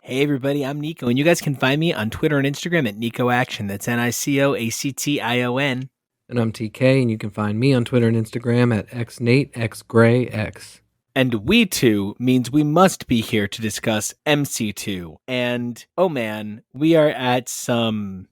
Hey everybody, I'm Nico, and you guys can find me on Twitter and Instagram at NicoAction. That's NicoAction. And I'm TK, and you can find me on Twitter and Instagram at xnatexgrayx. And we two means we must be here to discuss MC2. And oh man, we are at some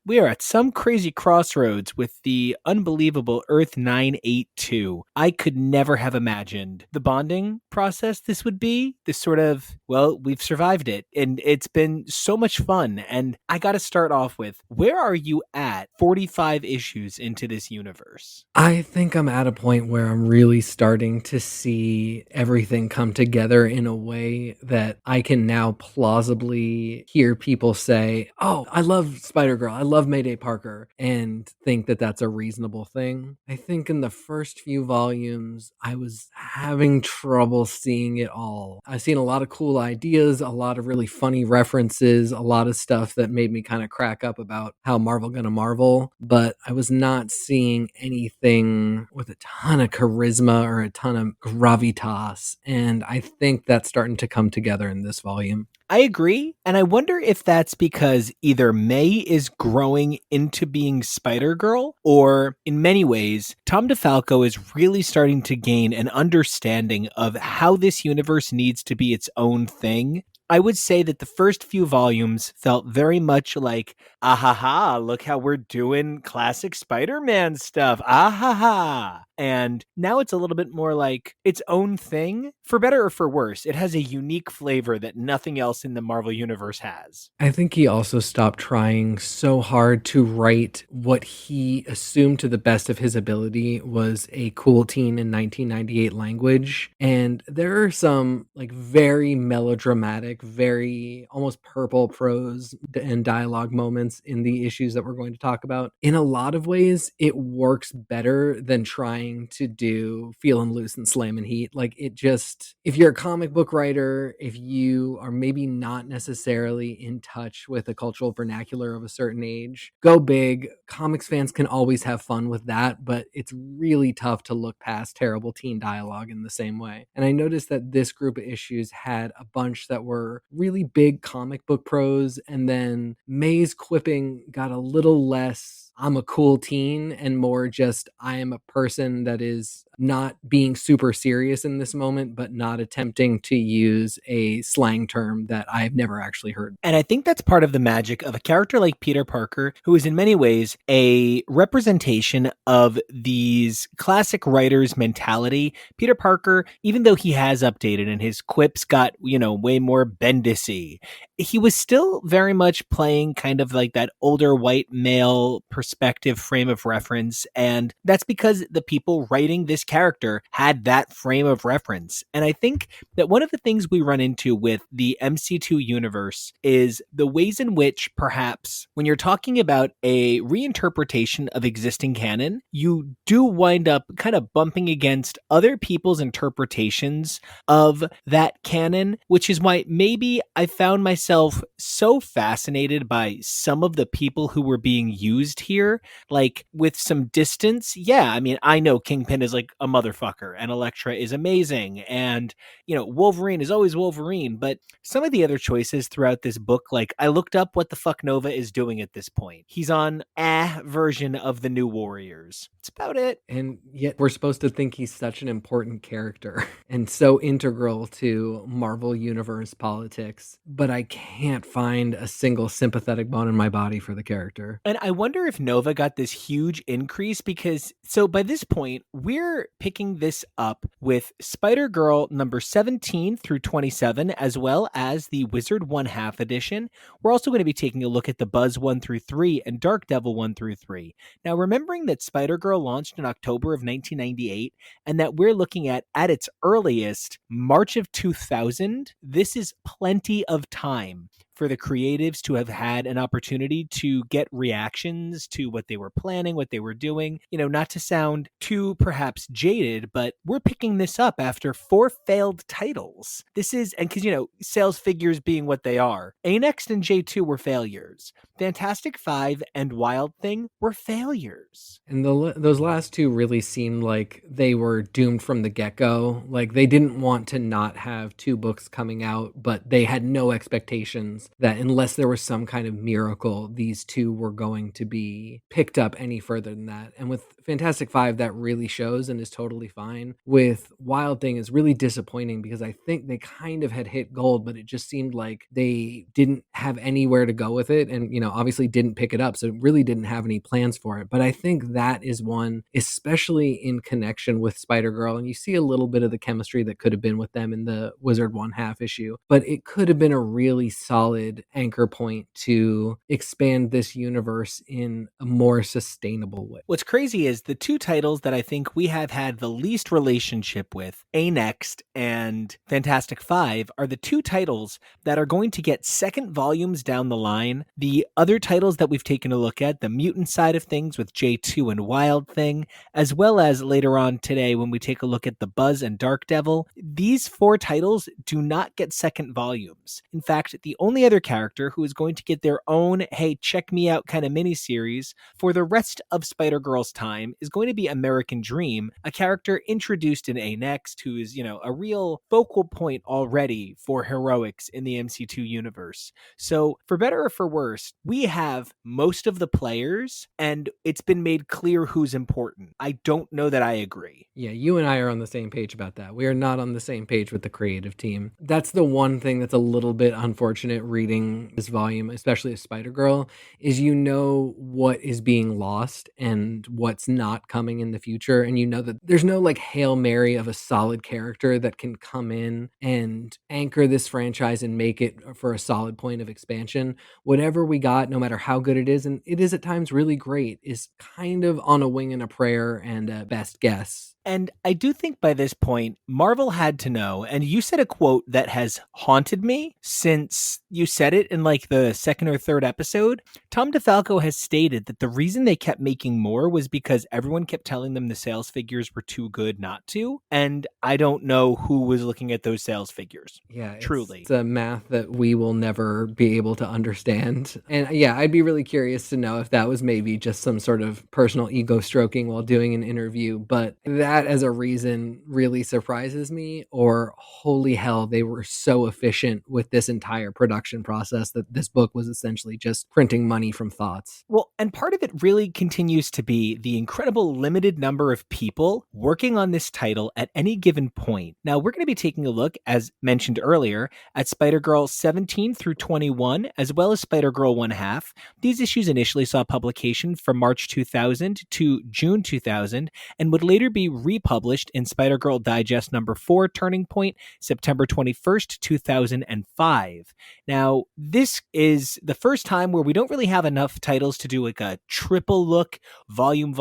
crazy crossroads with the unbelievable Earth 982. I could never have imagined the bonding process this would be. This sort of, well, we've survived it and it's been so much fun. And I got to start off with, where are you at 45 issues into this universe? I think I'm at a point where I'm really starting to see everything come together in a way that I can now plausibly hear people say, oh, I love Spider-Girl, I love Mayday Parker, and think that that's a reasonable thing. I think in the first few volumes, I was having trouble seeing it all. I've seen a lot of cool ideas, a lot of really funny references, a lot of stuff that made me kind of crack up about how Marvel gonna Marvel, but I was not seeing anything with a ton of charisma or a ton of gravitas. And I think that's starting to come together in this volume. I agree. And I wonder if that's because either May is growing into being Spider-Girl, or in many ways, Tom DeFalco is really starting to gain an understanding of how this universe needs to be its own thing. I would say that the first few volumes felt very much like, ha, look how we're doing classic Spider-Man stuff. Ha. And now it's a little bit more like its own thing, for better or for worse. It has a unique flavor that nothing else in the Marvel Universe has. I think he also stopped trying so hard to write what he assumed to the best of his ability was a cool teen in 1998 language. And there are some like very melodramatic, very almost purple prose and dialogue moments in the issues that we're going to talk about. In a lot of ways, it works better than trying to do Feelin' Loose and Slammin' Heat. Like, it just, if you're a comic book writer, if you are maybe not necessarily in touch with the cultural vernacular of a certain age, go big. Comics fans can always have fun with that, but it's really tough to look past terrible teen dialogue in the same way. And I noticed that this group of issues had a bunch that were really big comic book prose, and then May's quipping got a little less I'm a cool teen and more just I am a person that is not being super serious in this moment, but not attempting to use a slang term that I've never actually heard. And I think that's part of the magic of a character like Peter Parker, who is in many ways a representation of these classic writers' mentality. Peter Parker, even though he has updated and his quips got, way more Bendis-y, he was still very much playing kind of like that older white male perspective frame of reference. And that's because the people writing this character had that frame of reference. And I think that one of the things we run into with the MC2 universe is the ways in which perhaps when you're talking about a reinterpretation of existing canon, you do wind up kind of bumping against other people's interpretations of that canon, which is why maybe I found myself so fascinated by some of the people who were being used here, like with some distance. Yeah, I mean, I know Kingpin is like a motherfucker and Elektra is amazing, and Wolverine is always Wolverine, but some of the other choices throughout this book, like I looked up what the fuck Nova is doing at this point. He's on a version of the New Warriors. That's about it. And yet we're supposed to think he's such an important character and so integral to Marvel Universe politics, but I can't find a single sympathetic bone in my body for the character. And I wonder if Nova got this huge increase because, so by this point, we're picking this up with Spider-Girl number 17 through 27, as well as the Wizard 1/2 edition. We're also going to be taking a look at the Buzz 1 through 3 and Darkdevil 1 through 3. Now, remembering that Spider-Girl launched in October of 1998 and that we're looking at its earliest, March of 2000, this is plenty of time for the creatives to have had an opportunity to get reactions to what they were planning, what they were doing. Not to sound too perhaps jaded, but we're picking this up after 4 failed titles. This is, and because, sales figures being what they are, A-Next and J2 were failures. Fantastic Five and Wild Thing were failures. And those last two really seemed like they were doomed from the get-go. Like they didn't want to not have two books coming out, but they had no expectations that unless there was some kind of miracle, these two were going to be picked up any further than that. And with Fantastic Five, that really shows and is totally fine. With Wild Thing is really disappointing because I think they kind of had hit gold, but it just seemed like they didn't have anywhere to go with it. And, obviously didn't pick it up. So it really didn't have any plans for it. But I think that is one, especially in connection with Spider-Girl. And you see a little bit of the chemistry that could have been with them in the Wizard 1/2 issue, but it could have been a really solid anchor point to expand this universe in a more sustainable way. What's crazy is the two titles that I think we have had the least relationship with, A Next and Fantastic Five, are the two titles that are going to get second volumes down the line. The other titles that we've taken a look at, the mutant side of things with J2 and Wild Thing, as well as later on today when we take a look at the Buzz and Darkdevil, these four titles do not get second volumes. In fact, the only other character who is going to get their own, hey, check me out kind of miniseries for the rest of Spider-Girl's time is going to be American Dream, a character introduced in A Next who is, a real focal point already for heroics in the MC2 universe. So, for better or for worse, we have most of the players, and it's been made clear who's important. I don't know that I agree. Yeah, you and I are on the same page about that. We are not on the same page with the creative team. That's the one thing that's a little bit unfortunate reading this volume, especially as Spider-Girl, is what is being lost and what's not coming in the future. And that there's no like Hail Mary of a solid character that can come in and anchor this franchise and make it for a solid point of expansion. Whatever we got, no matter how good it is, and it is at times really great, is kind of on a wing and a prayer and a best guess. And I do think by this point, Marvel had to know, and you said a quote that has haunted me since you said it in like the second or third episode. Tom DeFalco has stated that the reason they kept making more was because everyone kept telling them the sales figures were too good not to. And I don't know who was looking at those sales figures. Yeah, truly. It's a math that we will never be able to understand. And yeah, I'd be really curious to know if that was maybe just some sort of personal ego stroking while doing an interview. But that as a reason really surprises me, or holy hell, they were so efficient with this entire production process that this book was essentially just printing money from thoughts. Well, and part of it really continues to be the incredible limited number of people working on this title at any given point. Now, we're going to be taking a look, as mentioned earlier, at Spider-Girl 17 through 21, as well as Spider-Girl 1/2. These issues initially saw publication from March 2000 to June 2000, and would later be republished in Spider-Girl Digest number 4, Turning Point, September 21st, 2005. Now, this is the first time where we don't really have enough titles to do like a triple look, volume.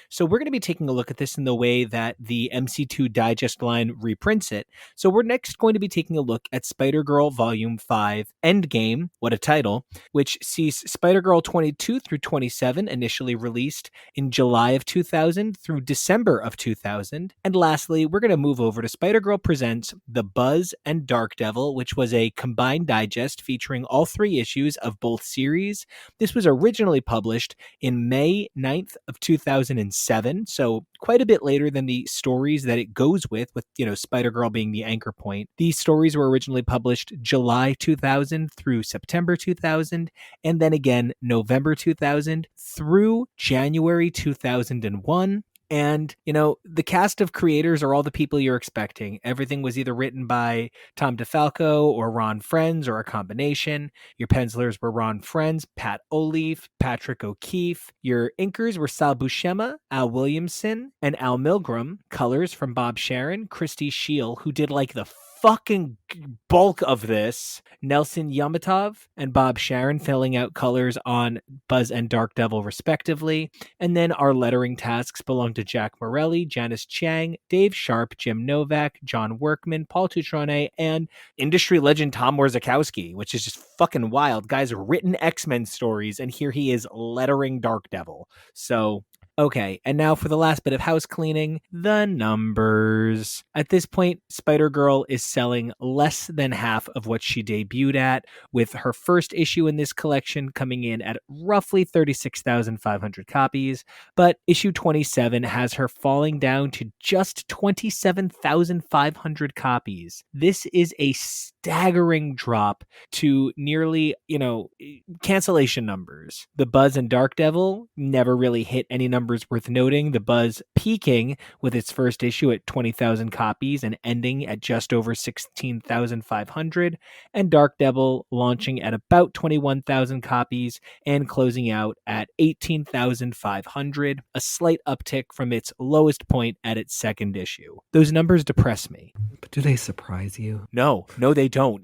So we're going to be taking a look at this in the way that the MC2 Digest line reprints it. So we're next going to be taking a look at Spider-Girl Volume 5, Endgame, what a title, which sees Spider-Girl 22 through 27 initially released in July of 2000 through December of 2000. And lastly, we're going to move over to Spider-Girl Presents The Buzz and Darkdevil, which was a combined digest featuring all 3 issues of both series. This was originally published in May 9th of 2007, so quite a bit later than the stories that it goes with Spider-Girl being the anchor point. These stories were originally published July 2000 through September 2000, and then again November 2000 through January 2001. And, the cast of creators are all the people you're expecting. Everything was either written by Tom DeFalco or Ron Frenz or a combination. Your pencilers were Ron Frenz, Pat Olive, Patrick O'Keefe. Your inkers were Sal Buscema, Al Williamson, and Al Milgram. Colors from Bob Sharon, Christy Scheel, who did like the fucking bulk of this, Nelson Yamatov and Bob Sharon filling out colors on Buzz and Darkdevil respectively. And then our lettering tasks belong to Jack Morelli, Janice Chiang, Dave Sharp, Jim Novak, John Workman, Paul Tutrone, and industry legend Tom Warzakowski, which is just fucking wild. Guy's written X-Men stories, and here he is lettering Darkdevil. So Okay, and now for the last bit of house cleaning, the numbers. At this point, Spider-Girl is selling less than half of what she debuted at, with her first issue in this collection coming in at roughly 36,500 copies, but issue 27 has her falling down to just 27,500 copies. This is a staggering drop to nearly, cancellation numbers. The Buzz and Darkdevil never really hit any numbers worth noting. The Buzz peaking with its first issue at 20,000 copies and ending at just over 16,500, and Darkdevil launching at about 21,000 copies and closing out at 18,500, a slight uptick from its lowest point at its second issue. Those numbers depress me. But do they surprise you? No, they don't.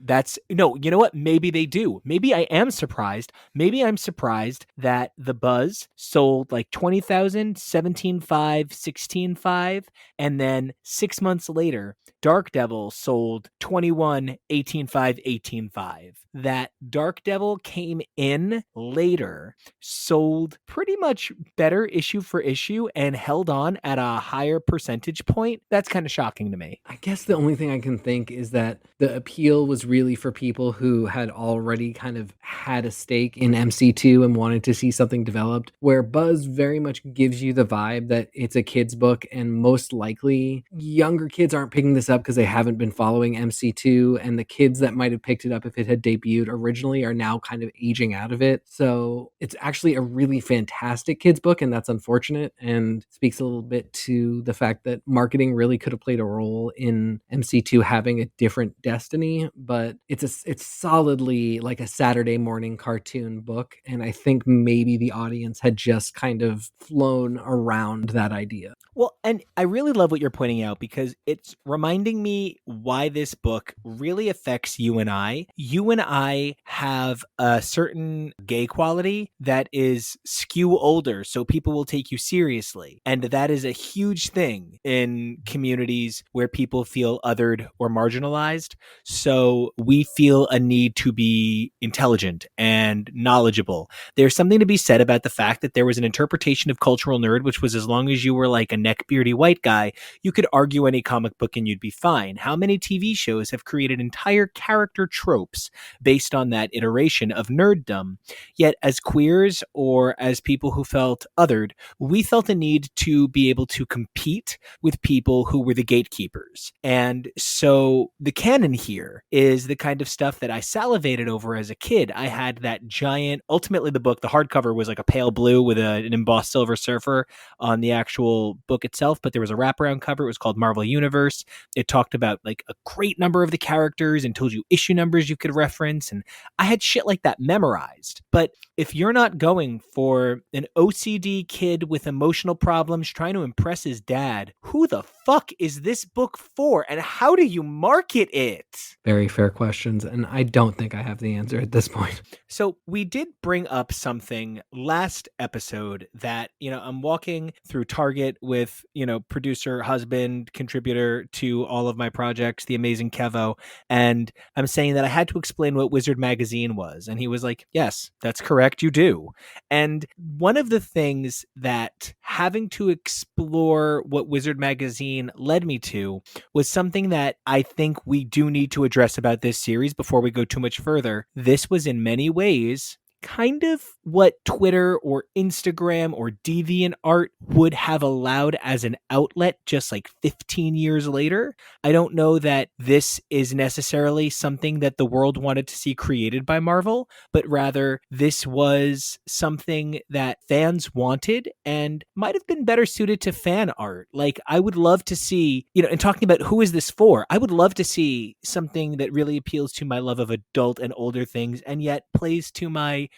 You know what? Maybe they do. Maybe I am surprised. Maybe I'm surprised that the Buzz sold like 20,000, 17.5, 16.5, and then 6 months later, Darkdevil sold 21, 18.5, 18.5. That Darkdevil came in later, sold pretty much better issue for issue, and held on at a higher percentage point. That's kind of shocking to me. I guess the only thing I can think is that the appeal was really for people who had already kind of had a stake in MC2 and wanted to see something developed, where Buzz very much gives you the vibe that it's a kid's book, and most likely younger kids aren't picking this up because they haven't been following MC2, and the kids that might have picked it up if it had debuted originally are now kind of aging out of it. So it's actually a really fantastic kids book, and that's unfortunate, and speaks a little bit to the fact that marketing really could have played a role in MC2 having a different destiny. But it's solidly like a Saturday morning cartoon book, and I think maybe the audience had just kind of flown around that idea. Well, and I really love what you're pointing out, because it's reminding me why this book really affects you and I. You and I have a certain gay quality that is skew older, so people will take you seriously. And that is a huge thing in communities where people feel othered or marginalized. So we feel a need to be intelligent and knowledgeable. There's something to be said about the fact that there was an interpretation of cultural nerd, which was as long as you were like a neckbeardy white guy, you could argue any comic book and you'd be fine. How many TV shows have created entire character tropes based on that iteration of nerddom? Yet as queers or as people who felt othered, we felt a need to be able to compete with people who were the gatekeepers. And so the canon here is the kind of stuff that I salivated over as a kid. I had that giant, ultimately the book, the hardcover was like a pale blue with an embossed Silver Surfer on the actual book itself, but there was a wraparound cover. It was called Marvel Universe. It talked about like a great number of the characters and told you issue numbers you could reference. And I had shit like that memorized. But if you're not going for an OCD kid with emotional problems trying to impress his dad, who the fuck is this book for? And how do you market it? Very fair questions, and I don't think I have the answer at this point. So we did bring up something last episode that, I'm walking through Target with, producer, husband, contributor to all of my projects, the amazing Kevo. And I'm saying that I had to explain what Wizard Magazine was. And he was like, yes, that's correct. You do. And one of the things that having to explore what Wizard Magazine led me to was something that I think we do need to address about this series before we go too much further. This was in many ways kind of what Twitter or Instagram or DeviantArt would have allowed as an outlet just like 15 years later. I don't know that this is necessarily something that the world wanted to see created by Marvel, but rather this was something that fans wanted and might have been better suited to fan art. Like, I would love to see, and talking about who is this for, I would love to see something that really appeals to my love of adult and older things and yet plays to my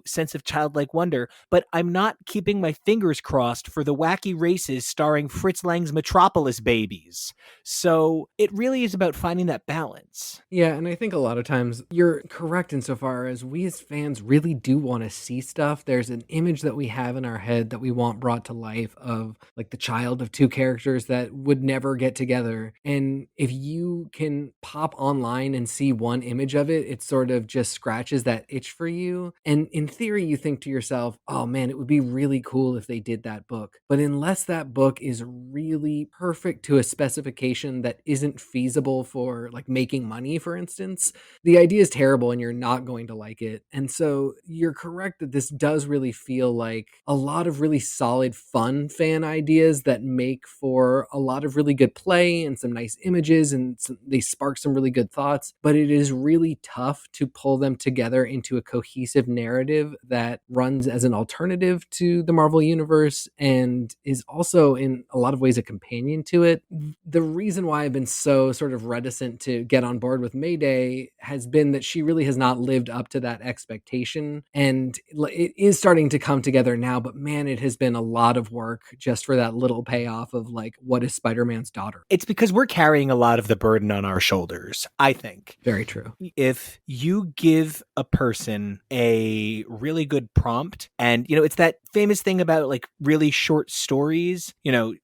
sense of childlike wonder, but I'm not keeping my fingers crossed for the wacky races starring Fritz Lang's Metropolis babies. So it really is about finding that balance. Yeah, and I think a lot of times you're correct insofar as we as fans really do want to see stuff. There's an image that we have in our head that we want brought to life of like the child of two characters that would never get together. And if you can pop online and see one image of it, it sort of just scratches that itch for you. And in theory, you think to yourself, oh man, it would be really cool if they did that book. But unless that book is really perfect to a specification that isn't feasible for like making money, for instance, the idea is terrible and you're not going to like it. And so you're correct that this does really feel like a lot of really solid, fun fan ideas that make for a lot of really good play and some nice images, and they spark some really good thoughts. But it is really tough to pull them together into a cohesive narrative that runs as an alternative to the Marvel Universe and is also in a lot of ways a companion to it. The reason why I've been so sort of reticent to get on board with Mayday has been that she really has not lived up to that expectation. And it is starting to come together now, but man, it has been a lot of work just for that little payoff of like, what is Spider-Man's daughter? It's because we're carrying a lot of the burden on our shoulders, I think. Very true. If you give a person a really good prompt, and, it's that famous thing about like really short stories,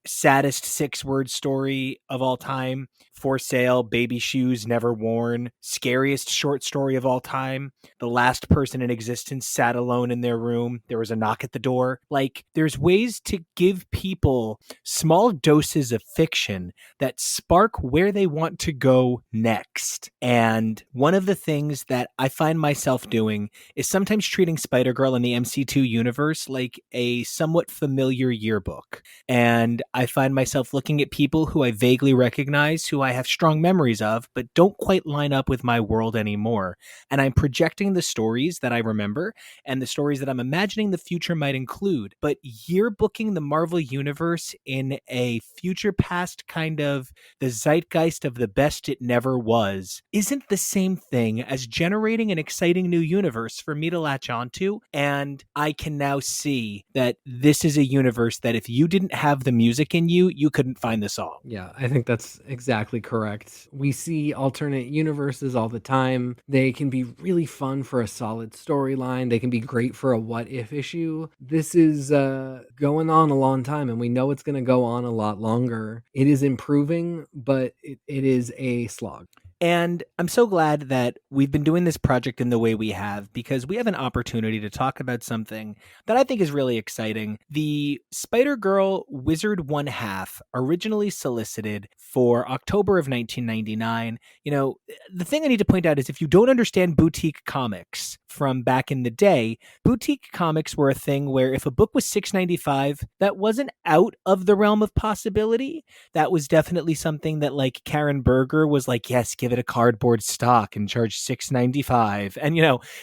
saddest 6-word story of all time, for sale, baby shoes never worn, scariest short story of all time, the last person in existence sat alone in their room, there was a knock at the door. Like, there's ways to give people small doses of fiction that spark where they want to go next. And one of the things that I find myself doing is sometimes treating Spider-Girl in the MC2 universe like a somewhat familiar yearbook. And I find myself looking at people who I vaguely recognize, who I have strong memories of, but don't quite line up with my world anymore. And I'm projecting the stories that I remember and the stories that I'm imagining the future might include. But yearbooking the Marvel Universe in a future past kind of the zeitgeist of the best it never was isn't the same thing as generating an exciting new universe for me to latch onto. And I can now see that this is a universe that if you didn't have the music in you, you couldn't find the song. Yeah, I think that's exactly correct. We see alternate universes all the time. They can be really fun for a solid storyline. They can be great for a what if issue. This is going on a long time, and we know it's going to go on a lot longer. It is improving, but it is a slog. And I'm so glad that we've been doing this project in the way we have, because we have an opportunity to talk about something that I think is really exciting. The Spider-Girl Wizard 1/2, originally solicited for October of 1999. The thing I need to point out is if you don't understand boutique comics from back in the day, boutique comics were a thing where if a book was $6.95, that wasn't out of the realm of possibility. That was definitely something that like Karen Berger was like, yes, give it a cardboard stock and charge $6.95. And,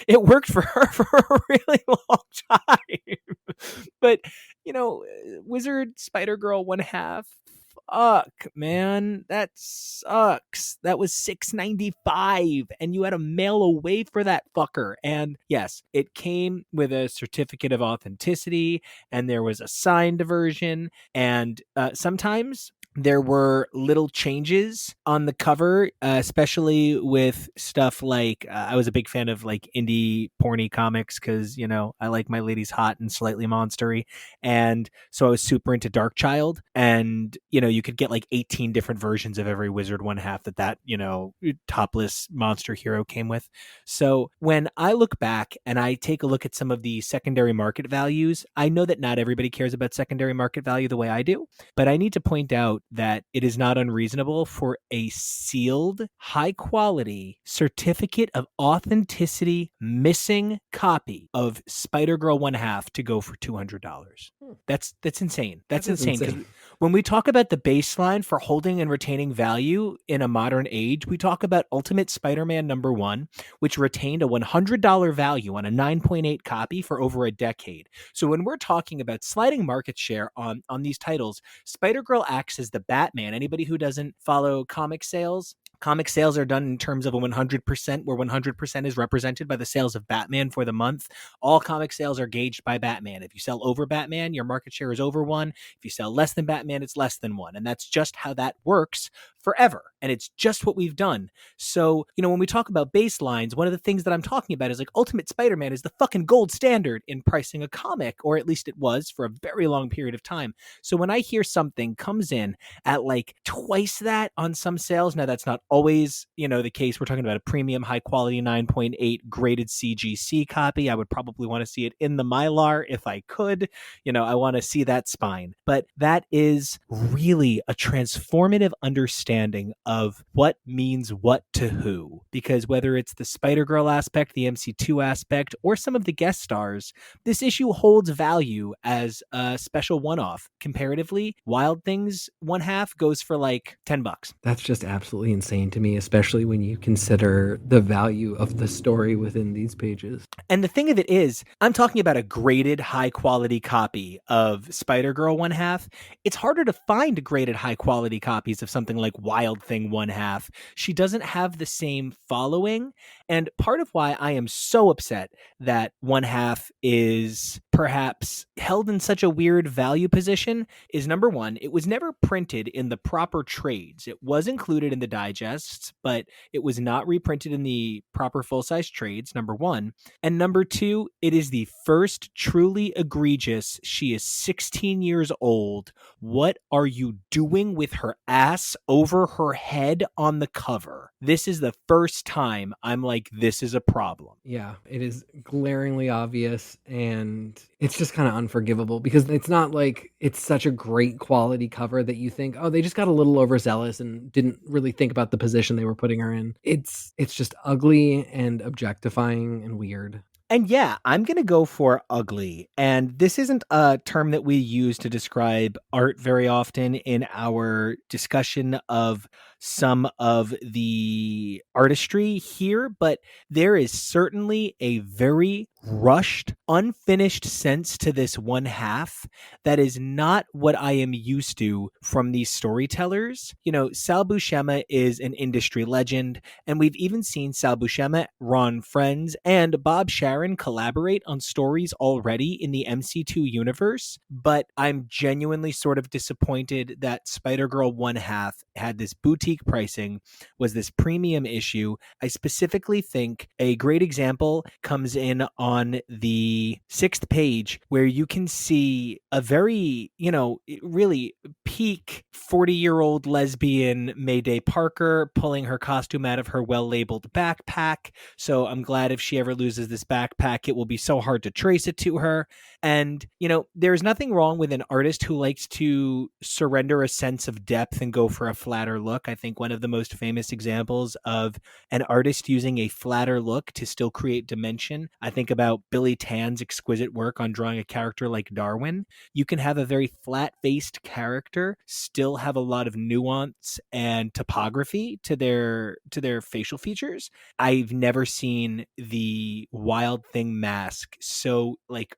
it worked for her for a really long time. But, Wizard Spider-Girl 1/2, fuck, man, that sucks. That was $6.95 and you had to mail away for that fucker. And yes, it came with a certificate of authenticity and there was a signed version. And sometimes there were little changes on the cover, especially with stuff like I was a big fan of like indie porny comics because, I like my ladies hot and slightly monstery. And so I was super into Darkchild. And, you could get like 18 different versions of every Wizard 1/2 that, topless monster hero came with. So when I look back and I take a look at some of the secondary market values, I know that not everybody cares about secondary market value the way I do, but I need to point out that it is not unreasonable for a sealed, high quality certificate of authenticity missing copy of Spider-Girl 1/2 to go for $200. That's insane. That's insane. 'Cause when we talk about the baseline for holding and retaining value in a modern age, we talk about Ultimate Spider-Man #1, which retained a $100 value on a 9.8 copy for over a decade. So when we're talking about sliding market share on these titles, Spider-Girl acts as the Batman. Anybody who doesn't follow comic sales are done in terms of a 100%, where 100% is represented by the sales of Batman for the month. All comic sales are gauged by Batman. If you sell over Batman, your market share is over 1. If you sell less than Batman, it's less than 1. And that's just how that works forever. And it's just what we've done. So, when we talk about baselines, one of the things that I'm talking about is like Ultimate Spider-Man is the fucking gold standard in pricing a comic, or at least it was for a very long period of time. So when I hear something comes in at like twice that on some sales, now that's not always, the case. We're talking about a premium, high quality 9.8 graded CGC copy. I would probably want to see it in the Mylar if I could. I want to see that spine. But that is really a transformative understanding of what means what to who. Because whether it's the Spider-Girl aspect, the MC2 aspect, or some of the guest stars, this issue holds value as a special one-off. Comparatively, Wild Things 1/2 goes for like $10. That's just absolutely insane to me, especially when you consider the value of the story within these pages. And the thing of it is, I'm talking about a graded high quality copy of Spider-Girl 1/2. It's harder to find graded high quality copies of something like Wild Thing 1/2. She doesn't have the same following. And part of why I am so upset that 1/2 is perhaps held in such a weird value position is, number one, it was never printed in the proper trades. It was included in the digests, but it was not reprinted in the proper full-size trades, number one. And number two, it is the first truly egregious. She is 16 years old. What are you doing with her ass over her head on the cover? This is the first time I'm like, this is a problem. Yeah, it is glaringly obvious, and it's just kind of unforgivable because it's not like it's such a great quality cover that you think, oh, they just got a little overzealous and didn't really think about the position they were putting her in. It's just ugly and objectifying and weird. And yeah, I'm going to go for ugly. And this isn't a term that we use to describe art very often in our discussion of some of the artistry here, but there is certainly a very rushed, unfinished sense to this 1/2 that is not what I am used to from these storytellers. Sal Buscema is an industry legend, and we've even seen Sal Buscema, Ron Frenz, and Bob Sharon collaborate on stories already in the MC2 universe, but I'm genuinely sort of disappointed that Spider-Girl 1/2 had this boutique pricing, was this premium issue. I specifically think a great example comes in on the 6th page, where you can see a very, really peak 40-year-old lesbian Mayday Parker pulling her costume out of her well-labeled backpack. So I'm glad if she ever loses this backpack, it will be so hard to trace it to her. And, there's nothing wrong with an artist who likes to surrender a sense of depth and go for a flatter look. I think one of the most famous examples of an artist using a flatter look to still create dimension, I think about Billy Tan's exquisite work on drawing a character like Darwin. You can have a very flat-faced character, still have a lot of nuance and topography to their facial features. I've never seen the Wild Thing mask so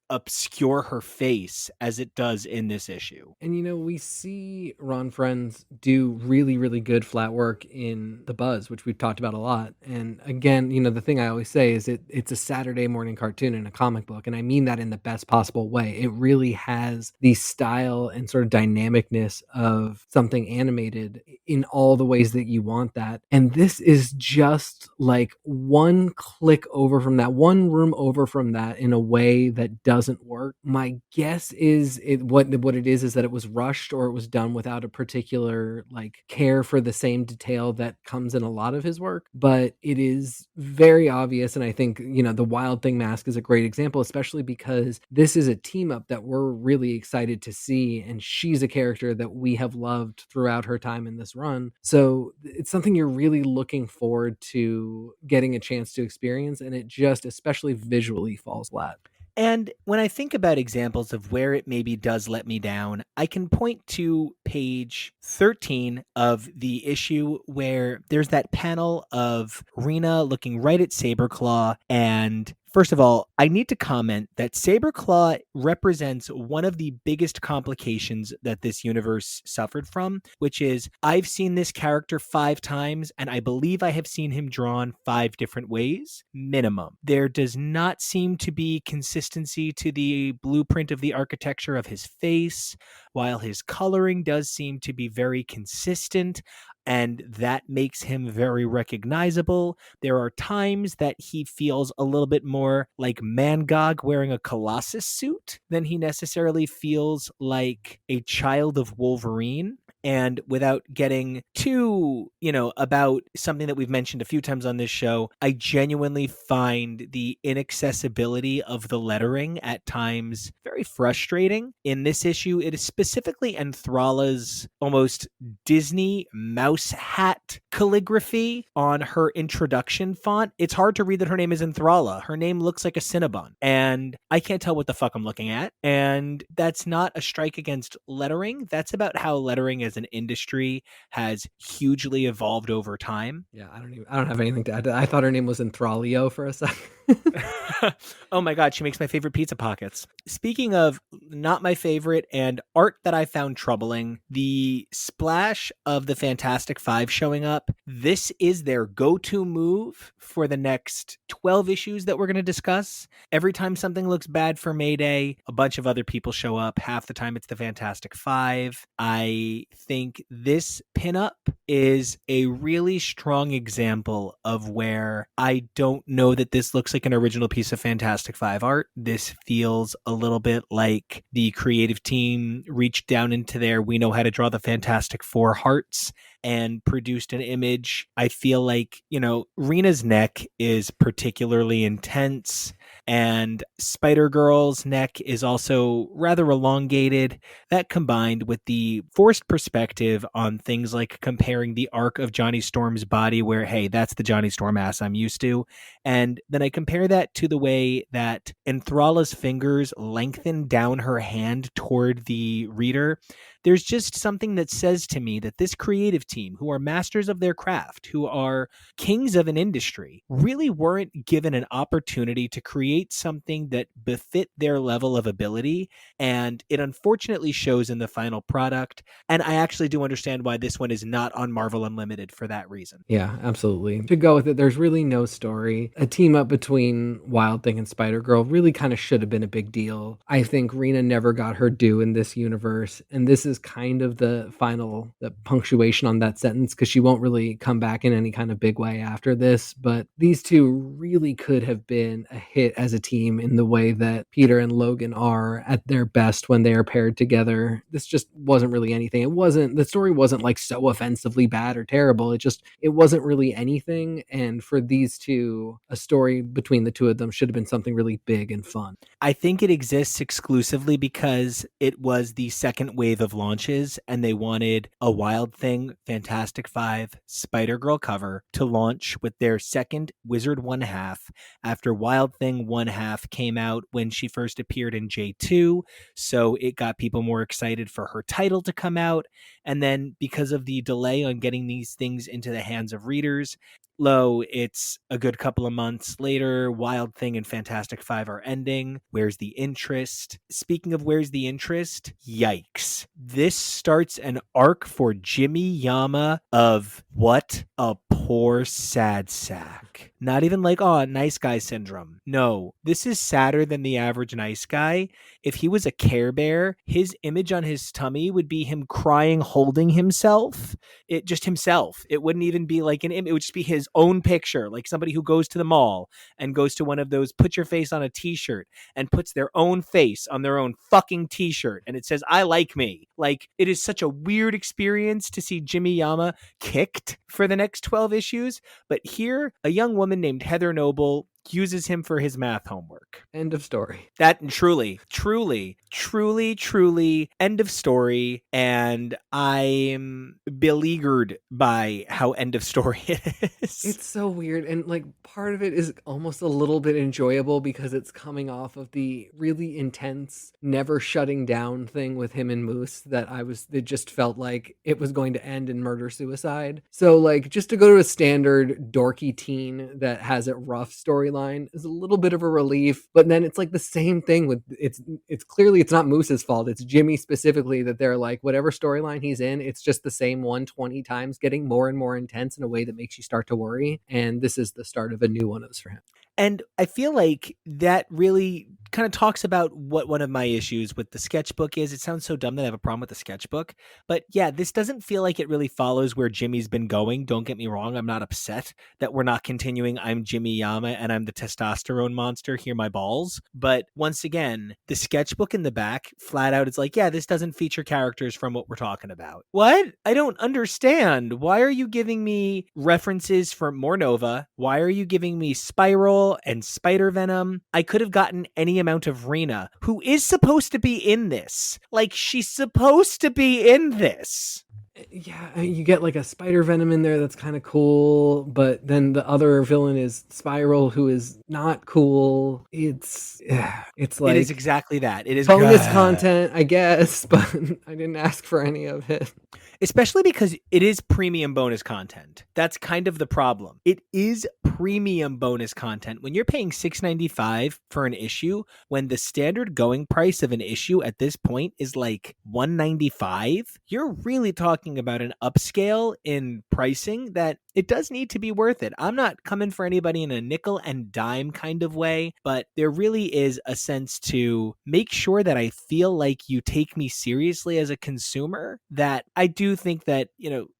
obscure her face as it does in this issue. And we see Ron Frenz do really, really good flat work in The Buzz, which we've talked about a lot. And again, the thing I always say is it's a Saturday morning cartoon in a comic book. And I mean that in the best possible way. It really has the style and sort of dynamicness of something animated in all the ways that you want that. And this is just like one click over from that, one room over from that in a way that doesn't work. My guess is what it is that it was rushed, or it was done without a particular care for the same detail that comes in a lot of his work. But it is very obvious, and I think the Wild Thing mask is a great example, especially because this is a team up that we're really excited to see, and she's a character that we have loved throughout her time in this run. So it's something you're really looking forward to getting a chance to experience, and it just especially visually falls flat. And when I think about examples of where it maybe does let me down, I can point to page 13 of the issue where there's that panel of Rena looking right at Saberclaw. And first of all, I need to comment that Saberclaw represents one of the biggest complications that this universe suffered from, which is I've seen this character 5 times, and I believe I have seen him drawn 5 different ways, minimum. There does not seem to be consistency to the blueprint of the architecture of his face, while his coloring does seem to be very consistent, and that makes him very recognizable. There are times that he feels a little bit more like Mangog wearing a Colossus suit than he necessarily feels like a child of Wolverine. And without getting too, about something that we've mentioned a few times on this show, I genuinely find the inaccessibility of the lettering at times very frustrating. In this issue, it is specifically Enthrala's almost Disney mouse hat calligraphy on her introduction font. It's hard to read that her name is Enthrala. Her name looks like a Cinnabon, and I can't tell what the fuck I'm looking at. And that's not a strike against lettering. That's about how lettering as an industry has hugely evolved over time. Yeah, I don't have anything to add. I thought her name was Enthralio for a second. Oh my God, she makes my favorite pizza pockets. Speaking of not my favorite and art that I found troubling, the splash of the Fantastic Five showing up, this is their go-to move for the next 12 issues that we're going to discuss. Every time something looks bad for Mayday, a bunch of other people show up. Half the time it's the Fantastic Five. I think this pinup is a really strong example of where I don't know that this looks like an original piece of Fantastic Five art. This feels a little bit like the creative team reached down into their "we know how to draw the Fantastic Four" hearts and produced an image. I feel like, Rena's neck is particularly intense, and Spider-Girl's neck is also rather elongated. That combined with the forced perspective on things like comparing the arc of Johnny Storm's body, where, hey, that's the Johnny Storm ass I'm used to. And then I compare that to the way that Enthrala's fingers lengthen down her hand toward the reader. There's just something that says to me that this creative team, who are masters of their craft, who are kings of an industry, really weren't given an opportunity to create something that befit their level of ability. And it unfortunately shows in the final product. And I actually do understand why this one is not on Marvel Unlimited for that reason. Yeah, absolutely. To go with it, there's really no story. A team up between Wild Thing and Spider-Girl really kind of should have been a big deal. I think Rena never got her due in this universe, and this is kind of the punctuation on that sentence, because she won't really come back in any kind of big way after this. But these two really could have been a hit as a team in the way that Peter and Logan are at their best when they are paired together. This just wasn't really anything. The story wasn't like so offensively bad or terrible. It wasn't really anything. And for these two, a story between the two of them should have been something really big and fun. I think it exists exclusively because it was the second wave of launches and they wanted a Wild Thing, Fantastic Five, Spider-Girl cover to launch with their second Wizard 1/2 after Wild Thing 1/2 came out when she first appeared in J2. So it got people more excited for her title to come out. And then because of the delay on getting these things into the hands of readers, it's a good couple of months later. Wild Thing and Fantastic Five are ending. Where's the interest? Speaking of where's the interest, yikes. This starts an arc for Jimmy Yama of what a poor sad sack. Not even like, oh, nice guy syndrome. No, this is sadder than the average nice guy. If he was a Care Bear, his image on his tummy would be him crying, holding himself. Himself. It wouldn't even be like an image. It would just be his own picture, like somebody who goes to the mall and goes to one of those put your face on a t-shirt and puts their own face on their own fucking t-shirt and it says, I like me. Like, it is such a weird experience to see Jimmy Yama kicked for the next 12 issues. But here, a young woman named Heather Noble uses him for his math homework. End of story. That truly, end of story. And I'm beleaguered by how end of story it is. It's so weird. And like part of it is almost a little bit enjoyable because it's coming off of the really intense, never shutting down thing with him and Moose it just felt like it was going to end in murder suicide. So like just to go to a standard dorky teen that has it rough storyline is a little bit of a relief, but then it's like the same thing with it's clearly it's not Moose's fault. It's Jimmy specifically that they're like, whatever storyline he's in, it's just the same 120 times getting more and more intense in a way that makes you start to worry. And this is the start of a new one of those for him. And I feel like that really kind of talks about what one of my issues with the sketchbook is. It sounds so dumb that I have a problem with the sketchbook, but yeah, this doesn't feel like it really follows where Jimmy's been going. Don't get me wrong. I'm not upset that we're not continuing. I'm Jimmy Yama and I'm the testosterone monster. Hear my balls. But once again, the sketchbook in the back flat out is like, yeah, this doesn't feature characters from what we're talking about. What? I don't understand. Why are you giving me references from Mornova? Why are you giving me Spiral and Spider Venom? I could have gotten any amount of Rena, who is supposed to be in this. Like, she's supposed to be in this. Yeah, you get like a Spider Venom in there that's kind of cool, but then the other villain is Spiral, who is not cool. It's like it is exactly that. It is bonus content, I guess, but I didn't ask for any of it. Especially because it is premium bonus content. That's kind of the problem. It is premium bonus content. When you're paying $6.95 for an issue, when the standard going price of an issue at this point is like $195, you're really talking about an upscale in pricing that it does need to be worth it. I'm not coming for anybody in a nickel and dime kind of way, but there really is a sense to make sure that I feel like you take me seriously as a consumer, that I do think that,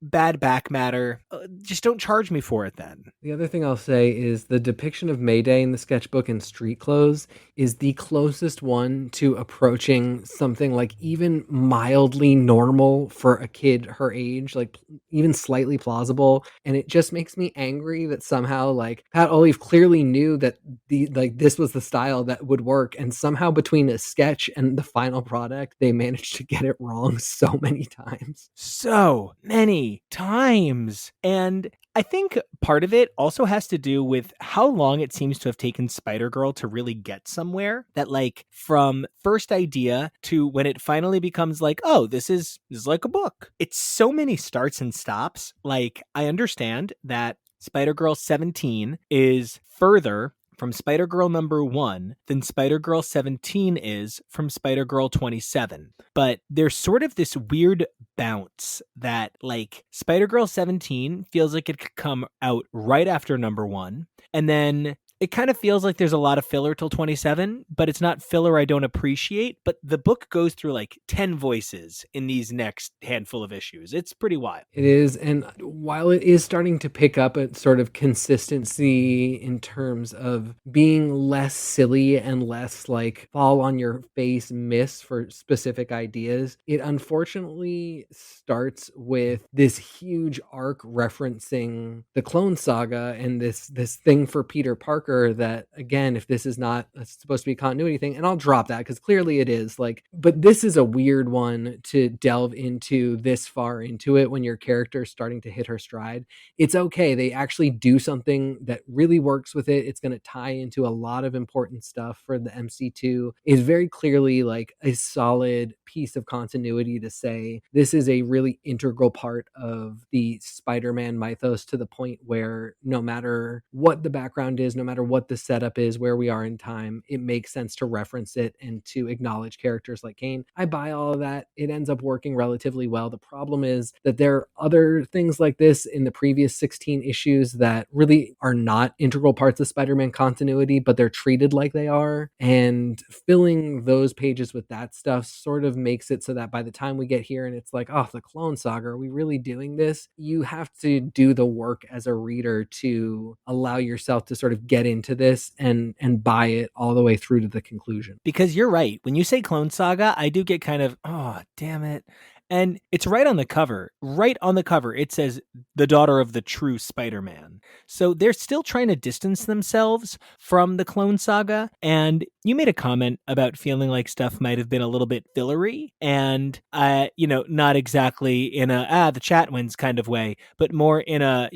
bad back matter, just don't charge me for it then. The other thing I'll say is the depiction of Mayday in the sketchbook in street clothes is the closest one to approaching something like even mildly normal for a kid her age, like even slightly plausible. And it just makes me angry that somehow like Pat Olive clearly knew that this was the style that would work, and somehow between a sketch and the final product they managed to get it wrong so many times. So many times. And I think part of it also has to do with how long it seems to have taken Spider-Girl to really get somewhere. That like from first idea to when it finally becomes like, oh, this is like a book. It's so many starts and stops. Like, I understand that Spider-Girl 17 is further from Spider-Girl number 1 than Spider-Girl 17 is from Spider-Girl 27. But there's sort of this weird bounce that like Spider-Girl 17 feels like it could come out right after number 1. And then it kind of feels like there's a lot of filler till 27, but it's not filler I don't appreciate. But the book goes through like 10 voices in these next handful of issues. It's pretty wild. It is. And while it is starting to pick up a sort of consistency in terms of being less silly and less like fall on your face miss for specific ideas, it unfortunately starts with this huge arc referencing the Clone Saga and this thing for Peter Parker that, again, if this is not supposed to be a continuity thing, and I'll drop that because clearly it is, like, but this is a weird one to delve into this far into it when your character is starting to hit her stride. It's okay. They actually do something that really works with it. It's going to tie into a lot of important stuff for the MC2. It's very clearly like a solid piece of continuity to say this is a really integral part of the Spider-Man mythos, to the point where no matter what the background is, no matter what the setup is, where we are in time, it makes sense to reference it and to acknowledge characters like Kane. I buy all of that. It ends up working relatively well. The problem is that there are other things like this in the previous 16 issues that really are not integral parts of Spider-Man continuity, but they're treated like they are. And filling those pages with that stuff sort of makes it so that by the time we get here and it's like, oh, the Clone Saga, are we really doing this? You have to do the work as a reader to allow yourself to sort of get into this and buy it all the way through to the conclusion. Because you're right. When you say Clone Saga, I do get kind of, oh, damn it. And it's right on the cover. Right on the cover, it says the daughter of the true Spider-Man. So they're still trying to distance themselves from the Clone Saga. And you made a comment about feeling like stuff might have been a little bit fillery and, not exactly in a, the chat wins kind of way, but more in a,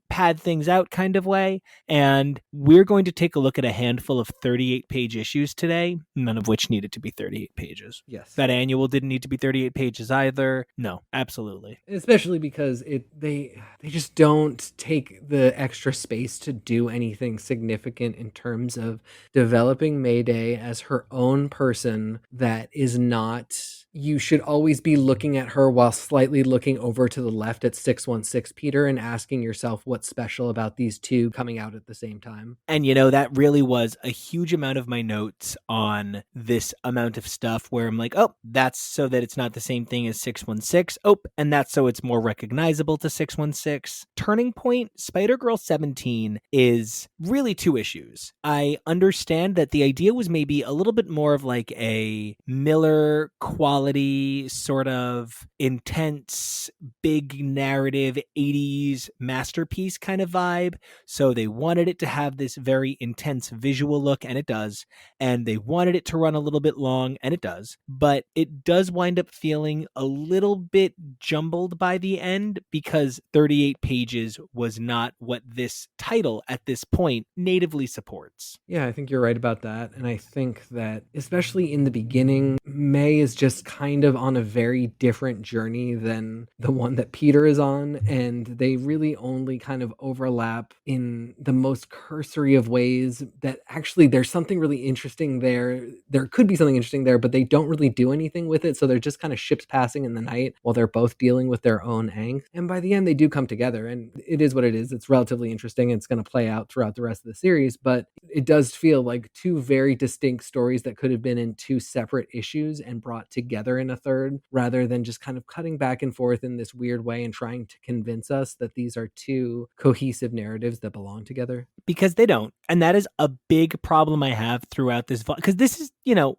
pad things out kind of way. And we're going to take a look at a handful of 38-page issues today, none of which needed to be 38 pages. Yes. That annual didn't need to be 38 pages either. No, absolutely. Especially because they just don't take the extra space to do anything significant in terms of developing Mayday as her own person that is not you should always be looking at her while slightly looking over to the left at 616 Peter and asking yourself what's special about these two coming out at the same time. And, that really was a huge amount of my notes on this amount of stuff where I'm like, oh, that's so that it's not the same thing as 616. Oh, and that's so it's more recognizable to 616. Turning point, Spider-Girl 17 is really two issues. I understand that the idea was maybe a little bit more of like a Miller quality, sort of intense, big narrative 80s masterpiece kind of vibe. So they wanted it to have this very intense visual look, and it does. And they wanted it to run a little bit long, and it does. But it does wind up feeling a little bit jumbled by the end because 38 pages was not what this title at this point natively supports. Yeah, I think you're right about that. And I think that, especially in the beginning, May is just kind of on a very different journey than the one that Peter is on. And they really only kind of overlap in the most cursory of ways that actually there's something really interesting there. There could be something interesting there, but they don't really do anything with it. So they're just kind of ships passing in the night while they're both dealing with their own angst. And by the end, they do come together. And it is what it is. It's relatively interesting. It's going to play out throughout the rest of the series, but it does feel like two very distinct stories that could have been in two separate issues and brought together in a third, rather than just kind of cutting back and forth in this weird way and trying to convince us that these are two cohesive narratives that belong together. Because they don't. And that is a big problem I have throughout this because this is,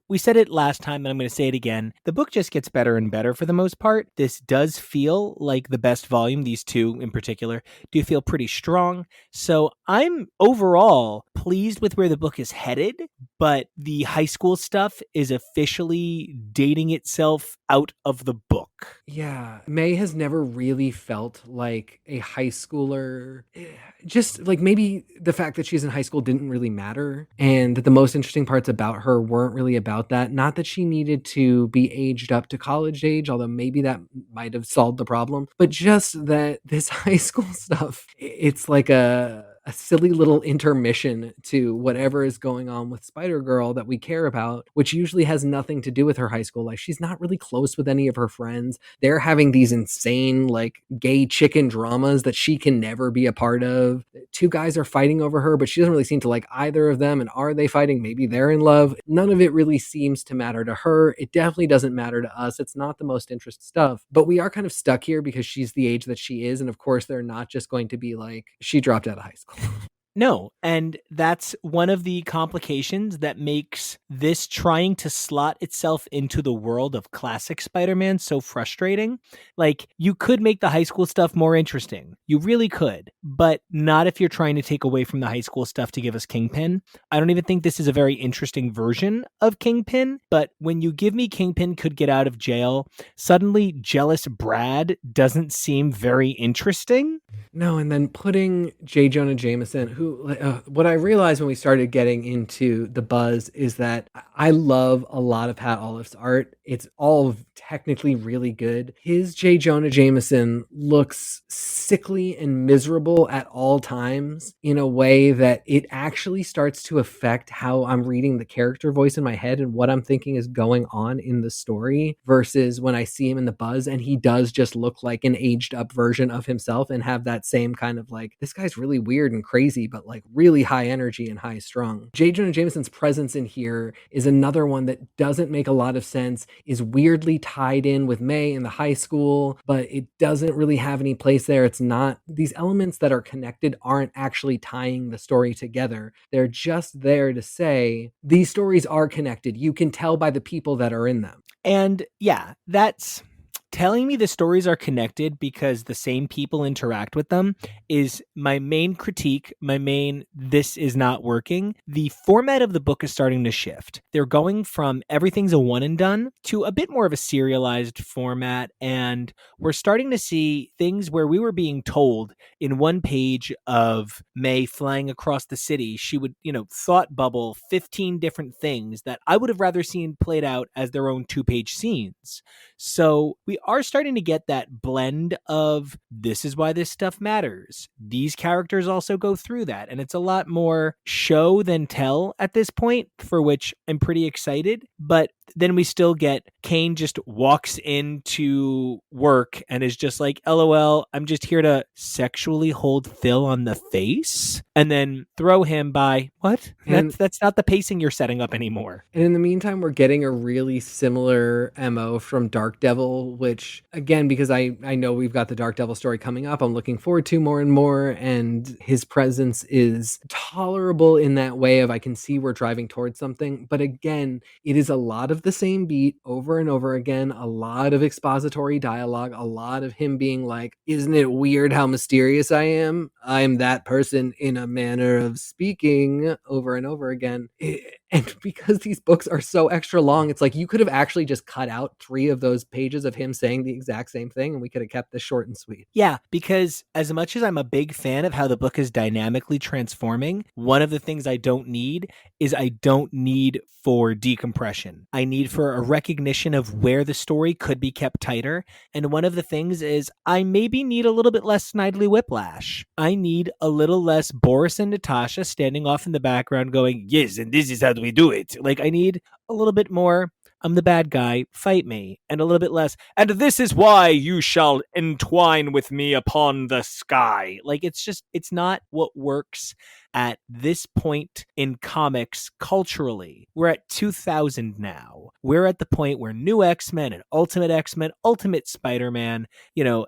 we said it last time and I'm going to say it again. The book just gets better and better for the most part. This does feel like the best volume. These two in particular do feel pretty strong. So I'm overall pleased with where the book is headed, but the high school stuff is officially dating itself out of the book. Yeah, May has never really felt like a high schooler. Just like maybe the fact that she's in high school didn't really matter, and that the most interesting parts about her weren't really about that. Not that she needed to be aged up to college age, although maybe that might have solved the problem, but just that this high school stuff, it's like a silly little intermission to whatever is going on with Spider-Girl that we care about, which usually has nothing to do with her high school life. She's not really close with any of her friends. They're having these insane, like, gay chicken dramas that she can never be a part of. Two guys are fighting over her, but she doesn't really seem to like either of them. And are they fighting? Maybe they're in love. None of it really seems to matter to her. It definitely doesn't matter to us. It's not the most interesting stuff, but we are kind of stuck here because she's the age that she is. And of course, they're not just going to be like, she dropped out of high school. No, and that's one of the complications that makes this trying to slot itself into the world of classic Spider-Man so frustrating. Like, you could make the high school stuff more interesting. You really could, but not if you're trying to take away from the high school stuff to give us Kingpin. I don't even think this is a very interesting version of Kingpin, but when you give me Kingpin could get out of jail, suddenly jealous Brad doesn't seem very interesting. No, and then putting J. Jonah Jameson, who what I realized when we started getting into the buzz is that I love a lot of Pat Olive's art. It's all technically really good. His J. Jonah Jameson looks sickly and miserable at all times in a way that it actually starts to affect how I'm reading the character voice in my head and what I'm thinking is going on in the story versus when I see him in the buzz and he does just look like an aged up version of himself and have that same kind of like, this guy's really weird and crazy, but like really high energy and high strung. J. Jonah Jameson's presence in here is another one that doesn't make a lot of sense, is weirdly tied in with May in the high school, but it doesn't really have any place there. It's not, these elements that are connected aren't actually tying the story together. They're just there to say these stories are connected. You can tell by the people that are in them. And yeah, that's telling me the stories are connected because the same people interact with them is my main critique, this is not working. The format of the book is starting to shift. They're going from everything's a one and done to a bit more of a serialized format, and we're starting to see things where we were being told in one page of May flying across the city, she would, thought bubble 15 different things that I would have rather seen played out as their own 2-page scenes. So we are starting to get that blend of this is why this stuff matters. These characters also go through that. And it's a lot more show than tell at this point, for which I'm pretty excited. But then we still get Kane just walks into work and is just like, LOL, I'm just here to sexually hold Phil on the face and then throw him by what? And That's not the pacing you're setting up anymore. And in the meantime, we're getting a really similar MO from Darkdevil, which, again, because I know we've got the Darkdevil story coming up, I'm looking forward to more and more. And his presence is tolerable in that way of I can see we're driving towards something. But again, it is a lot of the same beat over and over again, a lot of expository dialogue, a lot of him being like, isn't it weird how mysterious I am? I'm that person in a manner of speaking over and over again. And because these books are so extra long, it's like you could have actually just cut out 3 of those pages of him saying the exact same thing and we could have kept this short and sweet. Yeah, because as much as I'm a big fan of how the book is dynamically transforming, one of the things I don't need is I don't need for decompression. I need for a recognition of where the story could be kept tighter. And one of the things is I maybe need a little bit less Snidely Whiplash. I need a little less Boris and Natasha standing off in the background going, yes, and this is how we do it. Like, I need a little bit more, I'm the bad guy, fight me, and a little bit less, and this is why you shall entwine with me upon the sky. Like, it's not what works at this point in comics culturally. We're at 2000 now. We're at the point where New X-Men and Ultimate Ultimate Spider-Man,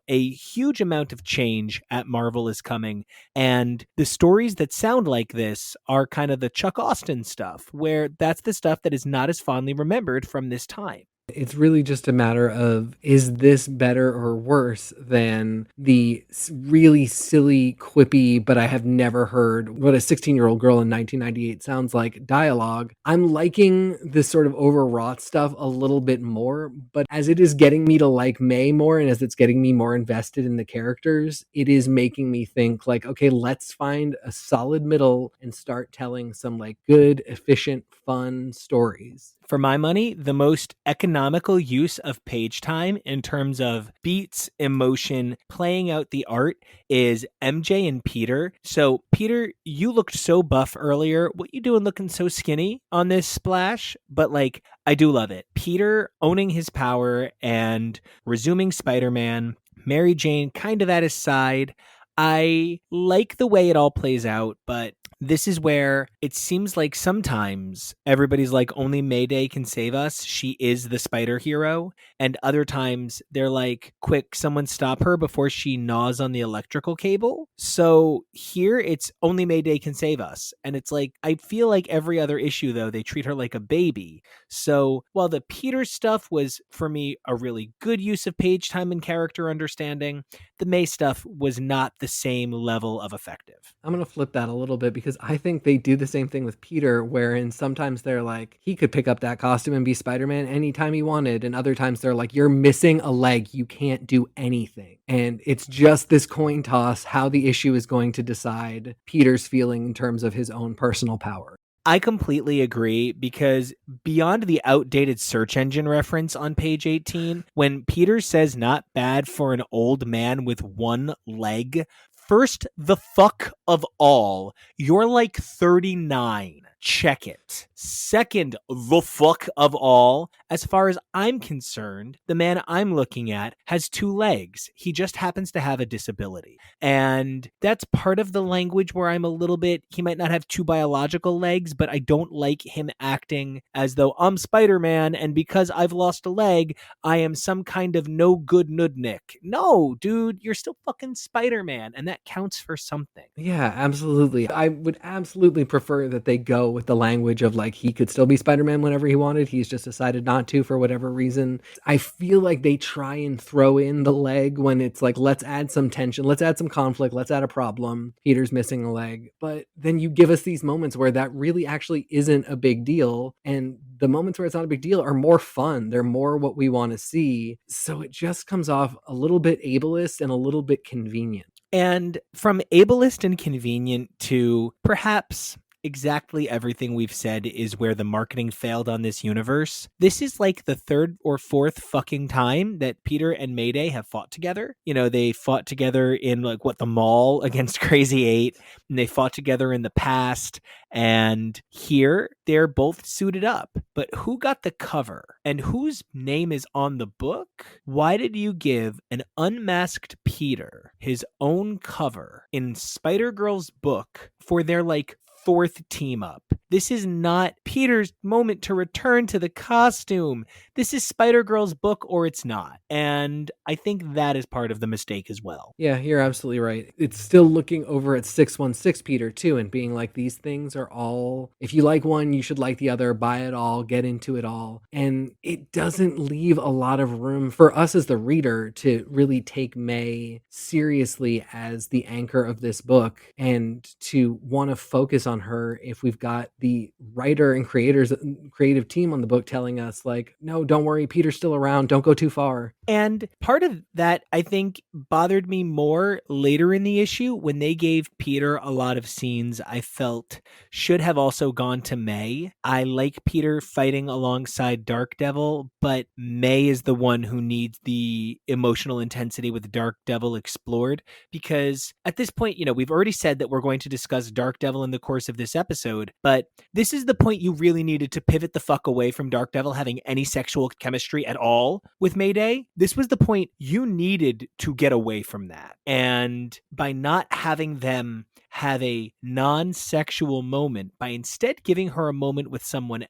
a huge amount of change at Marvel is coming. And the stories that sound like this are kind of the Chuck Austen stuff, where that's the stuff that is not as fondly remembered from this time. It's really just a matter of, is this better or worse than the really silly, quippy, but I have never heard what a 16-year-old girl in 1998 sounds like dialogue? I'm liking this sort of overwrought stuff a little bit more, but as it is getting me to like May more and as it's getting me more invested in the characters, it is making me think like, okay, let's find a solid middle and start telling some like good, efficient, fun stories. For my money, the most economical use of page time in terms of beats, emotion, playing out the art is MJ and Peter. So, Peter, you looked so buff earlier. What you doing looking so skinny on this splash? But, like, I do love it. Peter owning his power and resuming Spider-Man. Mary Jane kind of at his side. I like the way it all plays out, but this is where it seems like sometimes everybody's like, only Mayday can save us. She is the spider hero. And other times they're like, quick, someone stop her before she gnaws on the electrical cable. So here it's only Mayday can save us. And it's like, I feel like every other issue, though, they treat her like a baby. So while the Peter stuff was, for me, a really good use of page time and character understanding, the May stuff was not the same level of effective. I'm going to flip that a little bit because I think they do the same thing with Peter, wherein sometimes they're like, he could pick up that costume and be Spider-Man anytime he wanted. And other times they're like, you're missing a leg. You can't do anything. And it's just this coin toss, how the issue is going to decide Peter's feeling in terms of his own personal power. I completely agree because beyond the outdated search engine reference on page 18, when Peter says not bad for an old man with one leg, first, the fuck of all, you're like 39. Check it. Second, the fuck of all, as far as I'm concerned, the man I'm looking at has 2 legs. He just happens to have a disability. And that's part of the language where I'm a little bit, he might not have 2 biological legs, but I don't like him acting as though I'm Spider-Man and because I've lost a leg, I am some kind of no good nudnik. No, dude, you're still fucking Spider-Man, and that counts for something. Yeah, absolutely. I would absolutely prefer that they go with the language of like he could still be Spider-Man whenever he wanted. He's just decided not to for whatever reason. I feel like they try and throw in the leg when it's like, let's add some tension, let's add some conflict, let's add a problem. Peter's missing a leg. But then you give us these moments where that really actually isn't a big deal. And the moments where it's not a big deal are more fun. They're more what we want to see. So it just comes off a little bit ableist and a little bit convenient. And from ableist and convenient to perhaps exactly everything we've said is where the marketing failed on this universe. This is like the third or fourth fucking time that Peter and Mayday have fought together. You know, they fought together in like the mall against Crazy 8, and they fought together in the past, and here they're both suited up. But who got the cover and whose name is on the book? Why did you give an unmasked Peter his own cover in Spider-Girl's book for their like fourth team up? This is not Peter's moment to return to the costume. This is Spider-Girl's book, or it's not. And I think that is part of the mistake as well. Yeah, you're absolutely right. It's still looking over at 616 Peter too and being like, these things are all, if you like one, you should like the other, buy it all, get into it all. And it doesn't leave a lot of room for us as the reader to really take May seriously as the anchor of this book and to want to focus on her if we've got the writer and creative team on the book telling us like, no, don't worry, Peter's still around, don't go too far. And part of that, I think, bothered me more later in the issue when they gave Peter a lot of scenes I felt should have also gone to May. I like Peter fighting alongside Darkdevil, but May is the one who needs the emotional intensity with Darkdevil explored, because at this point, you know, we've already said that we're going to discuss Darkdevil in the course of this episode, but this is the point you really needed to pivot the fuck away from Darkdevil having any sexual chemistry at all with Mayday. This was the point you needed to get away from that. And by not having them have a non-sexual moment, by instead giving him a moment with someone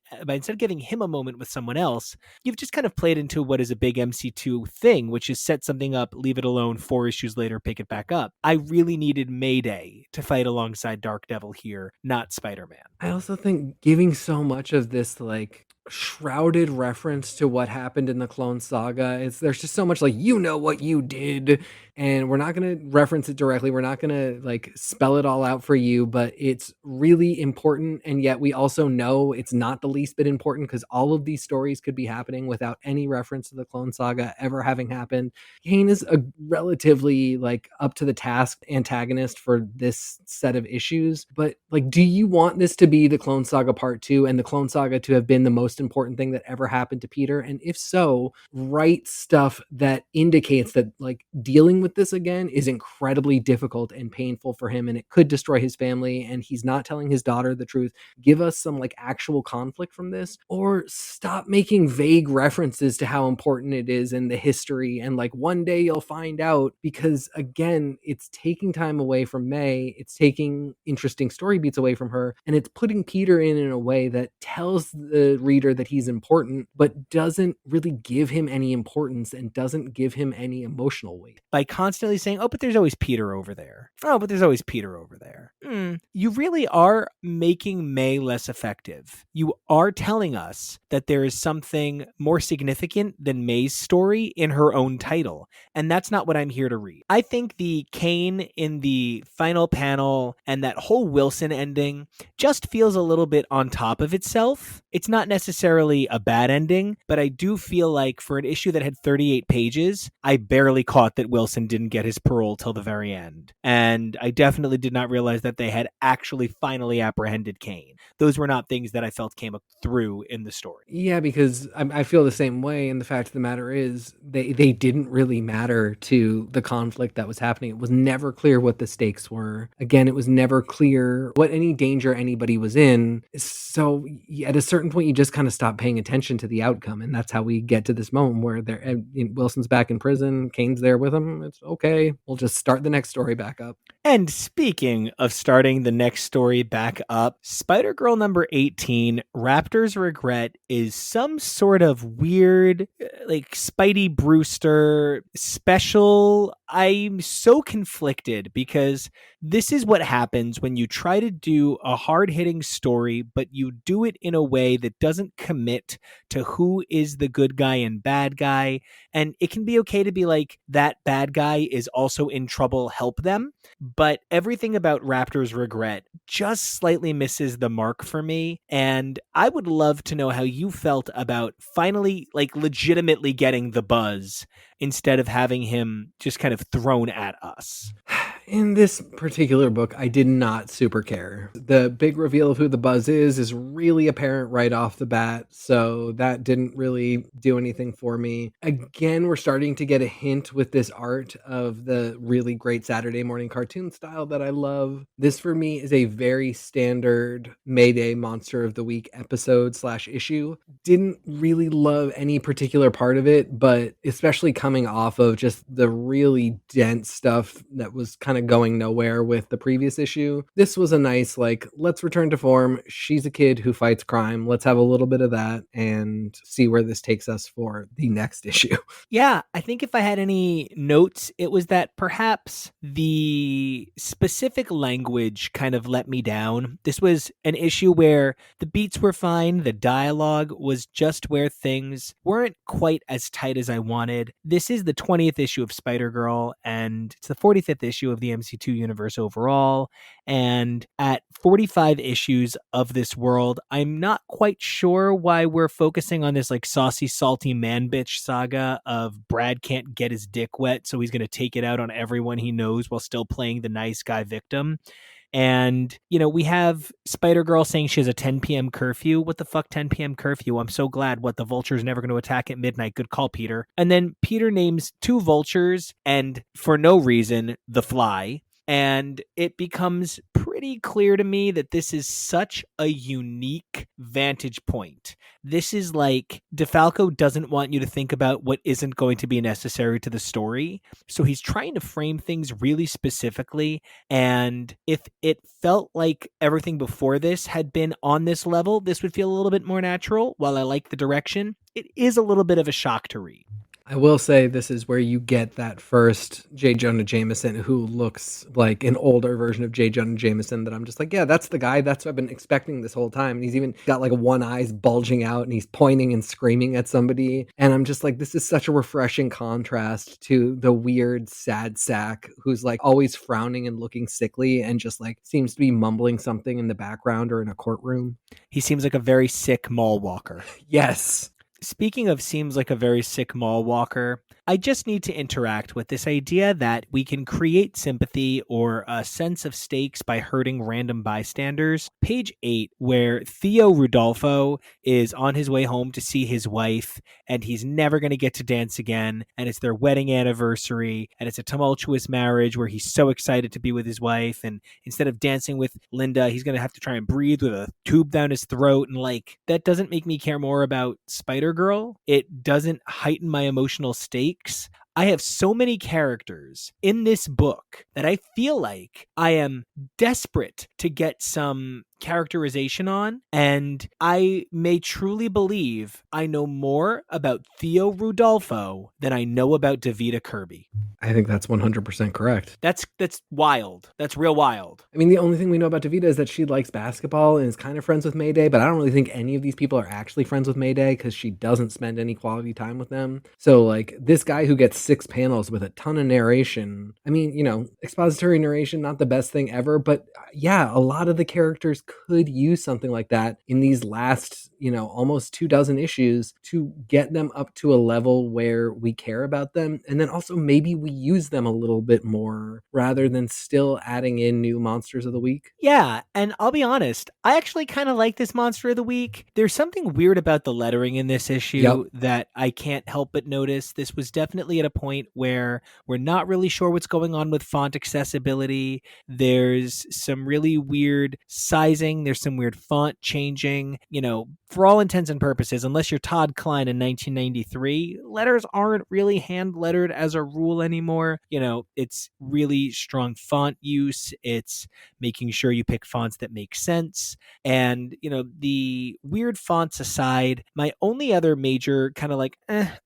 else, you've just kind of played into what is a big MC2 thing, which is set something up, leave it alone, 4 issues later, pick it back up. I really needed Mayday to fight alongside Darkdevil here, not Spider-Man. I also think giving so much of this like shrouded reference to what happened in the Clone Saga, there's just so much like, you know what you did, and we're not going to reference it directly, we're not going to like spell it all out for you, but it's really important, and yet we also know it's not the least bit important because all of these stories could be happening without any reference to the Clone Saga ever having happened. Kane is a relatively like up to the task antagonist for this set of issues, but like, do you want this to be the Clone Saga Part 2 and the Clone Saga to have been the most important thing that ever happened to Peter? And if so, write stuff that indicates that like dealing with this again is incredibly difficult and painful for him, and it could destroy his family, and he's not telling his daughter the truth. Give us some like actual conflict from this, or stop making vague references to how important it is in the history and like one day you'll find out, because again, it's taking time away from May, it's taking interesting story beats away from her, and it's putting Peter in a way that tells the reader that he's important but doesn't really give him any importance and doesn't give him any emotional weight. By constantly saying, oh, but there's always Peter over there. Oh, but there's always Peter over there. You really are making May less effective. You are telling us that there is something more significant than May's story in her own title, and that's not what I'm here to read. I think the Kane in the final panel and that whole Wilson ending just feels a little bit on top of itself. It's not necessarily a bad ending, but I do feel like for an issue that had 38 pages, I barely caught that Wilson didn't get his parole till the very end. And I definitely did not realize that they had actually finally apprehended Kane. Those were not things that I felt came through in the story. Yeah, because I feel the same way, and the fact of the matter is they didn't really matter to the conflict that was happening. It was never clear what the stakes were. Again, it was never clear what any danger anybody was in. So at a certain point, you just kind of stop paying attention to the outcome, and that's how we get to this moment where Wilson's back in prison, Kane's there with him. It's okay. We'll just start the next story back up. And speaking of starting the next story back up, Spider-Girl number 18, Raptor's Regret, is some sort of weird, like Spidey Brewster special. I'm so conflicted because this is what happens when you try to do a hard-hitting story, but you do it in a way that doesn't commit to who is the good guy and bad guy. And it can be okay to be like, that bad guy is also in trouble, help them. But everything about Raptor's Regret just slightly misses the mark for me. And I would love to know how you felt about finally, like, legitimately getting the buzz instead of having him just kind of thrown at us. In this particular book, I did not super care. The big reveal of who the Buzz is really apparent right off the bat, so that didn't really do anything for me. Again, we're starting to get a hint with this art of the really great Saturday morning cartoon style that I love. This for me is a very standard Mayday Monster of the Week episode / issue. Didn't really love any particular part of it, but especially coming off of just the really dense stuff that was kind of going nowhere with the previous issue, this was a nice, like, let's return to form. She's a kid who fights crime. Let's have a little bit of that and see where this takes us for the next issue. Yeah, I think if I had any notes, it was that perhaps the specific language kind of let me down. This was an issue where the beats were fine, the dialogue was just where things weren't quite as tight as I wanted. This is the 20th issue of Spider-Girl, and it's the 45th issue of the MC2 universe overall. And at 45 issues of this world, I'm not quite sure why we're focusing on this like saucy, salty man bitch saga of Brad can't get his dick wet, so he's going to take it out on everyone he knows while still playing the nice guy victim. And, you know, we have Spider-Girl saying she has a 10 p.m. curfew. What the fuck, 10 p.m. curfew? I'm so glad. What, the Vulture's never going to attack at midnight? Good call, Peter. And then Peter names 2 vultures and, for no reason, the Fly. And it becomes pretty clear to me that this is such a unique vantage point. This is like DeFalco doesn't want you to think about what isn't going to be necessary to the story. So he's trying to frame things really specifically. And if it felt like everything before this had been on this level, this would feel a little bit more natural. While I like the direction, it is a little bit of a shock to read. I will say this is where you get that first J. Jonah Jameson who looks like an older version of J. Jonah Jameson that I'm just like, yeah, that's the guy. That's what I've been expecting this whole time. And he's even got like one eye's bulging out and he's pointing and screaming at somebody. And I'm just like, this is such a refreshing contrast to the weird sad sack who's like always frowning and looking sickly and just like seems to be mumbling something in the background or in a courtroom. He seems like a very sick mall walker. Yes. Speaking of seems like a very sick mall walker, I just need to interact with this idea that we can create sympathy or a sense of stakes by hurting random bystanders. Page 8, where Theo Rudolfo is on his way home to see his wife, and he's never going to get to dance again, and it's their wedding anniversary, and it's a tumultuous marriage where he's so excited to be with his wife, and instead of dancing with Linda, he's going to have to try and breathe with a tube down his throat, and like, that doesn't make me care more about Spider-Girl. It doesn't heighten my emotional stakes. I have so many characters in this book that I feel like I am desperate to get some characterization on, and I may truly believe I know more about Theo Rudolfo than I know about Davida Kirby. I think that's 100% correct. That's wild. That's real wild. I mean, the only thing we know about Davida is that she likes basketball and is kind of friends with Mayday, but I don't really think any of these people are actually friends with Mayday because she doesn't spend any quality time with them. So, like, this guy who gets 6 panels with a ton of narration, I mean, you know, expository narration, not the best thing ever, but yeah, a lot of the characters could use something like that in these last, you know, almost 24 issues to get them up to a level where we care about them. And then also maybe we use them a little bit more rather than still adding in new monsters of the week. Yeah, and I'll be honest, I actually kind of like this monster of the week. There's something weird about the lettering in this issue that I can't help but notice. This was definitely at a point where we're not really sure what's going on with font accessibility. There's some really weird sizing. There's some weird font changing. You know, for all intents and purposes, unless you're Todd Klein in 1993, letters aren't really hand lettered as a rule anymore. You know, it's really strong font use. It's making sure you pick fonts that make sense. And, you know, the weird fonts aside, my only other major kind of like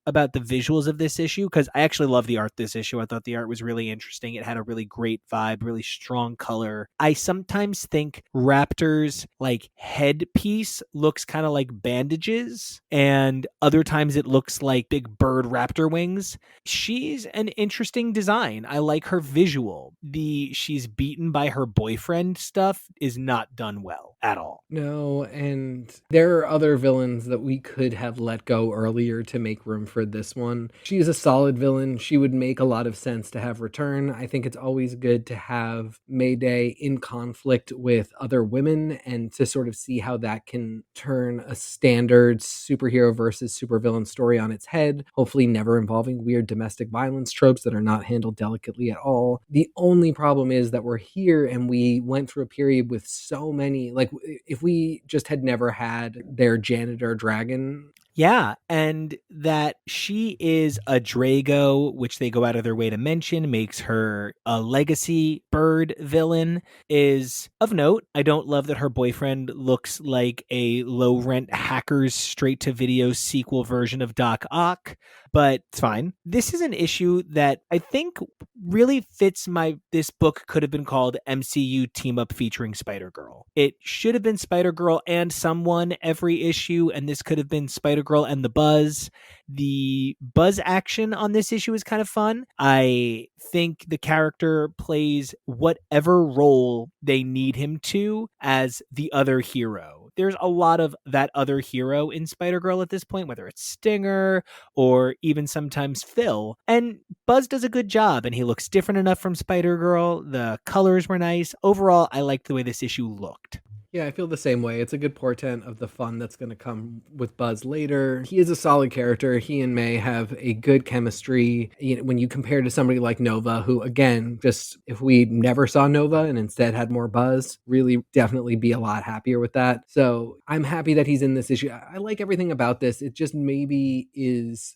about the visuals of this issue, because I actually love the art this issue. I thought the art was really interesting. It had a really great vibe, really strong color. I sometimes think Raptor character's like headpiece looks kind of like bandages, and other times it looks like big bird raptor wings. She's an interesting design. I like her visual. The she's beaten by her boyfriend stuff is not done well at all. No, and there are other villains that we could have let go earlier to make room for this one. She's a solid villain. She would make a lot of sense to have return. I think it's always good to have Mayday in conflict with other women and to sort of see how that can turn a standard superhero versus supervillain story on its head, hopefully never involving weird domestic violence tropes that are not handled delicately at all. The only problem is that we're here and we went through a period with so many, like, if we just had never had their janitor dragon. Yeah, and that she is a Drago, which they go out of their way to mention, makes her a legacy bird villain, is of note. I don't love that her boyfriend looks like a low-rent hackers straight-to-video sequel version of Doc Ock, but it's fine. This is an issue that I think really fits this book could have been called MCU Team Up featuring Spider-Girl. It should have been Spider-Girl and someone every issue, and this could have been Spider-Girl and the Buzz. The Buzz action on this issue is kind of fun. I think the character plays whatever role they need him to as the other hero. There's a lot of that other hero in Spider-Girl at this point, whether it's Stinger or even sometimes Phil. And Buzz does a good job, and he looks different enough from Spider-Girl. The colors were nice. Overall, I liked the way this issue looked. Yeah, I feel the same way. It's a good portent of the fun that's going to come with Buzz later. He is a solid character. He and May have a good chemistry. When you compare to somebody like Nova, who, again, just if we never saw Nova and instead had more Buzz, really definitely be a lot happier with that. So I'm happy that he's in this issue. I like everything about this. It just maybe is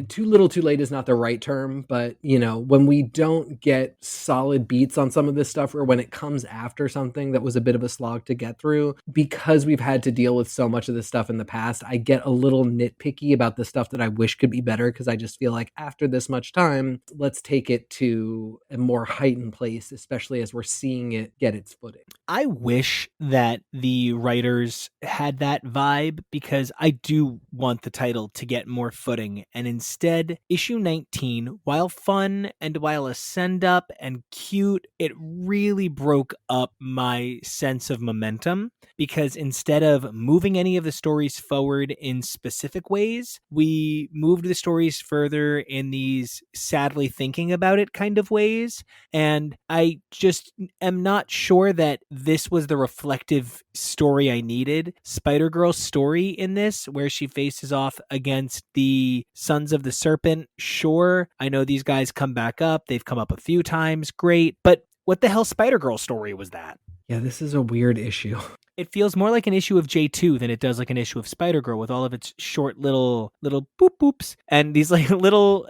too little too late is not the right term, but when we don't get solid beats on some of this stuff, or when it comes after something that was a bit of a slog to get through, because we've had to deal with so much of this stuff in the past, I get a little nitpicky about the stuff that I wish could be better, because I just feel like after this much time, let's take it to a more heightened place, especially as we're seeing it get its footing. I wish that the writers had that vibe, because I do want the title to get more footing, and instead, issue 19, while fun and while a send-up and cute, it really broke up my sense of momentum, because instead of moving any of the stories forward in specific ways, we moved the stories further in these sadly thinking about it kind of ways, and I just am not sure that this was the reflective story I needed. Spider-Girl's story in this, where she faces off against the Sons of the Serpent, sure, I know these guys come back up, they've come up a few times, great, but what the hell Spider-Girl story was that? Yeah, this is a weird issue. It feels more like an issue of J2 than it does like an issue of Spider-Girl, with all of its short little boop boops and these like little,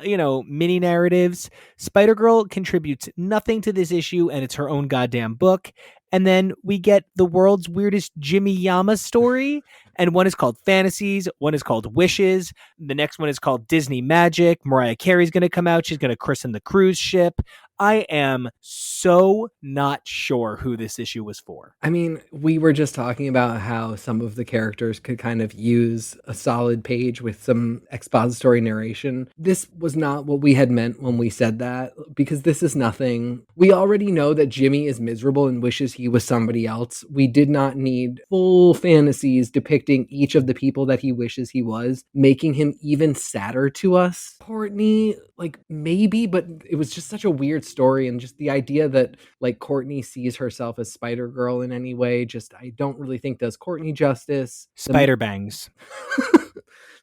mini narratives. Spider-Girl contributes nothing to this issue, and it's her own goddamn book. And then we get the world's weirdest Jimmy Yama story. And one is called Fantasies. One is called Wishes. The next one is called Disney Magic. Mariah Carey's going to come out. She's going to christen the cruise ship. I am so not sure who this issue was for. I mean, we were just talking about how some of the characters could kind of use a solid page with some expository narration. This was not what we had meant when we said that, because this is nothing. We already know that Jimmy is miserable and wishes he was somebody else. We did not need full fantasies depicting each of the people that he wishes he was, making him even sadder to us. Courtney, like, maybe, but it was just such a weird story, and just the idea that like Courtney sees herself as Spider-Girl in any way, just I don't really think does Courtney justice. Spider bangs.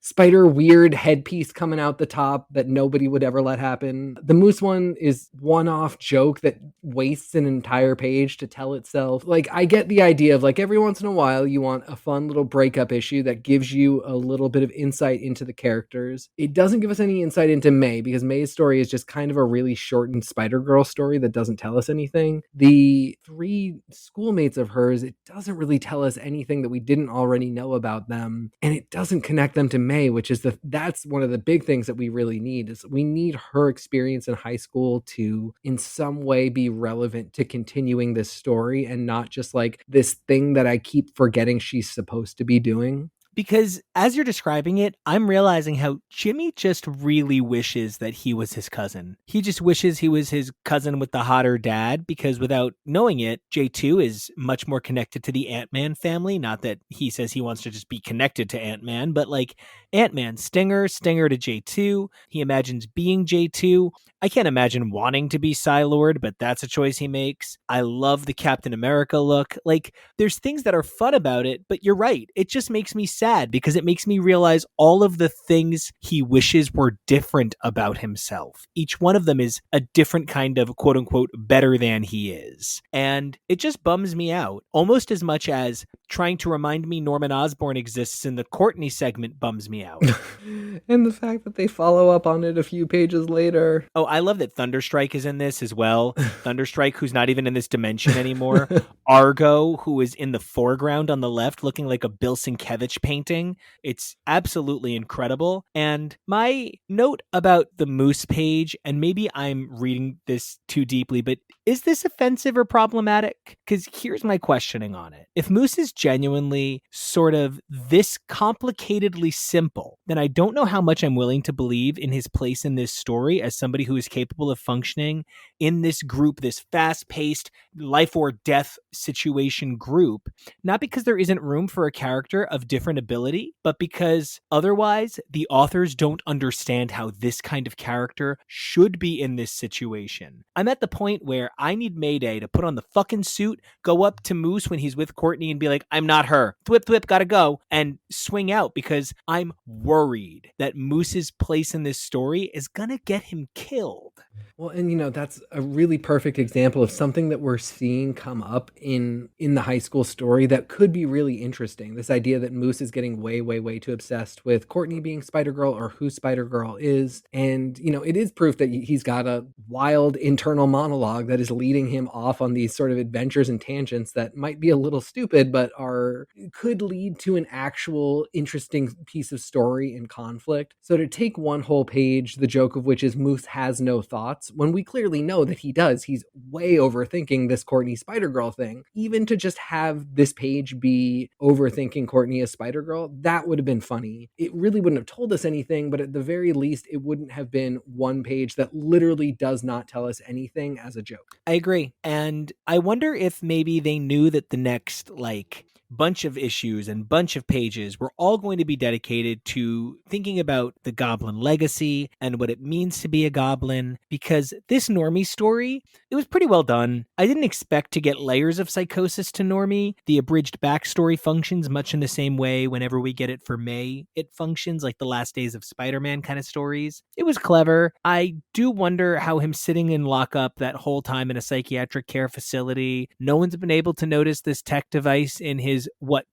Spider weird headpiece coming out the top that nobody would ever let happen. The Moose one is one-off joke that wastes an entire page to tell itself. Like, I get the idea of like every once in a while you want a fun little breakup issue that gives you a little bit of insight into the characters. It doesn't give us any insight into May, because May's story is just kind of a really shortened Spider-Girl story that doesn't tell us anything. The three schoolmates of hers, it doesn't really tell us anything that we didn't already know about them, and it doesn't connect them to May, which is that's one of the big things that we really need. Is we need her experience in high school to in some way be relevant to continuing this story, and not just like this thing that I keep forgetting she's supposed to be doing. Because as you're describing it, I'm realizing how Jimmy just really wishes that he was his cousin. He just wishes he was his cousin with the hotter dad, because without knowing it, J2 is much more connected to the Ant-Man family. Not that he says he wants to just be connected to Ant-Man, but like Ant-Man, Stinger to J2. He imagines being J2. I can't imagine wanting to be Psy-Lord, but that's a choice he makes. I love the Captain America look. Like, there's things that are fun about it, but you're right. It just makes me sad because it makes me realize all of the things he wishes were different about himself. Each one of them is a different kind of quote unquote better than he is. And it just bums me out almost as much as trying to remind me Norman Osborn exists in the Courtney segment bums me out. And the fact that they follow up on it a few pages later. Oh, I love that Thunderstrike is in this as well. Thunderstrike, who's not even in this dimension anymore. Argo, who is in the foreground on the left, looking like a Bill Sienkiewicz painting. It's absolutely incredible. And my note about the Moose page, and maybe I'm reading this too deeply, but is this offensive or problematic? Because here's my questioning on it. If Moose is genuinely sort of this complicatedly simple, then I don't know how much I'm willing to believe in his place in this story as somebody who is capable of functioning in this group, this fast-paced life or death situation group, not because there isn't room for a character of different ability, but because otherwise the authors don't understand how this kind of character should be in this situation. I'm at the point where I need Mayday to put on the fucking suit, go up to Moose when he's with Courtney and be like, I'm not her. Thwip, thwip, gotta go, and swing out, because I'm worried that Moose's place in this story is gonna get him killed. Well, and that's a really perfect example of something that we're seeing come up in the high school story that could be really interesting. This idea that Moose is getting way, way, way too obsessed with Courtney being Spider-Girl, or who Spider-Girl is. And, it is proof that he's got a wild internal monologue that is leading him off on these sort of adventures and tangents that might be a little stupid, but could lead to an actual interesting piece of story and conflict. So to take one whole page, the joke of which is Moose has no thoughts, when we clearly know that he does. He's way overthinking this Courtney Spider-Girl thing. Even to just have this page be overthinking Courtney as Spider-Girl, that would have been funny. It really wouldn't have told us anything, but at the very least, it wouldn't have been one page that literally does not tell us anything as a joke. I agree. And I wonder if maybe they knew that the next, bunch of issues and bunch of pages were all going to be dedicated to thinking about the Goblin legacy and what it means to be a Goblin, because this Normie story, it was pretty well done. I didn't expect to get layers of psychosis to Normie. The abridged backstory functions much in the same way whenever we get it for May. It functions like the Last Days of Spider-Man kind of stories. It was clever. I do wonder how him sitting in lockup that whole time in a psychiatric care facility, no one's been able to notice this tech device in his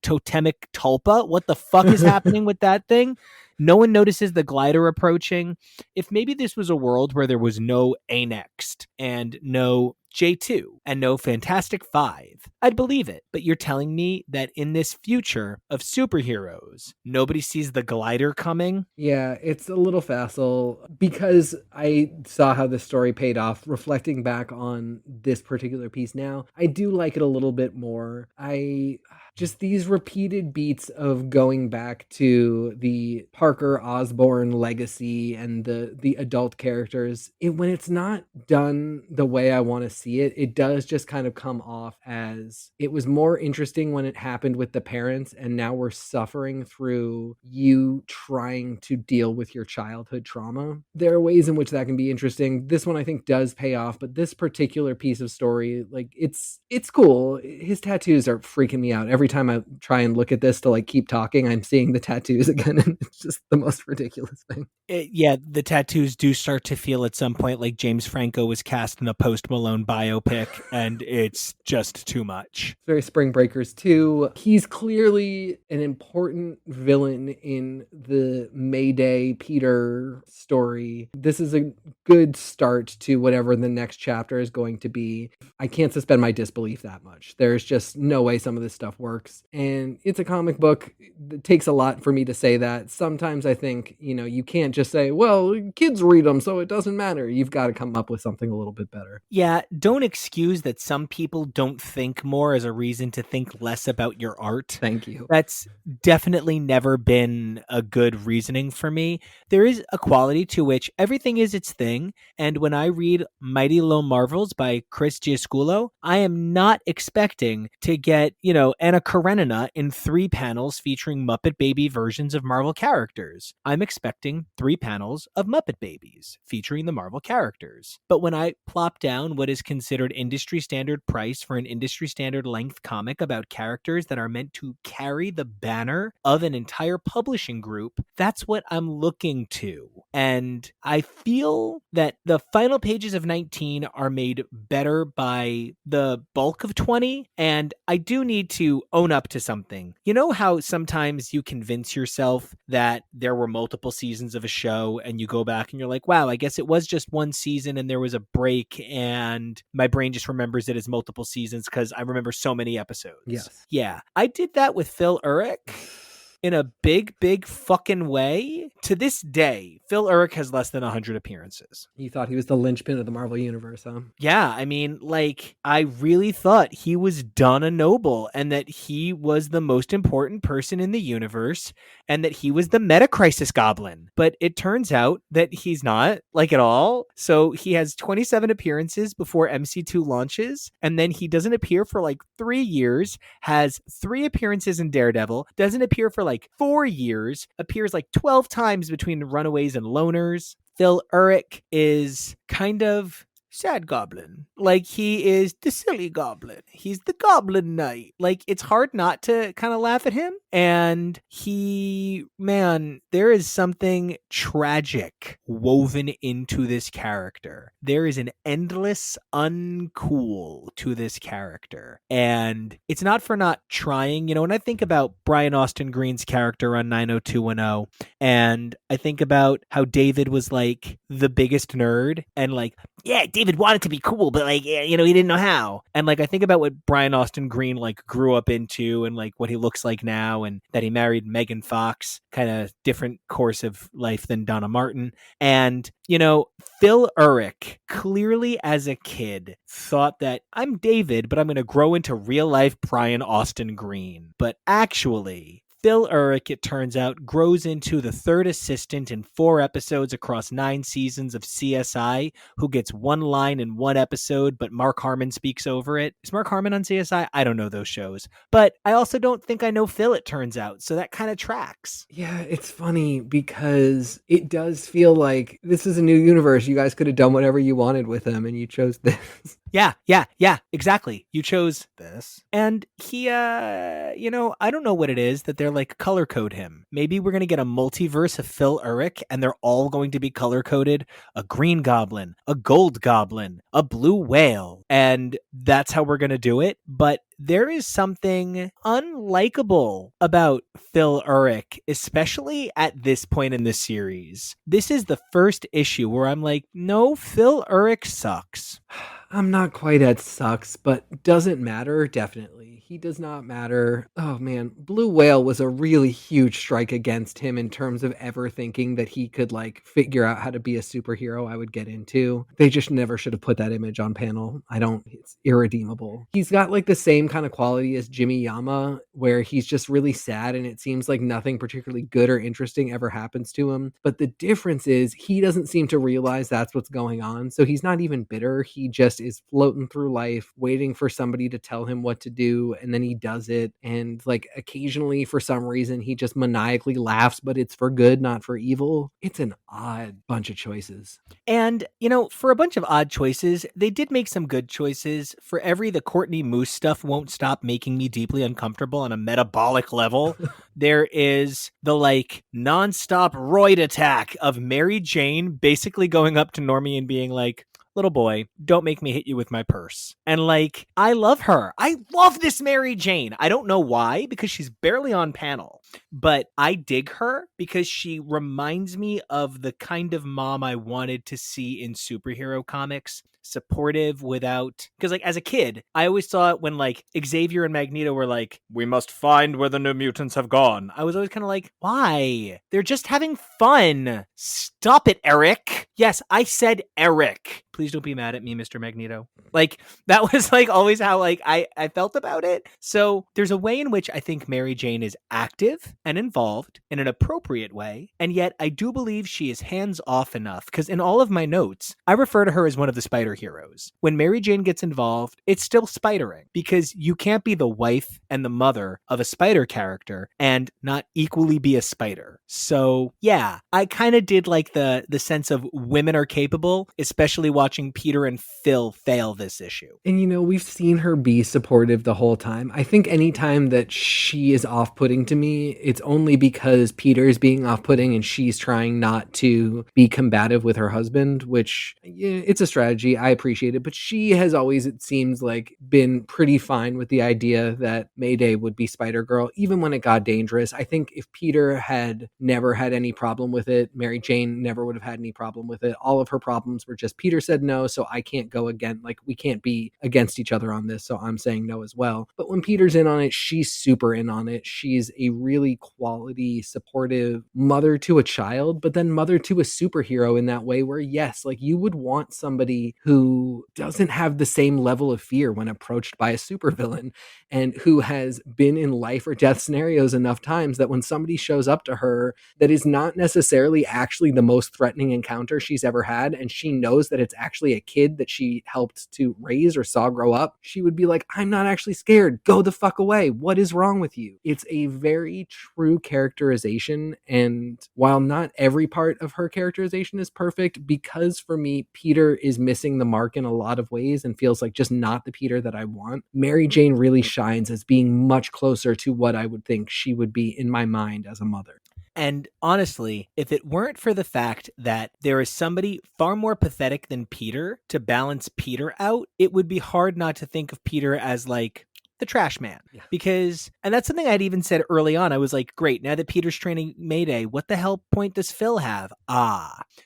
totemic tulpa. What the fuck is happening with that thing? No one notices the glider approaching. If maybe this was a world where there was no A-Next and no J2 and no Fantastic Five, I'd believe it. But you're telling me that in this future of superheroes, nobody sees the glider coming? Yeah, it's a little facile because I saw how this story paid off. Reflecting back on this particular piece now, I do like it a little bit more. Just these repeated beats of going back to the Parker Osborn legacy and the adult characters. When it's not done the way I want to see it, it does just kind of come off as it was more interesting when it happened with the parents, and now we're suffering through you trying to deal with your childhood trauma. There are ways in which that can be interesting. This one I think does pay off, but this particular piece of story, it's cool. His tattoos are freaking me out. Every time I try and look at this to keep talking, I'm seeing the tattoos again, and it's just the most ridiculous thing. The tattoos do start to feel at some point like James Franco was cast in a Post Malone biopic, and it's just too much. Very Spring Breakers too. He's clearly an important villain in the Mayday Peter story. This is a good start to whatever the next chapter is going to be. I can't suspend my disbelief that much. There's just no way some of this stuff works. And it's a comic book. It takes a lot for me to say that. Sometimes I think, you can't just say, well, kids read them, so it doesn't matter. You've got to come up with something a little bit better. Yeah, don't excuse that some people don't think more as a reason to think less about your art. Thank you. That's definitely never been a good reasoning for me. There is a quality to which everything is its thing, and when I read Mighty Low Marvels by Chris Giasculo, I am not expecting to get, Anna Karenina in 3 panels featuring Muppet Baby versions of Marvel characters. I'm expecting 3 panels of Muppet Babies featuring the Marvel characters. But when I plop down what is considered industry standard price for an industry standard length comic about characters that are meant to carry the banner of an entire publishing group, that's what I'm looking to. And I feel that the final pages of 19 are made better by the bulk of 20, and I do need to own up to something. You know how sometimes you convince yourself that there were multiple seasons of a show and you go back and you're like, wow, I guess it was just one season and there was a break and my brain just remembers it as multiple seasons because I remember so many episodes. Yes. Yeah. I did that with Phil Urich in a big fucking way. To this day, Phil Urich has less than 100 appearances. You thought he was the linchpin of the Marvel Universe, huh? Yeah, I mean, I really thought he was Donna Noble and that he was the most important person in the universe and that he was the Meta-Crisis Goblin. But it turns out that he's not, at all. So he has 27 appearances before MC2 launches, and then he doesn't appear for 3 years, has 3 appearances in Daredevil, doesn't appear for 4 years, appears 12 times between Runaways and Loners. Phil Urich is kind of sad goblin. He is the silly goblin. He's the goblin knight. It's hard not to kind of laugh at him. And there is something tragic woven into this character. There is an endless uncool to this character. And it's not for not trying. When I think about Brian Austin Green's character on 90210, and I think about how David was the biggest nerd and yeah, David wanted to be cool, but he didn't know how. And I think about what Brian Austin Green grew up into and what he looks like now, and that he married Megan Fox, kind of different course of life than Donna Martin. And Phil Urich clearly as a kid thought that I'm David, but I'm going to grow into real life Brian Austin Green. But actually, Phil Urich, it turns out, grows into the 3rd assistant in 4 episodes across 9 seasons of CSI, who gets 1 line in 1 episode, but Mark Harmon speaks over it. Is Mark Harmon on CSI? I don't know those shows. But I also don't think I know Phil, it turns out, so that kind of tracks. Yeah, it's funny because it does feel like this is a new universe. You guys could have done whatever you wanted with him, and you chose this. Yeah, exactly. You chose this. And he, I don't know what it is that they're color code him. Maybe we're going to get a multiverse of Phil Urich and they're all going to be color coded. A green goblin, a gold goblin, a blue whale. And that's how we're going to do it. But there is something unlikable about Phil Urich, especially at this point in the series. This is the first issue where I'm no, Phil Urich sucks. I'm not quite at sucks, but doesn't matter, definitely. He does not matter. Oh man, Blue Whale was a really huge strike against him in terms of ever thinking that he could figure out how to be a superhero I would get into. They just never should have put that image on panel. It's irredeemable. He's got the same kind of quality as Jimmy Yama, where he's just really sad and it seems like nothing particularly good or interesting ever happens to him. But the difference is he doesn't seem to realize that's what's going on. So he's not even bitter. He just is floating through life, waiting for somebody to tell him what to do, and then he does it. And occasionally, for some reason, he just maniacally laughs, but it's for good, not for evil. It's an odd bunch of choices. And, for a bunch of odd choices, they did make some good choices. For every the Courtney Moose stuff won't stop making me deeply uncomfortable on a metabolic level, there is the nonstop roid attack of Mary Jane basically going up to Normie and being little boy, don't make me hit you with my purse. And like, I love her. I love this Mary Jane. I don't know why, because she's barely on panel, but I dig her because she reminds me of the kind of mom I wanted to see in superhero comics. Supportive without, because like as a kid I always thought when like Xavier and Magneto were like, we must find where the new mutants have gone, I was always kind of like, why? They're just having fun. Stop it, Eric. Yes, I said Eric. Please don't be mad at me, Mr. Magneto. Like, that was like always how like I felt about it. So there's a way in which I think Mary Jane is active and involved in an appropriate way, and yet I do believe she is hands off enough, because in all of my notes I refer to her as one of the spider heroes. When Mary Jane gets involved, it's still spidering, because you can't be the wife and the mother of a spider character and not equally be a spider. So yeah, I kind of did like the sense of women are capable, especially watching Peter and Phil fail this issue. And we've seen her be supportive the whole time. I think anytime that she is off-putting to me, it's only because Peter is being off-putting and she's trying not to be combative with her husband, which it's a strategy. I appreciate it. But she has always, it seems like, been pretty fine with the idea that Mayday would be Spider-Girl, even when it got dangerous. I think if Peter had never had any problem with it, Mary Jane never would have had any problem with it. All of her problems were just Peter said no, so I can't go again. Like, we can't be against each other on this, so I'm saying no as well. But when Peter's in on it, she's super in on it. She's a really quality, supportive mother to a child, but then mother to a superhero in that way where, yes, like you would want somebody who doesn't have the same level of fear when approached by a supervillain, and who has been in life or death scenarios enough times that when somebody shows up to her that is not necessarily actually the most threatening encounter she's ever had, and she knows that it's actually a kid that she helped to raise or saw grow up, she would be like, I'm not actually scared. Go the fuck away. What is wrong with you? It's a very true characterization. And while not every part of her characterization is perfect, because for me, Peter is missing the mark in a lot of ways and feels like just not the Peter that I want, Mary Jane really shines as being much closer to what I would think she would be in my mind as a mother. And honestly, if it weren't for the fact that there is somebody far more pathetic than Peter to balance Peter out, it would be hard not to think of Peter as like the trash man. Yeah. Because, and that's something I'd even said early on. I was like, great, now that Peter's training Mayday, what the hell point does Phil have?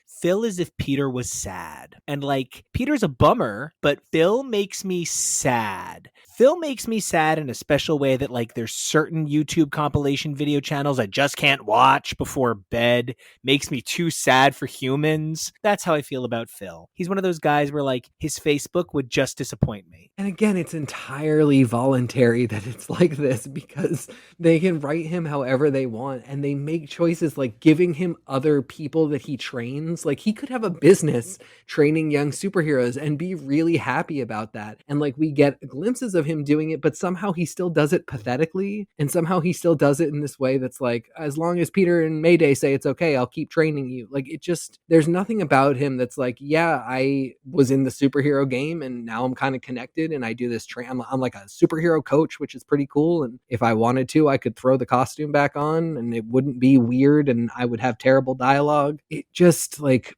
Phil is if Peter was sad. And like, Peter's a bummer, but Phil makes me sad. Phil makes me sad in a special way that like there's certain YouTube compilation video channels I just can't watch before bed. Makes me too sad for humans. That's how I feel about Phil. He's one of those guys where like his Facebook would just disappoint me. And again, it's entirely voluntary that it's like this, because they can write him however they want, and they make choices like giving him other people that he trains. Like, he could have a business training young superheroes and be really happy about that. And like, we get glimpses of him doing it, but somehow he still does it pathetically. And somehow he still does it in this way that's like, as long as Peter and Mayday say it's okay, I'll keep training you. Like, it just, there's nothing about him that's like, yeah, I was in the superhero game and now I'm kind of connected and I do this I'm like a superhero coach, which is pretty cool. And if I wanted to, I could throw the costume back on and it wouldn't be weird and I would have terrible dialogue. It just like,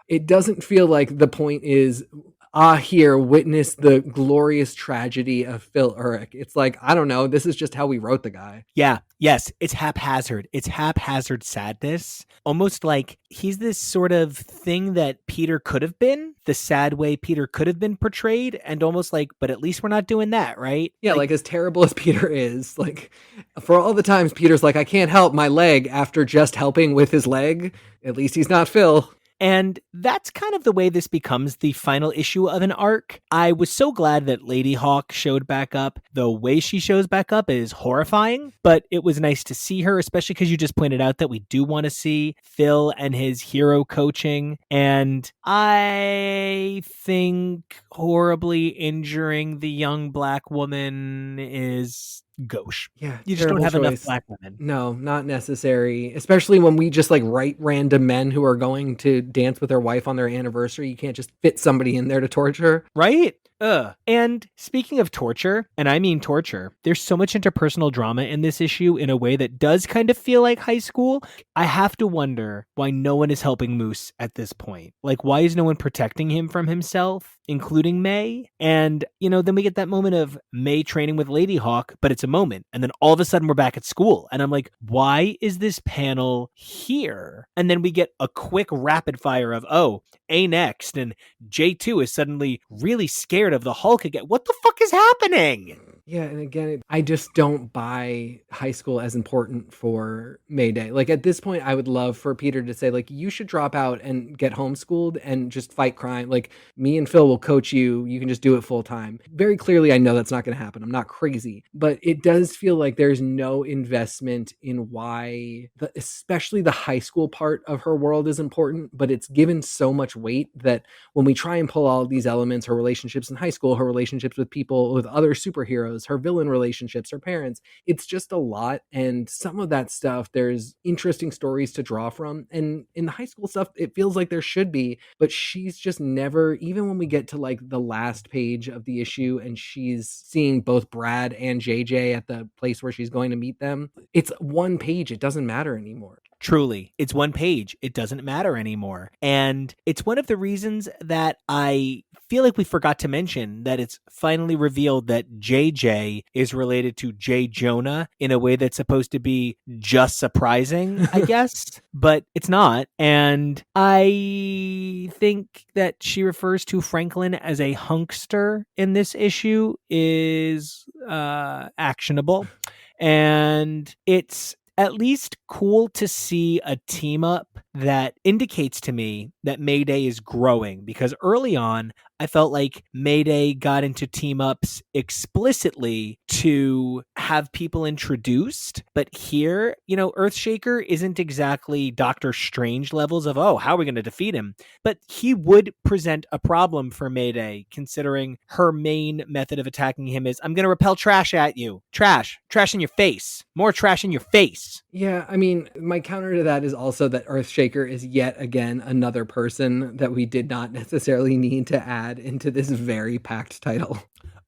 it doesn't feel like the point is, here, witness the glorious tragedy of Phil Urich. It's like, I don't know, this is just how we wrote the guy. Yeah, yes, it's haphazard. It's haphazard sadness. Almost like he's this sort of thing that Peter could have been, the sad way Peter could have been portrayed, and almost like, but at least we're not doing that, right? Yeah, like as terrible as Peter is, like, for all the times Peter's like, I can't help my leg after just helping with his leg, at least he's not Phil. And that's kind of the way this becomes the final issue of an arc. I was so glad that Lady Hawk showed back up. The way she shows back up is horrifying, but it was nice to see her, especially because you just pointed out that we do want to see Phil and his hero coaching. And I think horribly injuring the young black woman is gauche. Yeah, You just don't terrible have enough choice. black women. No, not necessary. Especially when we just like write random men who are going to dance with their wife on their anniversary. You can't just fit somebody in there to torture. Right? Ugh. And speaking of torture, and I mean torture, there's so much interpersonal drama in this issue in a way that does kind of feel like high school. I have to wonder why no one is helping Moose at this point. Like, why is no one protecting him from himself, including May? And, then we get that moment of May training with Lady Hawk, but it's a moment. And then all of a sudden we're back at school. And I'm like, why is this panel here? And then we get a quick rapid fire of, oh, A next, and J2 is suddenly really scared of the Hulk again. What the fuck is happening? Yeah, and again, I just don't buy high school as important for Mayday. Like at this point, I would love for Peter to say, like, you should drop out and get homeschooled and just fight crime. Like me and Phil will coach you. You can just do it full time. Very clearly, I know that's not going to happen. I'm not crazy, but it does feel like there's no investment in why, especially the high school part of her world is important, but it's given so much weight that when we try and pull all these elements, her relationships in high school, her relationships with people, with other superheroes, her villain relationships, her parents, it's just a lot. And some of that stuff, there's interesting stories to draw from. And in the high school stuff, it feels like there should be, but she's just never, even when we get to like the last page of the issue and she's seeing both Brad and JJ at the place where she's going to meet them, it's one page. It doesn't matter anymore. Truly, it's one page. It doesn't matter anymore. And it's one of the reasons that I feel like we forgot to mention that it's finally revealed that JJ is related to J. Jonah in a way that's supposed to be just surprising, I guess, but it's not. And I think that she refers to Franklin as a hunkster in this issue is actionable. And it's at least cool to see a team up that indicates to me that Mayday is growing, because early on I felt like Mayday got into team ups explicitly to have people introduced, but here, Earthshaker isn't exactly Doctor Strange levels of, oh, how are we going to defeat him? But he would present a problem for Mayday, considering her main method of attacking him is, I'm going to repel trash at you. Trash in your face. More trash in your face. Yeah, I mean, my counter to that is also that Earthshaker is yet again another person that we did not necessarily need to add into this very packed title.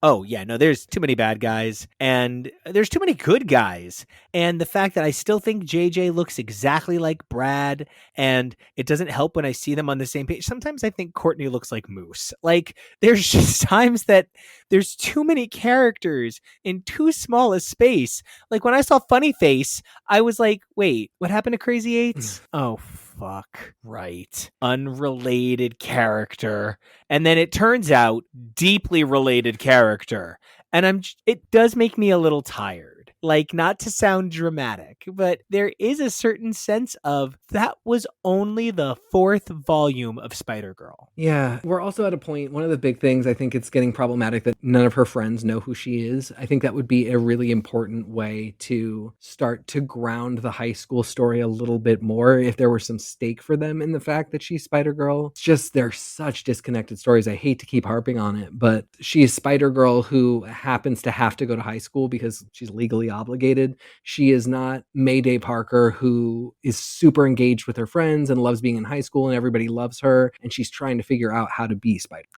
Oh, yeah, no, there's too many bad guys, and there's too many good guys. And the fact that I still think JJ looks exactly like Brad, and it doesn't help when I see them on the same page. Sometimes I think Courtney looks like Moose. Like, there's just times that there's too many characters in too small a space. Like, when I saw Funny Face, I was like, wait, what happened to Crazy Eights? Oh, fuck. Right. Unrelated character. And then it turns out deeply related character. And it does make me a little tired. Like, not to sound dramatic, but there is a certain sense of that was only the 4th volume of Spider-Girl. Yeah, we're also at a point, one of the big things, I think it's getting problematic that none of her friends know who she is. I think that would be a really important way to start to ground the high school story a little bit more if there were some stake for them in the fact that she's Spider-Girl. It's just, they're such disconnected stories. I hate to keep harping on it, but she is Spider-Girl who happens to have to go to high school because she's legally obligated. She is not Mayday Parker, who is super engaged with her friends and loves being in high school and everybody loves her, and she's trying to figure out how to be Spider.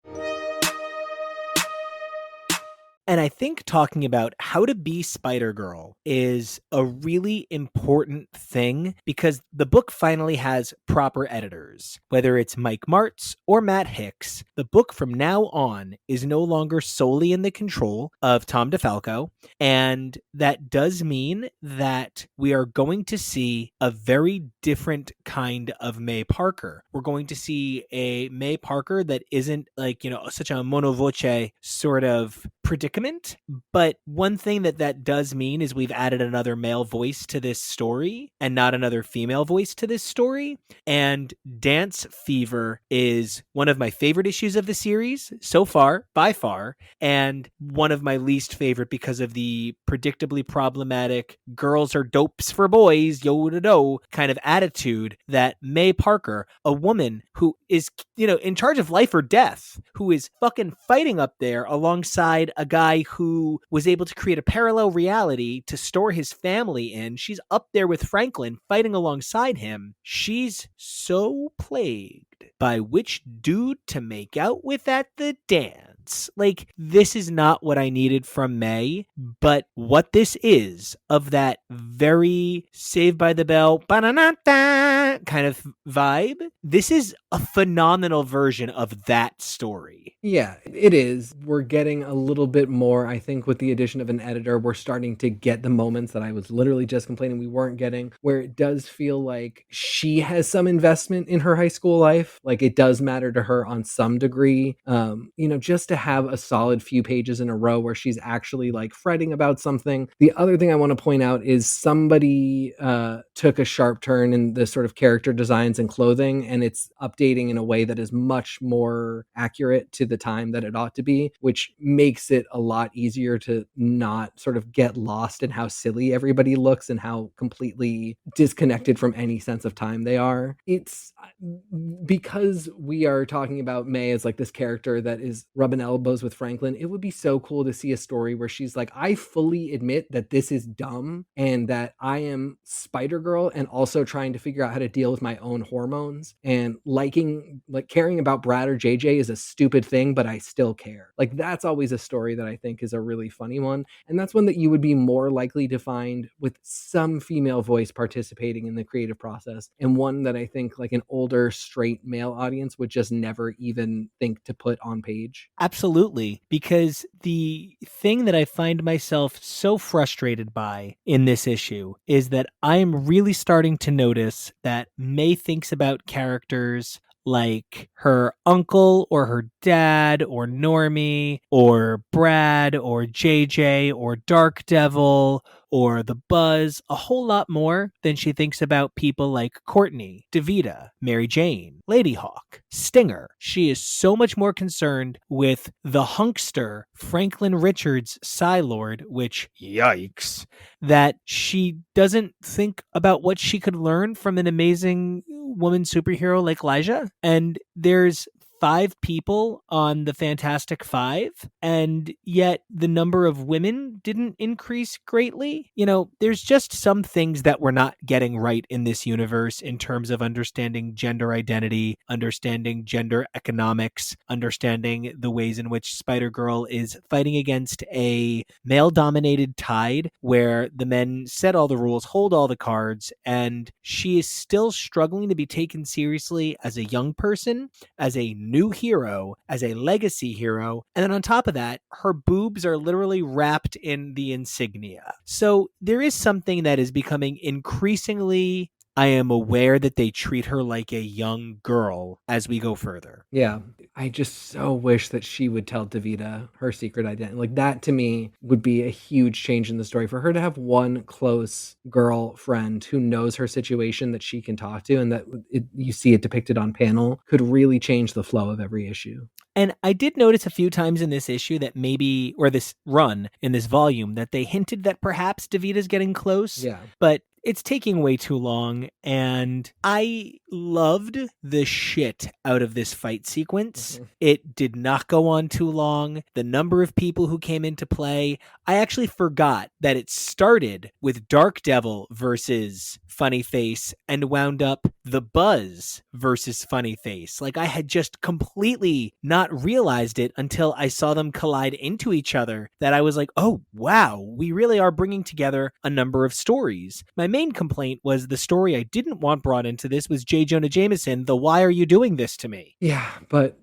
And I think talking about how to be Spider-Girl is a really important thing because the book finally has proper editors. Whether it's Mike Martz or Matt Hicks, the book from now on is no longer solely in the control of Tom DeFalco. And that does mean that we are going to see a very different kind of May Parker. We're going to see a May Parker that isn't like, such a monovoce sort of predicament. But one thing that does mean is we've added another male voice to this story and not another female voice to this story. And Dance Fever is one of my favorite issues of the series so far, by far, and one of my least favorite because of the predictably problematic girls are dopes for boys, yo-da-do kind of attitude that May Parker, a woman who is, in charge of life or death, who is fucking fighting up there alongside a guy who was able to create a parallel reality to store his family in. She's up there with Franklin fighting alongside him. She's so plagued by which dude to make out with at the dance. Like, this is not what I needed from May, but what this is of that very Saved by the Bell kind of vibe, this is a phenomenal version of that story. Yeah, it is. We're getting a little bit more, I think, with the addition of an editor. We're starting to get the moments that I was literally just complaining we weren't getting, where it does feel like she has some investment in her high school life. Like, it does matter to her on some degree. Just to have a solid few pages in a row where she's actually like fretting about something. The other thing I want to point out is somebody took a sharp turn in the sort of character designs and clothing, and it's updating in a way that is much more accurate to the time that it ought to be, which makes it a lot easier to not sort of get lost in how silly everybody looks and how completely disconnected from any sense of time they are. It's because we are talking about May as like this character that is rubbing elbows with Franklin. It would be so cool to see a story where she's like, I fully admit that this is dumb and that I am Spider-Girl and also trying to figure out how to deal with my own hormones, and caring about Brad or JJ is a stupid thing, but I still care. Like, that's always a story that I think is a really funny one. And that's one that you would be more likely to find with some female voice participating in the creative process, and one that I think like an older straight male audience would just never even think to put on page. Absolutely. Because the thing that I find myself so frustrated by in this issue is that I'm really starting to notice that May thinks about characters like her uncle or her dad or Normie or Brad or JJ or Darkdevil or the Buzz a whole lot more than she thinks about people like Courtney, Davita, Mary Jane, Ladyhawk, Stinger. She is so much more concerned with the hunkster Franklin Richards Psylord, which, yikes, that she doesn't think about what she could learn from an amazing woman superhero like Lyja. And there's 5 people on the Fantastic Five, and yet the number of women didn't increase greatly. There's just some things that we're not getting right in this universe in terms of understanding gender identity, understanding gender economics, understanding the ways in which Spider-Girl is fighting against a male-dominated tide where the men set all the rules, hold all the cards, and she is still struggling to be taken seriously as a young person, as a new hero, as a legacy hero, and then on top of that, her boobs are literally wrapped in the insignia. So there is something that is becoming increasingly, I am aware that they treat her like a young girl as we go further. Yeah. I just so wish that she would tell Davita her secret identity. Like, that to me would be a huge change in the story, for her to have one close girlfriend who knows her situation that she can talk to, and that you see it depicted on panel, could really change the flow of every issue. And I did notice a few times in this issue that maybe, or this run in this volume, that they hinted that perhaps Davita's getting close. Yeah. But it's taking way too long, and I loved the shit out of this fight sequence. Mm-hmm. It did not go on too long. The number of people who came into play, I actually forgot that it started with Darkdevil versus Funny Face and wound up the Buzz versus Funny Face. Like, I had just completely not realized it until I saw them collide into each other, that I was like, oh, wow, we really are bringing together a number of stories. My main complaint was the story I didn't want brought into this was J. Jonah Jameson, the why are you doing this to me? Yeah, but,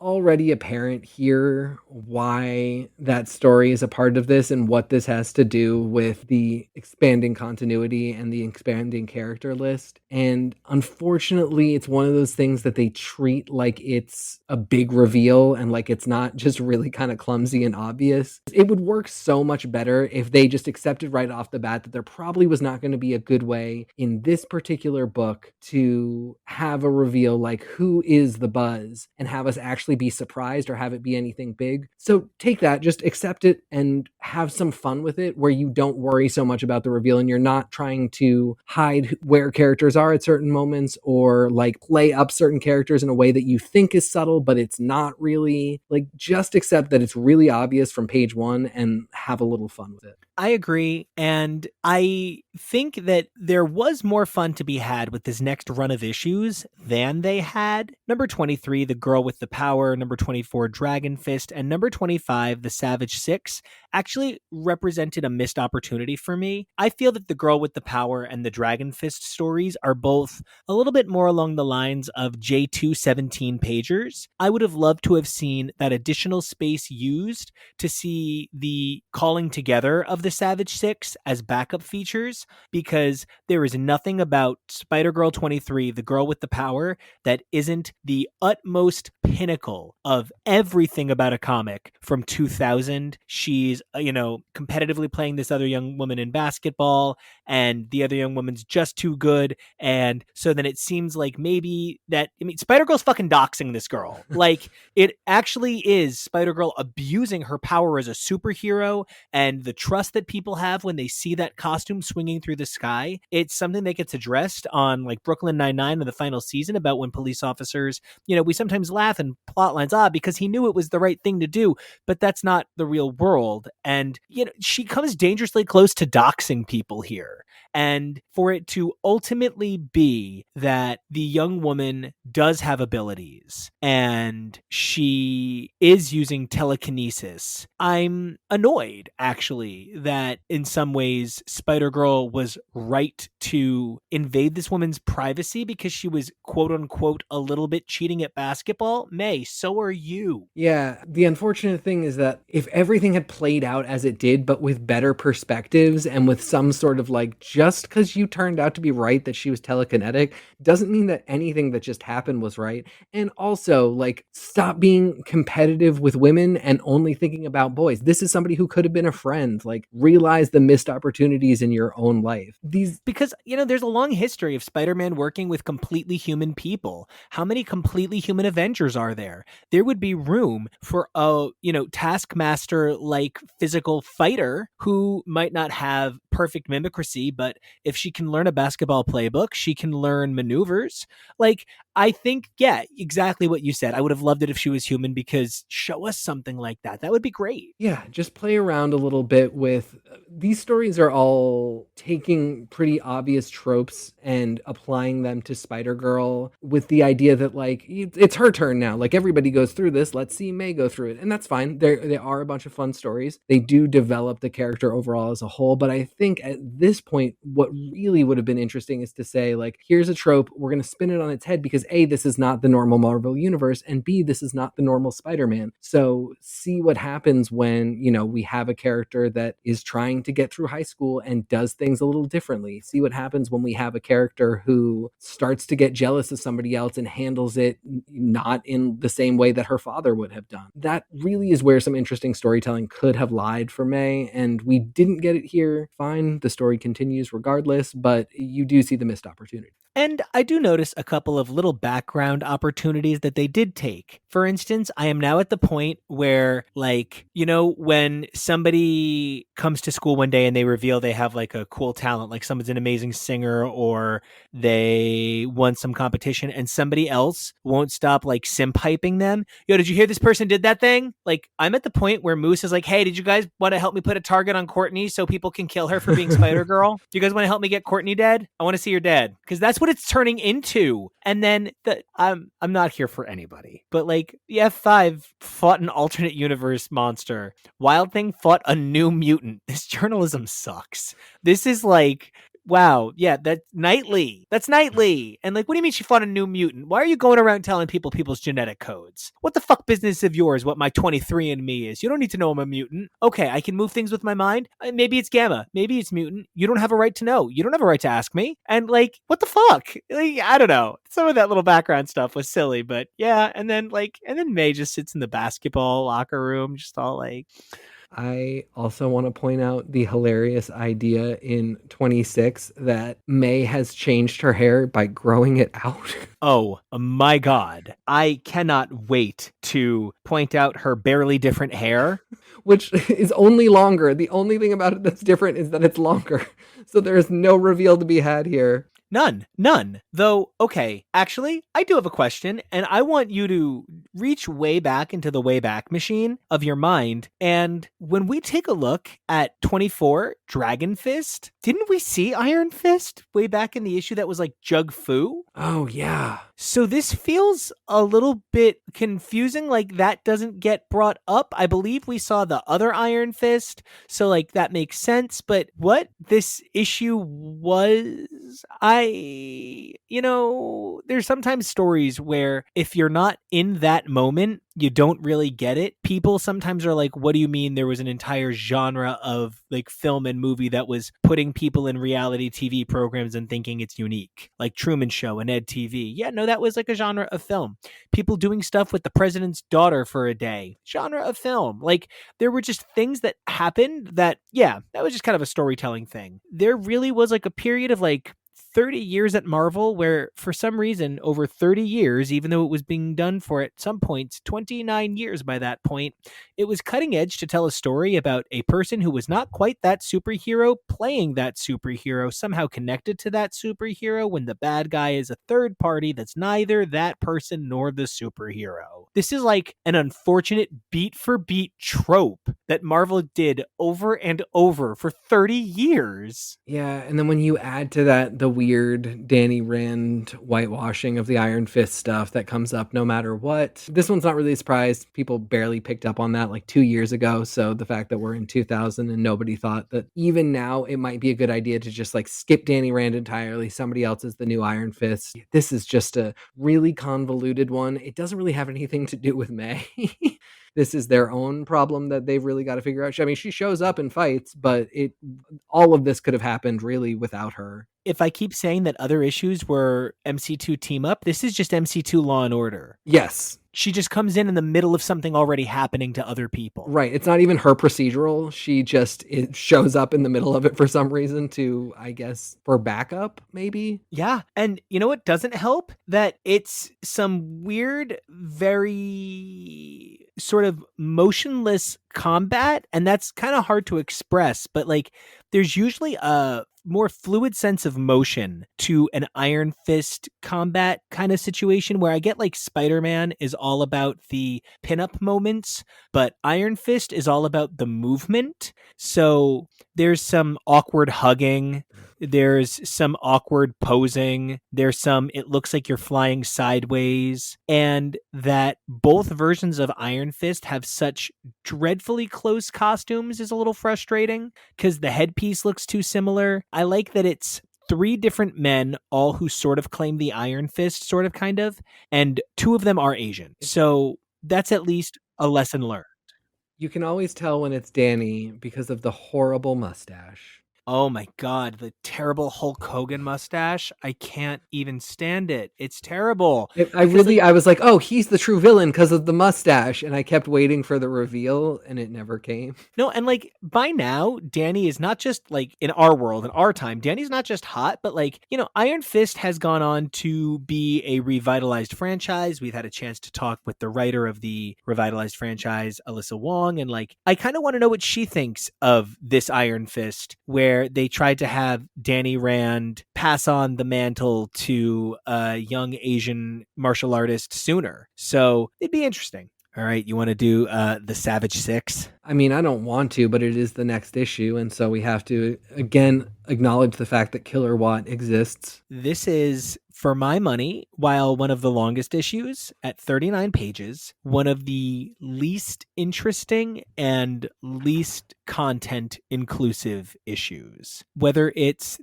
already apparent here why that story is a part of this and what this has to do with the expanding continuity and the expanding character list. And unfortunately, it's one of those things that they treat like it's a big reveal and like it's not just really kind of clumsy and obvious. It would work so much better if they just accepted right off the bat that there probably was not going to be be a good way in this particular book to have a reveal like who is the Buzz and have us actually be surprised or have it be anything big. So take that, just accept it and have some fun with it where you don't worry so much about the reveal and you're not trying to hide where characters are at certain moments or like play up certain characters in a way that you think is subtle, but it's not really. Like, just accept that it's really obvious from page one and have a little fun with it. I agree. And I think that there was more fun to be had with this next run of issues than they had. Number 23, The Girl with the Power, number 24, Dragonfist, and number 25, The Savage Six, actually represented a missed opportunity for me. I feel that The Girl with the Power and the Dragonfist stories are both a little bit more along the lines of J2 17 pagers. I would have loved to have seen that additional space used to see the calling together of the Savage Six as backup features, because there is nothing about Spider-Girl 23, The Girl with the Power, that isn't the utmost pinnacle of everything about a comic from 2000. She's, competitively playing this other young woman in basketball, and the other young woman's just too good. And so then it seems like maybe that, Spider-Girl's fucking doxing this girl. Like, it actually is Spider-Girl abusing her power as a superhero and the trust that people have when they see that costume swinging through the sky. It's something that gets addressed on like Brooklyn Nine-Nine in the final season about when police officers, we sometimes laugh and plot lines, because he knew it was the right thing to do, but that's not the real world. And, she comes dangerously close to doxing people here. And for it to ultimately be that the young woman does have abilities and she is using telekinesis, I'm annoyed, actually, that in some ways Spider-Girl was right to invade this woman's privacy because she was, quote unquote, a little bit cheating at basketball. May, so are you. Yeah, the unfortunate thing is that if everything had played out as it did, but with better perspectives and with some sort of like, just because you turned out to be right that she was telekinetic doesn't mean that anything that just happened was right. And also, like, stop being competitive with women and only thinking about boys. This is somebody who could have been a friend. Like, realize the missed opportunities in your own life. Because, there's a long history of Spider-Man working with completely human people. How many completely human Avengers are there? There would be room for a, Taskmaster like physical fighter who might not have perfect mimicry, but if she can learn a basketball playbook, she can learn maneuvers. Like, I think, yeah, exactly what you said. I would have loved it if she was human, because show us something like that. That would be great. Yeah, just play around a little bit with these stories are all taking pretty obvious tropes and applying them to Spider-Girl with the idea that like it's her turn now. Like, everybody goes through this. Let's see May go through it. And that's fine. They are a bunch of fun stories. They do develop the character overall as a whole, but I think at this point what really would have been interesting is to say, like, here's a trope, we're going to spin it on its head because A, this is not the normal Marvel universe, and B, this is not the normal Spider-Man. So see what happens when, we have a character that is trying to get through high school and does things a little differently. See what happens when we have a character who starts to get jealous of somebody else and handles it not in the same way that her father would have done. That really is where some interesting storytelling could have lied for May, and we didn't get it here. Fine, the story continues regardless, but you do see the missed opportunity. And I do notice a couple of little background opportunities that they did take. For instance, I am now at the point where, like, when somebody comes to school one day and they reveal they have like a cool talent, like someone's an amazing singer or they won some competition, and somebody else won't stop like simp hyping them. Yo, did you hear this person did that thing? Like, I'm at the point where Moose is like, hey, did you guys want to help me put a target on Courtney so people can kill her for being Spider-Girl? Do you guys want to help me get Courtney dead? I want to see her dead. Because that's what it's turning into. And then I'm not here for anybody, but like the F5 fought an alternate universe monster. Wild Thing fought a new mutant. This journalism sucks. This is like, wow, yeah, that's Nightly. That's Nightly. And like, what do you mean she fought a new mutant? Why are you going around telling people people's genetic codes? What the fuck business of yours what my 23andMe is? You don't need to know I'm a mutant. Okay, I can move things with my mind. Maybe it's Gamma. Maybe it's mutant. You don't have a right to know. You don't have a right to ask me. And like, what the fuck? Like, I don't know. Some of that little background stuff was silly, but yeah. And then May just sits in the basketball locker room, just all like, I also want to point out the hilarious idea in 26 that May has changed her hair by growing it out. Oh my God. I cannot wait to point out her barely different hair. Which is only longer. The only thing about it that's different is that it's longer. So there is no reveal to be had here. None. Though, okay, actually, I do have a question, and I want you to reach way back into the Wayback Machine of your mind. And when we take a look at 24, Dragonfist, didn't we see Iron Fist way back in the issue that was like Jug Fu? Oh, yeah. So this feels a little bit confusing, like that doesn't get brought up. I believe we saw the other Iron Fist, so like that makes sense, but what this issue was, there's sometimes stories where if you're not in that moment, you don't really get it. People sometimes are like, what do you mean there was an entire genre of like film and movie that was putting people in reality TV programs and thinking it's unique, like Truman Show and Ed TV? Yeah, no, that was like a genre of film. People doing stuff with the president's daughter for a day, genre of film. Like there were just things that happened that, yeah, that was just kind of a storytelling thing. There really was like a period of like 30 years at Marvel where for some reason over 30 years, even though it was being done for at some points 29 years by that point, it was cutting edge to tell a story about a person who was not quite that superhero playing that superhero, somehow connected to that superhero when the bad guy is a third party that's neither that person nor the superhero. This is like an unfortunate beat for beat trope that Marvel did over and over for 30 years. Yeah, and then when you add to that the weird Danny Rand whitewashing of the Iron Fist stuff that comes up no matter what, this one's not really a surprise. People barely picked up on that like 2 years ago. So the fact that we're in 2000 and nobody thought that even now it might be a good idea to just like skip Danny Rand entirely. Somebody else is the new Iron Fist. This is just a really convoluted one. It doesn't really have anything to do with May. This is their own problem that they've really got to figure out. I mean, she shows up and fights, but all of this could have happened really without her. If I keep saying that other issues were MC2 team up, this is just MC2 Law and Order. Yes. She just comes in the middle of something already happening to other people. Right. It's not even her procedural. She just shows up in the middle of it for some reason to, I guess, for backup, maybe. Yeah. And you know what doesn't help? That it's some weird, very sort of motionless combat. And that's kind of hard to express, but like there's usually a more fluid sense of motion to an Iron Fist combat kind of situation where I get like Spider-Man is all about the pinup moments, but Iron Fist is all about the movement. So there's some awkward hugging. There's some awkward posing. There's some, it looks like you're flying sideways. And that both versions of Iron Fist have such dreadfully close costumes is a little frustrating because the headpiece looks too similar. I like that it's 3 different men, all who sort of claim the Iron Fist, sort of kind of, and 2 of them are Asian. So that's at least a lesson learned. You can always tell when it's Danny because of the horrible mustache. Oh my God, the terrible Hulk Hogan mustache. I can't even stand it. It's terrible. I was like, oh, he's the true villain because of the mustache. And I kept waiting for the reveal and it never came. No, and like by now, Danny is not just like in our world, in our time, Danny's not just hot, but like, Iron Fist has gone on to be a revitalized franchise. We've had a chance to talk with the writer of the revitalized franchise, Alyssa Wong. And like, I kind of want to know what she thinks of this Iron Fist, where they tried to have Danny Rand pass on the mantle to a young Asian martial artist sooner. So it'd be interesting. All right, you want to do the Savage Six? I mean, I don't want to, but it is the next issue, and so we have to, again, acknowledge the fact that Killer Watt exists. This is, for my money, while one of the longest issues at 39 pages, one of the least interesting and least content inclusive issues. Whether it's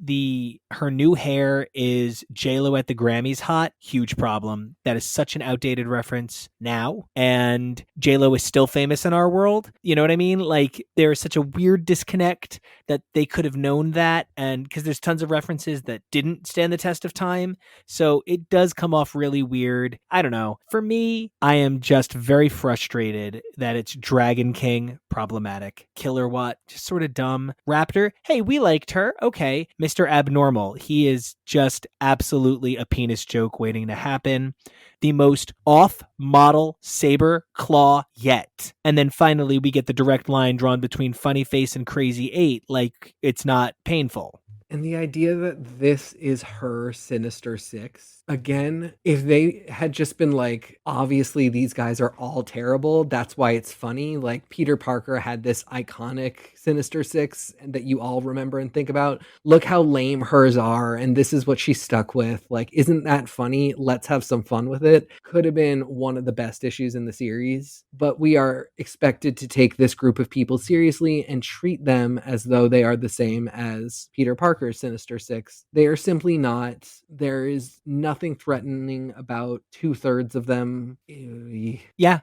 her new hair is JLo at the Grammys hot, huge problem. That is such an outdated reference now. And JLo is still famous in our world. You know what I mean? Like, there is such a weird disconnect that they could have known that. And because there's tons of references that didn't stand the test of time. So it does come off really weird. I don't know. For me, I am just very frustrated that it's Dragon King, problematic. Killer Watt, just sort of dumb. Raptor, hey, we liked her. Okay. Mr. Abnormal, he is just absolutely a penis joke waiting to happen. The most off-model saber claw yet. And then finally, we get the direct line drawn between Funny Face and Crazy 8, like it's not painful. And the idea that this is her Sinister Six, again, if they had just been like, obviously these guys are all terrible, that's why it's funny. Like, Peter Parker had this iconic Sinister Six that you all remember and think about. Look how lame hers are, and this is what she's stuck with. Like, isn't that funny? Let's have some fun with it. Could have been one of the best issues in the series, but we are expected to take this group of people seriously and treat them as though they are the same as Peter Parker Sinister Six. They are simply not. There is nothing threatening about 2/3 of them. Yeah,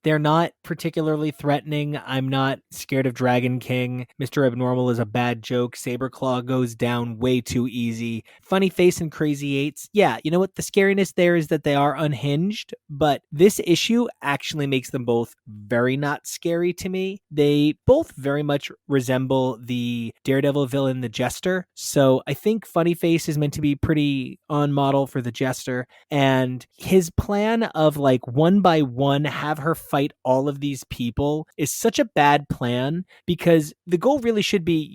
they're not particularly threatening. I'm not scared of Dragon King. Mr. Abnormal is a bad joke. Saberclaw goes down way too easy. Funny Face and Crazy Eights. Yeah, you know what? The scariness there is that they are unhinged, but this issue actually makes them both very not scary to me. They both very much resemble the Daredevil villain, the Jester. So I think Funny Face is meant to be pretty on model for the Jester. And his plan of like one by one have her fight all of these people is such a bad plan, because the goal really should be,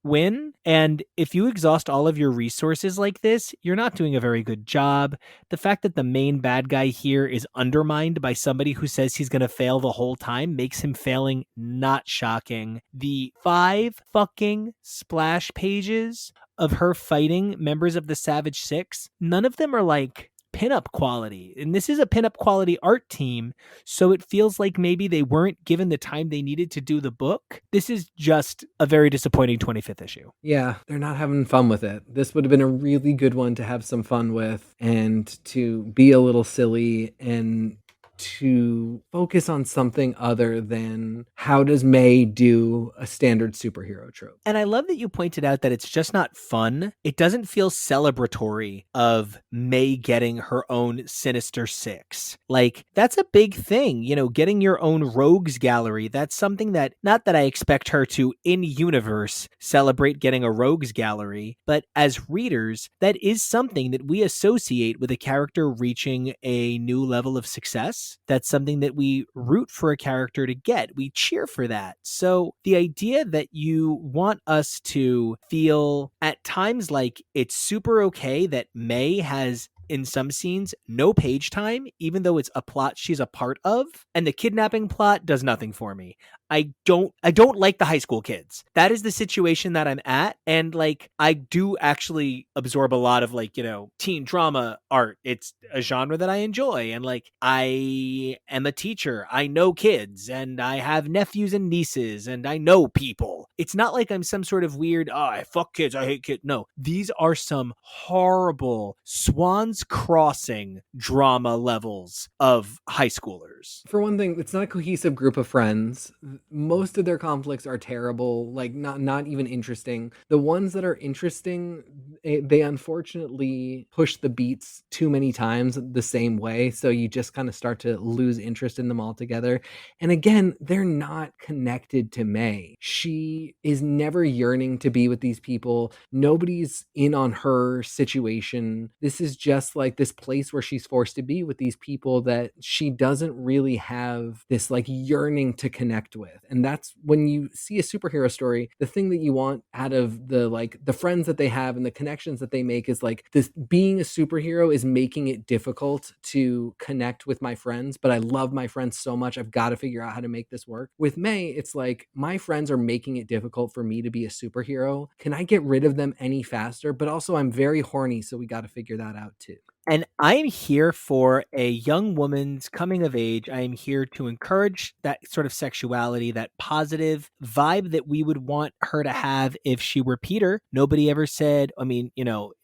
win. And if you exhaust all of your resources like this, you're not doing a very good job. The fact that the main bad guy here is undermined by somebody who says he's going to fail the whole time makes him failing not shocking. The 5 fucking splash pages of her fighting members of the Savage Six, none of them are like pinup quality. And this is a pinup quality art team, so it feels like maybe they weren't given the time they needed to do the book. This is just a very disappointing 25th issue. Yeah, they're not having fun with it. This would have been a really good one to have some fun with and to be a little silly and to focus on something other than how does May do a standard superhero trope. And I love that you pointed out that it's just not fun. It doesn't feel celebratory of May getting her own Sinister Six. Like, that's a big thing, getting your own rogues gallery. That's something that, not that I expect her to in universe celebrate getting a rogues gallery, but as readers, that is something that we associate with a character reaching a new level of success. That's something that we root for a character to get. We cheer for that. So the idea that you want us to feel at times like it's super okay that May has, in some scenes, no page time, even though it's a plot she's a part of, and the kidnapping plot does nothing for me. I don't like the high school kids. That is the situation that I'm at. And like, I do actually absorb a lot of like, teen drama art. It's a genre that I enjoy. And like, I am a teacher. I know kids and I have nephews and nieces and I know people. It's not like I'm some sort of weird, I fuck kids, I hate kids. No, these are some horrible Swans Crossing drama levels of high schoolers. For one thing, it's not a cohesive group of friends. Most of their conflicts are terrible, like not even interesting. The ones that are interesting, they unfortunately push the beats too many times the same way, so you just kind of start to lose interest in them altogether. And again, they're not connected to May. She is never yearning to be with these people. Nobody's in on her situation. This is just like this place where she's forced to be with these people that she doesn't really have this like yearning to connect with. And that's when you see a superhero story, the thing that you want out of the friends that they have and the connections that they make is like, this being a superhero is making it difficult to connect with my friends, but I love my friends so much, I've got to figure out how to make this work. With May, it's like, my friends are making it difficult for me to be a superhero. Can I get rid of them any faster? But also, I'm very horny, so we got to figure that out too. And I am here for a young woman's coming of age. I am here to encourage that sort of sexuality, that positive vibe that we would want her to have if she were Peter. Nobody ever said, I mean,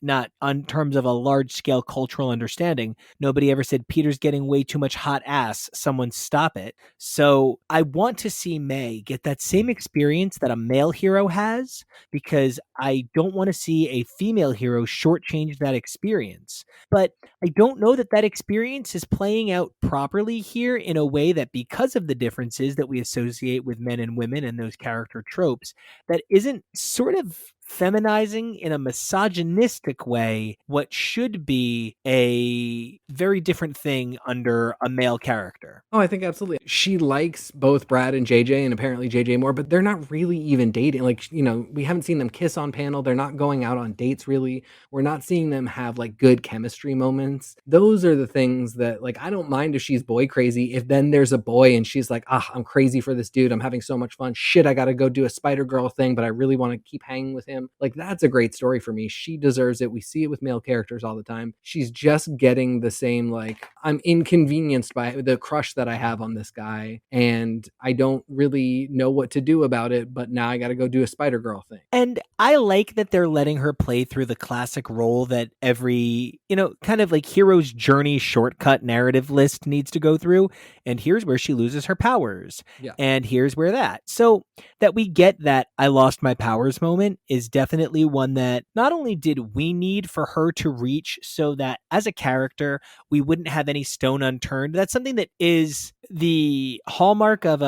not on terms of a large scale cultural understanding, nobody ever said Peter's getting way too much hot ass. Someone stop it. So I want to see May get that same experience that a male hero has, because I don't want to see a female hero shortchange that experience. But I don't know that that experience is playing out properly here, in a way that, because of the differences that we associate with men and women and those character tropes, that isn't sort of feminizing in a misogynistic way what should be a very different thing under a male character. Oh, I think absolutely. She likes both Brad and JJ, and apparently JJ more, but they're not really even dating. Like, we haven't seen them kiss on panel. They're not going out on dates, really. We're not seeing them have like good chemistry moments. Those are the things that, like, I don't mind if she's boy crazy. If then there's a boy and she's like, I'm crazy for this dude. I'm having so much fun. Shit, I got to go do a Spider-Girl thing, but I really want to keep hanging with him. Like, that's a great story for me. She deserves it. We see it with male characters all the time. She's just getting the same, like, I'm inconvenienced by the crush that I have on this guy, and I don't really know what to do about it, but now I got to go do a Spider-Girl thing. And I like that they're letting her play through the classic role that every, kind of like hero's journey shortcut narrative list needs to go through. And here's where she loses her powers. Yeah. And here's where that. So that we get that I lost my powers moment is definitely one that not only did we need for her to reach, so that as a character, we wouldn't have any stone unturned. That's something that is the hallmark of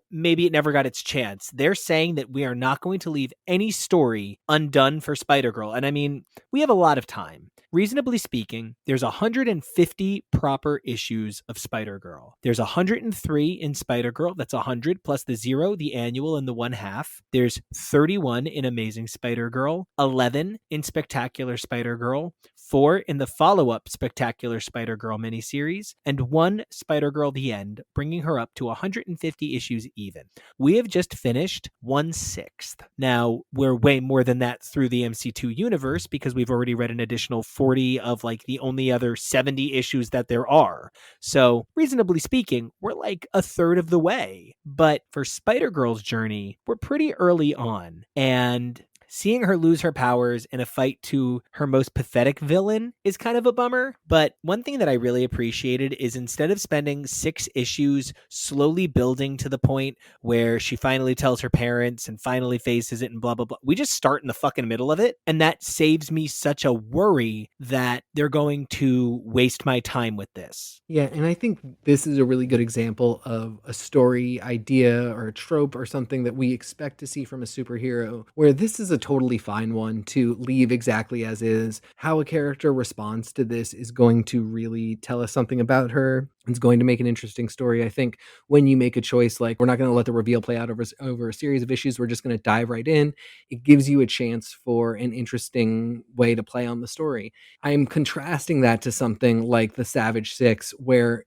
maybe it never got its chance. They're saying that we are not going to leave any story undone for Spider-Girl. And I mean, we have a lot of time. Reasonably speaking, there's 150 proper issues of Spider-Girl. There's 103 in Spider-Girl. That's 100 plus the 0, the annual, and the 1/2. There's 31 in Amazing Spider-Girl, 11 in Spectacular Spider-Girl, 4 in the follow-up Spectacular Spider-Girl miniseries, and 1 Spider-Girl The End, bringing her up to 150 issues even. We have just finished 1/6. Now, we're way more than that through the MC2 universe, because we've already read an additional 40 of like the only other 70 issues that there are. So, reasonably speaking, we're like a third of the way. But for Spider-Girl's journey, we're pretty early on. And seeing her lose her powers in a fight to her most pathetic villain is kind of a bummer. But one thing that I really appreciated is, instead of spending 6 issues slowly building to the point where she finally tells her parents and finally faces it and blah, blah, blah, we just start in the fucking middle of it. And that saves me such a worry that they're going to waste my time with this. Yeah, and I think this is a really good example of a story idea or a trope or something that we expect to see from a superhero, where this is a totally fine one to leave exactly as is. How a character responds to this is going to really tell us something about her. It's going to make an interesting story. I think when you make a choice like, we're not going to let the reveal play out over a series of issues, we're just going to dive right in, it gives you a chance for an interesting way to play on the story. I'm contrasting that to something like the Savage Six, where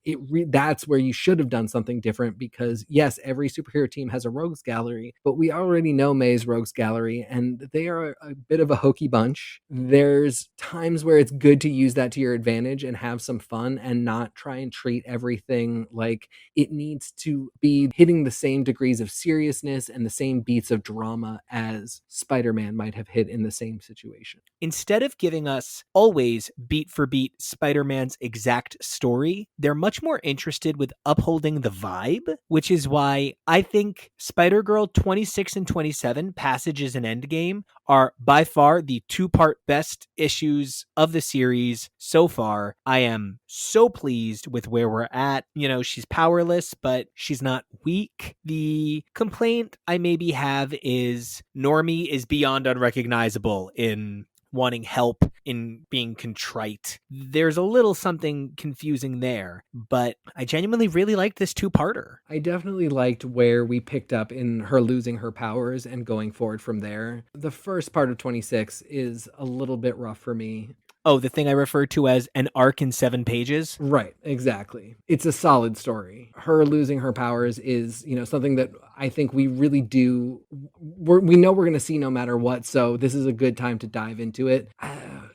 that's where you should have done something different, because yes, every superhero team has a rogues gallery, but we already know May's rogues gallery, and they are a bit of a hokey bunch. There's times where it's good to use that to your advantage and have some fun, and not try and treat everything like it needs to be hitting the same degrees of seriousness and the same beats of drama as Spider-Man might have hit in the same situation. Instead of giving us always beat for beat Spider-Man's exact story, they're much more interested with upholding the vibe, which is why I think Spider-Girl 26 and 27, Passages and Endgame, are by far the 2-part best issues of the series so far. I am so pleased with where we're at. She's powerless, but she's not weak. The complaint I maybe have is Normie is beyond unrecognizable in wanting help, in being contrite. There's a little something confusing there, but I genuinely really liked this 2-parter. I definitely liked where we picked up in her losing her powers and going forward from there. The first part of 26 is a little bit rough for me. Oh, the thing I refer to as an arc in 7 pages? Right, exactly. It's a solid story. Her losing her powers is, something that I think we really do. We know we're going to see no matter what, so this is a good time to dive into it.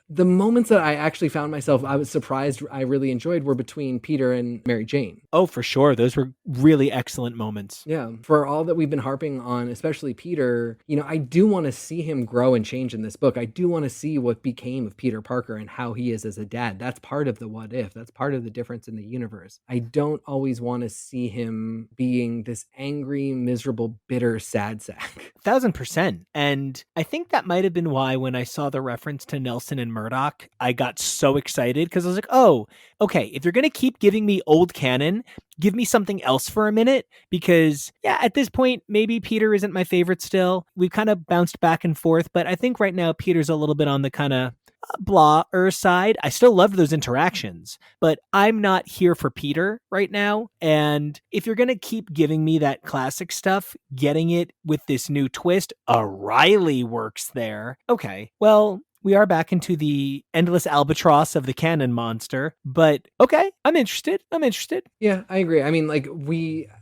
The moments that I actually found myself, I was surprised I really enjoyed were between Peter and Mary Jane. Oh, for sure. Those were really excellent moments. Yeah. For all that we've been harping on, especially Peter, I do want to see him grow and change in this book. I do want to see what became of Peter Parker and how he is as a dad. That's part of the what if. That's part of the difference in the universe. I don't always want to see him being this angry, miserable, bitter, sad sack. 1,000%. And I think that might have been why when I saw the reference to Nelson and Murdoch, I got so excited because I was like, oh, okay, if you're going to keep giving me old canon, give me something else for a minute, because at this point, maybe Peter isn't my favorite still. We've kind of bounced back and forth, but I think right now Peter's a little bit on the kind of blah-er side. I still love those interactions, but I'm not here for Peter right now. And if you're going to keep giving me that classic stuff, getting it with this new twist, a Reilly works there. Okay, well, we are back into the endless albatross of the canon monster, but okay, I'm interested. Yeah, I agree. I mean,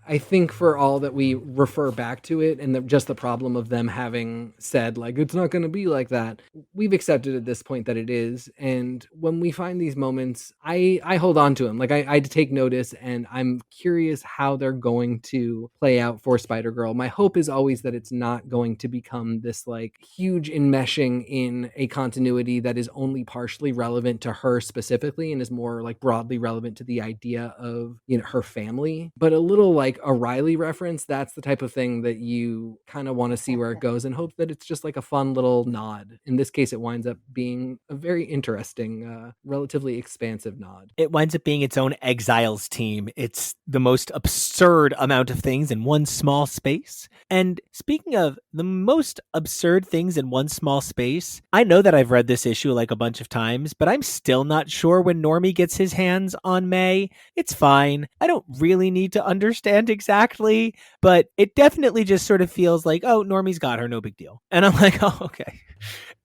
I think for all that we refer back to it and just the problem of them having said, it's not going to be like that, we've accepted at this point that it is. And when we find these moments, I hold on to them. I take notice, and I'm curious how they're going to play out for Spider-Girl. My hope is always that it's not going to become this huge enmeshing in a continuity that is only partially relevant to her specifically and is more broadly relevant to the idea of her family, but a little a Reilly reference. That's the type of thing that you kind of want to see where it goes and hope that it's just a fun little nod. In this case, it winds up being a very interesting, relatively expansive nod. It winds up being its own Exiles team. It's the most absurd amount of things in one small space. And speaking of the most absurd things in one small space, I know that I've read this issue a bunch of times, but I'm still not sure when Normie gets his hands on May. It's fine. I don't really need to understand exactly, but it definitely just sort of feels like, oh, Normie's got her, no big deal. And I'm like, oh, okay.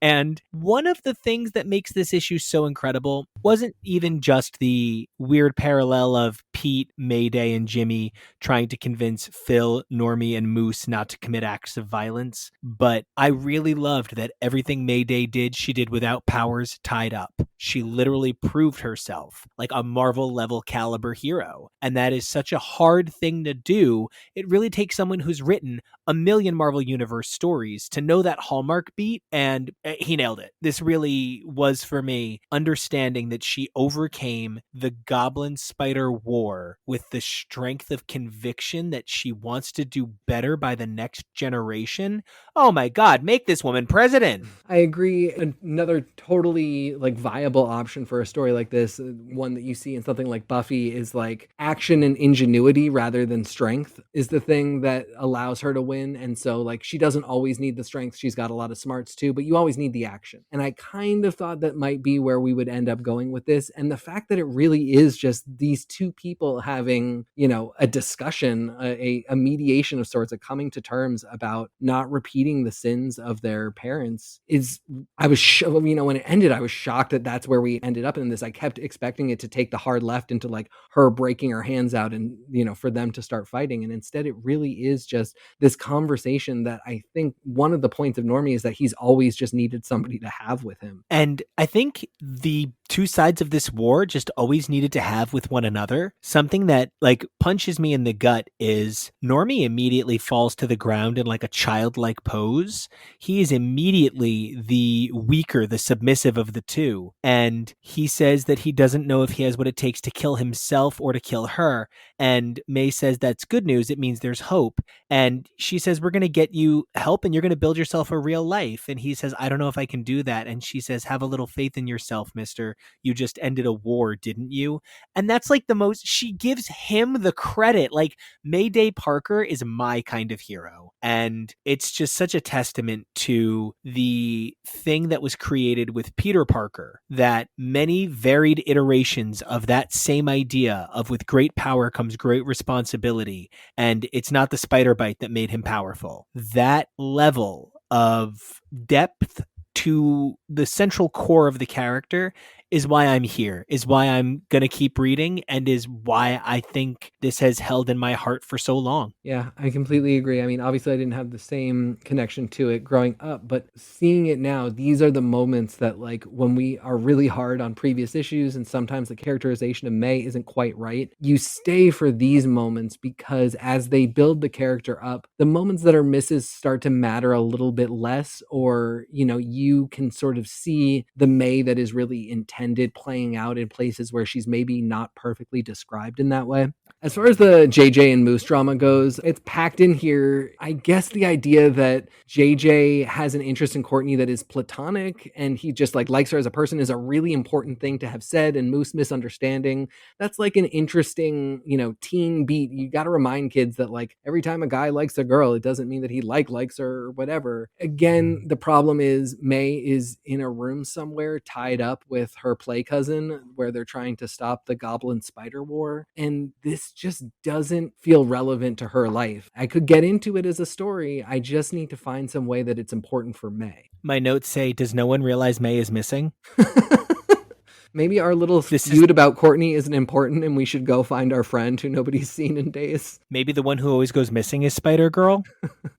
And one of the things that makes this issue so incredible wasn't even just the weird parallel of Pete, Mayday, and Jimmy trying to convince Phil, Normie, and Moose not to commit acts of violence, but I really loved that everything Mayday did, she did without powers tied up. She literally proved herself like a Marvel-level caliber hero, and that is such a hard thing to do. It really takes someone who's written a million Marvel Universe stories to know that hallmark beat, and he nailed it. This really was, for me, understanding that she overcame the Goblin Spider war with the strength of conviction that she wants to do better by the next generation. Oh my God, make this woman president. I agree. Another totally viable option for a story like this, one that you see in something like Buffy, is action and ingenuity rather than strength is the thing that allows her to win. And so she doesn't always need the strength. She's got a lot of smarts too, but you always need the action. And I kind of thought that might be where we would end up going with this. And the fact that it really is just these two people having, a discussion, a mediation of sorts, a coming to terms about not repeating the sins of their parents is, I was, when it ended, I was shocked that that's where we ended up in this. I kept expecting it to take the hard left into her breaking her hands out and, for them to start fighting. And instead it really is just this conversation that I think one of the points of Normie is that he's always just needed somebody to have with him. And I think the two sides of this war just always needed to have with one another. Something that punches me in the gut is Normie immediately falls to the ground in a childlike pose. He is immediately the weaker, the submissive of the two. And he says that he doesn't know if he has what it takes to kill himself or to kill her. And May says that's good news. It means there's hope. And she says, we're going to get you help and you're going to build yourself a real life. And he says, I don't know if I can do that. And she says, have a little faith in yourself, mister. You just ended a war, didn't you? And that's the most, she gives him the credit. Mayday Parker is my kind of hero. And it's just such a testament to the thing that was created with Peter Parker, that many varied iterations of that same idea of with great power comes great responsibility. And it's not the spider bite that made him powerful. That level of depth to the central core of the character is why I'm here, is why I'm going to keep reading, and is why I think this has held in my heart for so long. Yeah, I completely agree. I mean, obviously, I didn't have the same connection to it growing up, but seeing it now, these are the moments that, like, when we are really hard on previous issues and sometimes the characterization of May isn't quite right, you stay for these moments because as they build the character up, the moments that are misses start to matter a little bit less, or, you know, you can sort of see the May that is really intended playing out in places where she's maybe not perfectly described in that way. As far as the JJ and Moose drama goes, it's packed in here. I guess the idea that JJ has an interest in Courtney that is platonic and he just like likes her as a person is a really important thing to have said, and Moose misunderstanding. That's like an interesting, you know, teen beat. You got to remind kids that like every time a guy likes a girl, it doesn't mean that he likes her or whatever. Again, the problem is May is in a room somewhere tied up with her play cousin where they're trying to stop the Goblin spider war. And this just doesn't feel relevant to her life. I could get into it as a story. I just need to find some way that it's important for May. My notes say, does no one realize May is missing? Maybe our little feud about Courtney isn't important and we should go find our friend who nobody's seen in days. Maybe the one who always goes missing is Spider-Girl?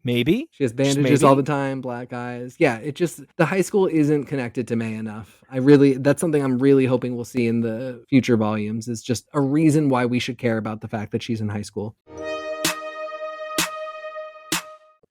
Maybe. She has bandages all the time, black eyes. Yeah, it just, the high school isn't connected to May enough. That's something I'm really hoping we'll see in the future volumes, is just a reason why we should care about the fact that she's in high school.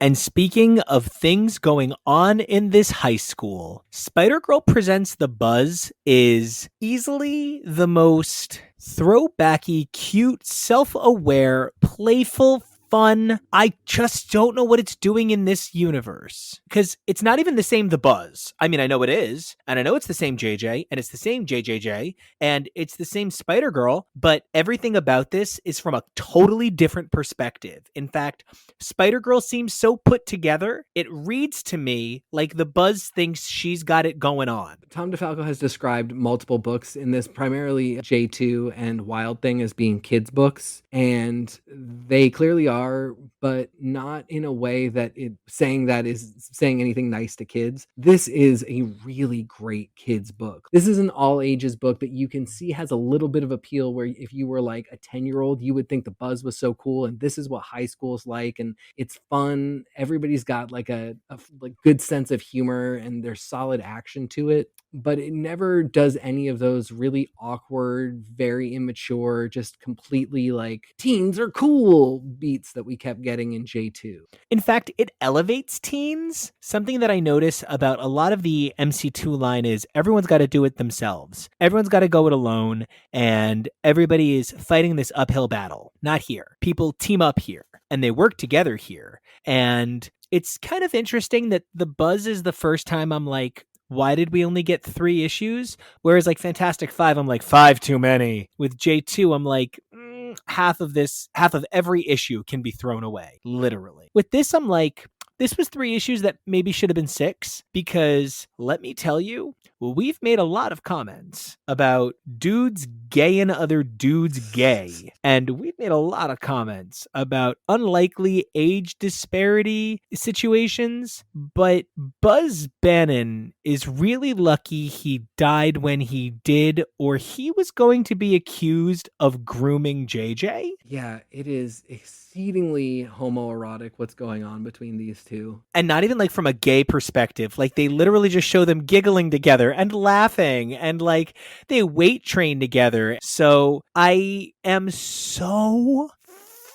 And speaking of things going on in this high school, Spider-Girl Presents The Buzz is easily the most throwbacky, cute, self-aware, playful, fun. I just don't know what it's doing in this universe. Because it's not even the same The Buzz. I mean, I know it is. And I know it's the same JJ. And it's the same JJJ. And it's the same Spider-Girl. But everything about this is from a totally different perspective. In fact, Spider-Girl seems so put together, it reads to me like The Buzz thinks she's got it going on. Tom DeFalco has described multiple books in this, primarily J2 and Wild Thing, as being kids' books. And they clearly are, but not in a way that saying that is saying anything nice to kids. This is a really great kids book. This is an all ages book that you can see has a little bit of appeal, where if you were like a 10-year-old, you would think The Buzz was so cool. And this is what high school is like. And it's fun. Everybody's got like a like good sense of humor and there's solid action to it. But it never does any of those really awkward, very immature, just completely like teens are cool beats that we kept getting in J2. In fact, it elevates teens. Something that I notice about a lot of the MC2 line is everyone's got to do it themselves. Everyone's got to go it alone, and everybody is fighting this uphill battle. Not here. People team up here, and they work together here. And it's kind of interesting that The Buzz is the first time I'm like, why did we only get 3 issues? Whereas like Fantastic 5, I'm like, 5 too many. With J2, I'm like, half of every issue can be thrown away, literally. With this, I'm like, this was 3 issues that maybe should have been 6, because let me tell you, we've made a lot of comments about dudes gay and other dudes gay. And we've made a lot of comments about unlikely age disparity situations. But Buzz Bannon is really lucky he died when he did, or he was going to be accused of grooming JJ. Yeah, it is exceedingly homoerotic what's going on between these two. And not even like from a gay perspective. Like they literally just show them giggling together and laughing, and like they weight train together. So I am so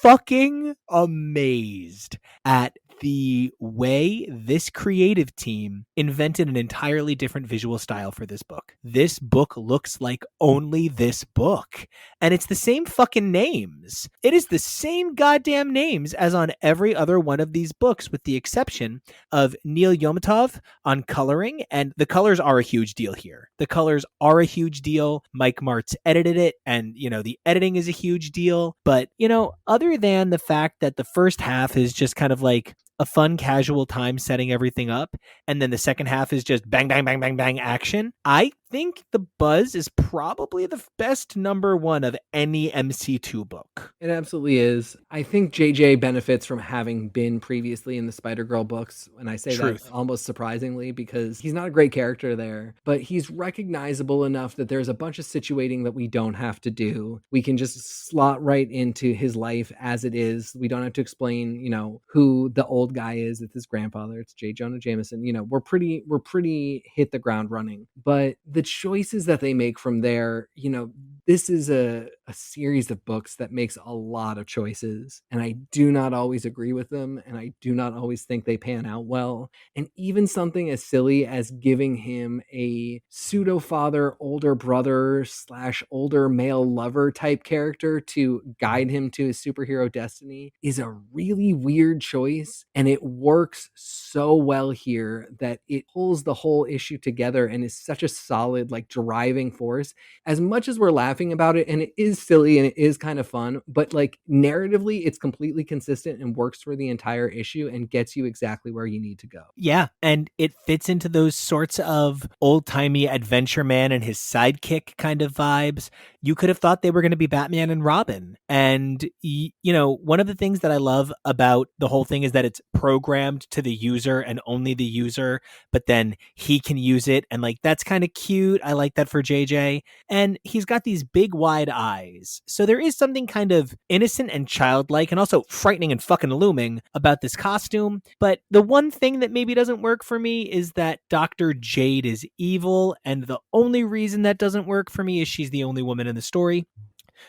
fucking amazed at the way this creative team invented an entirely different visual style for this book. This book looks like only this book. And it's the same fucking names. It is the same goddamn names as on every other one of these books, with the exception of Neil Yomatov on coloring. And the colors are a huge deal here. The colors are a huge deal. Mike Martz edited it, and, you know, the editing is a huge deal. But, you know, other than the fact that the first half is just kind of like a fun, casual time setting everything up, and then the second half is just bang, bang, bang, bang, bang action, I think The Buzz is probably the best #1 of any MC2 book. It absolutely is. I think JJ benefits from having been previously in the Spider-Girl books, and I say that Truth. almost surprisingly because he's not a great character there, but he's recognizable enough that there's a bunch of situating that we don't have to do. We can just slot right into his life as it is. We don't have to explain, who the old guy is. It's his grandfather. It's J. Jonah Jameson. We're pretty hit the ground running. But the choices that they make from there, this is a series of books that makes a lot of choices, and I do not always agree with them, and I do not always think they pan out well. And even something as silly as giving him a pseudo father, older brother / older male lover type character to guide him to his superhero destiny is a really weird choice, and it works so well here that it pulls the whole issue together and is such a solid driving force. As much as we're laughing about it, and it is silly and it is kind of fun, but narratively it's completely consistent and works for the entire issue and gets you exactly where you need to go. Yeah, and it fits into those sorts of old-timey adventure man and his sidekick kind of vibes. You could have thought they were going to be Batman and Robin. And one of the things that I love about the whole thing is that it's programmed to the user and only the user, but then he can use it, and that's kind of cute. I like that for JJ. And he's got these big wide eyes. So there is something kind of innocent and childlike and also frightening and fucking looming about this costume. But the one thing that maybe doesn't work for me is that Dr. Jade is evil. And the only reason that doesn't work for me is she's the only woman in the story.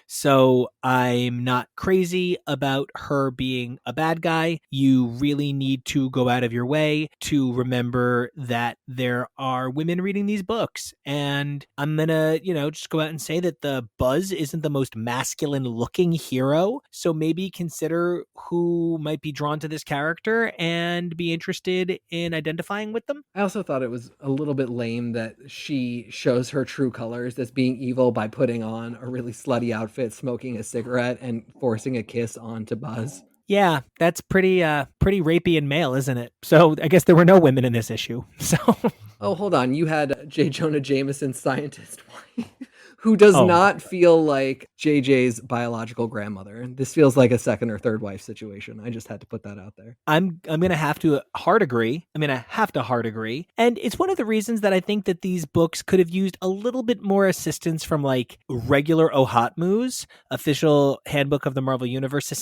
So I'm not crazy about her being a bad guy. You really need to go out of your way to remember that there are women reading these books. And I'm going to, just go out and say that the Buzz isn't the most masculine looking hero. So maybe consider who might be drawn to this character and be interested in identifying with them. I also thought it was a little bit lame that she shows her true colors as being evil by putting on a really slutty outfit, smoking a cigarette, and forcing a kiss onto Buzz. Yeah, that's pretty rapey and male, isn't it? So I guess there were no women in this issue. So oh, hold on. You had J. Jonah Jameson's scientist wife, who does not feel like JJ's biological grandmother. This feels like a second or third wife situation. I just had to put that out there. I'm going to have to hard agree. And it's one of the reasons that I think that these books could have used a little bit more assistance from regular WHHHAAAT, official handbook of the Marvel Universe,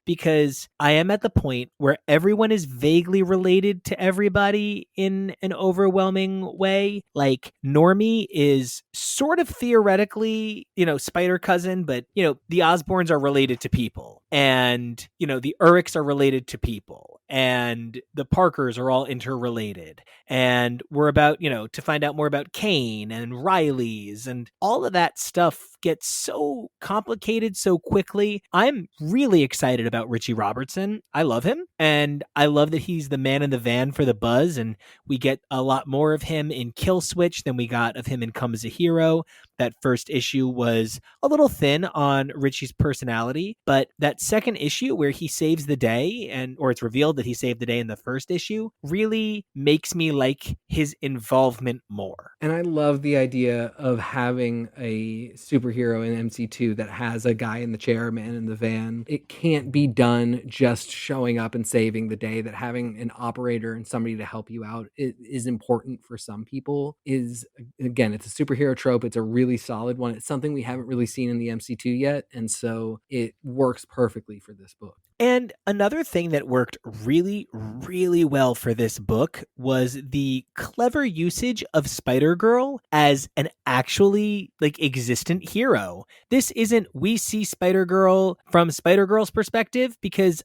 because I am at the point where everyone is vaguely related to everybody in an overwhelming way. Normie is sort of theoretically, Spider cousin, but the Osborns are related to people, and the Uriks are related to people, and the Parkers are all interrelated, and we're about to find out more about Kane and Reilly's, and all of that stuff gets so complicated so quickly. I'm really excited about Richie Robertson. I love him, and I love that he's the man in the van for the Buzz, and we get a lot more of him in Kill Switch than we got of him in Come as a Hero. That first issue was a little thin on Richie's personality, but that second issue where he saves the day, or it's revealed that he saved the day in the first issue, really makes me like his involvement more. And I love the idea of having a superhero in MC2 that has a guy in the chair, man in the van. It can't be done just showing up and saving the day. That having an operator and somebody to help you out is important for some people. Again, it's a superhero trope. It's a really solid one. It's something we haven't really seen in the MC2 yet, and so it works perfectly for this book. And another thing that worked really, really well for this book was the clever usage of Spider-Girl as an actually existent hero. This isn't we see Spider-Girl from Spider-Girl's perspective because,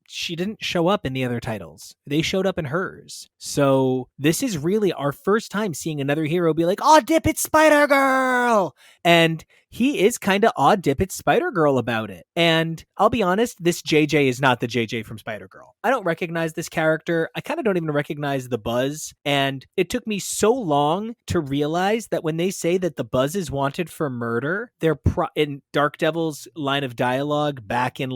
she didn't show up in the other titles. They showed up in hers. So this is really our first time seeing another hero be like, "Aw, dip, it's Spider-Girl!" And he is kind of odd dip it's Spider-Girl about it. And I'll be honest, this JJ is not the JJ from Spider-Girl. I don't recognize this character. I kind of don't even recognize the Buzz. And it took me so long to realize that when they say that the Buzz is wanted for murder, they're in Darkdevil's line of dialogue back in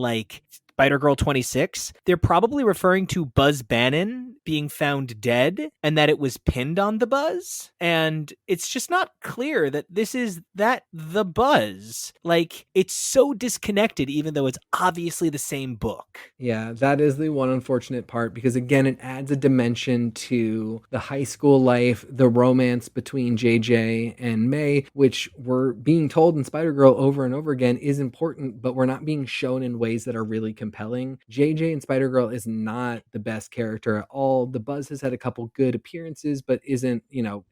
Spider-Girl 26, they're probably referring to Buzz Bannon being found dead and that it was pinned on the Buzz. And it's just not clear that this is the Buzz. Like, it's so disconnected, even though it's obviously the same book. Yeah, that is the one unfortunate part, because again, it adds a dimension to the high school life, the romance between JJ and May, which we're being told in Spider-Girl over and over again is important, but we're not being shown in ways that are really compelling. JJ in Spider-Girl is not the best character at all. The Buzz has had a couple good appearances, but isn't,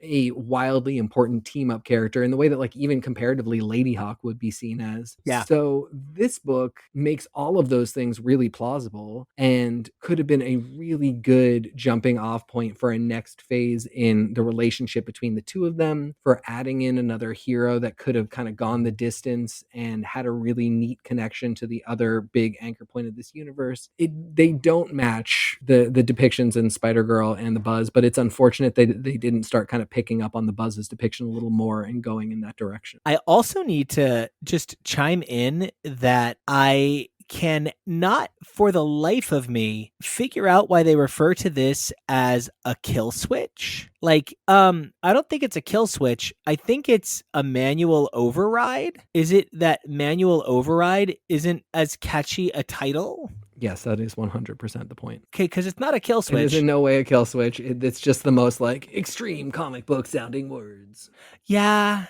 a wildly important team-up character in the way that, like, even comparatively Lady Hawk would be seen as. Yeah. So this book makes all of those things really plausible and could have been a really good jumping off point for a next phase in the relationship between the two of them, for adding in another hero that could have kind of gone the distance and had a really neat connection to the other big anchor point of this universe. They don't match the depictions in Spider-Girl and the Buzz, but it's unfortunate they didn't start kind of picking up on the Buzz's depiction a little more and going in that direction. I also need to just chime in that I can not for the life of me figure out why they refer to this as a kill switch. Like, I don't think it's a kill switch. I think it's a manual override. Is it that manual override isn't as catchy a title? Yes, that is 100% the point. Okay, because it's not a kill switch. It is in no way a kill switch. It's just the most, like, extreme comic book sounding words. Yeah,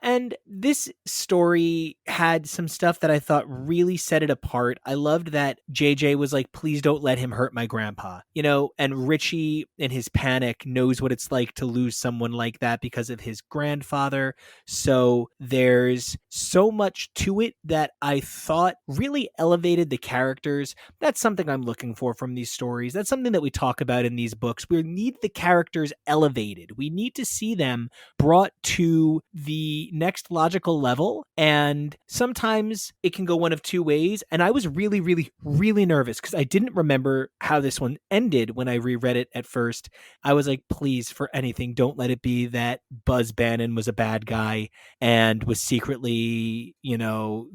and this story had some stuff that I thought really set it apart. I loved that JJ was like, please don't let him hurt my grandpa, and Richie in his panic knows what it's like to lose someone like that because of his grandfather. So there's so much to it that I thought really elevated the characters. That's something I'm looking for from these stories. That's something that we talk about in these books. We need the characters elevated. We need to see them brought to the next logical level, and sometimes it can go one of two ways. And I was really, really, really nervous because I didn't remember how this one ended when I reread it at first. I was like, please, for anything, don't let it be that Buzz Bannon was a bad guy and was secretly,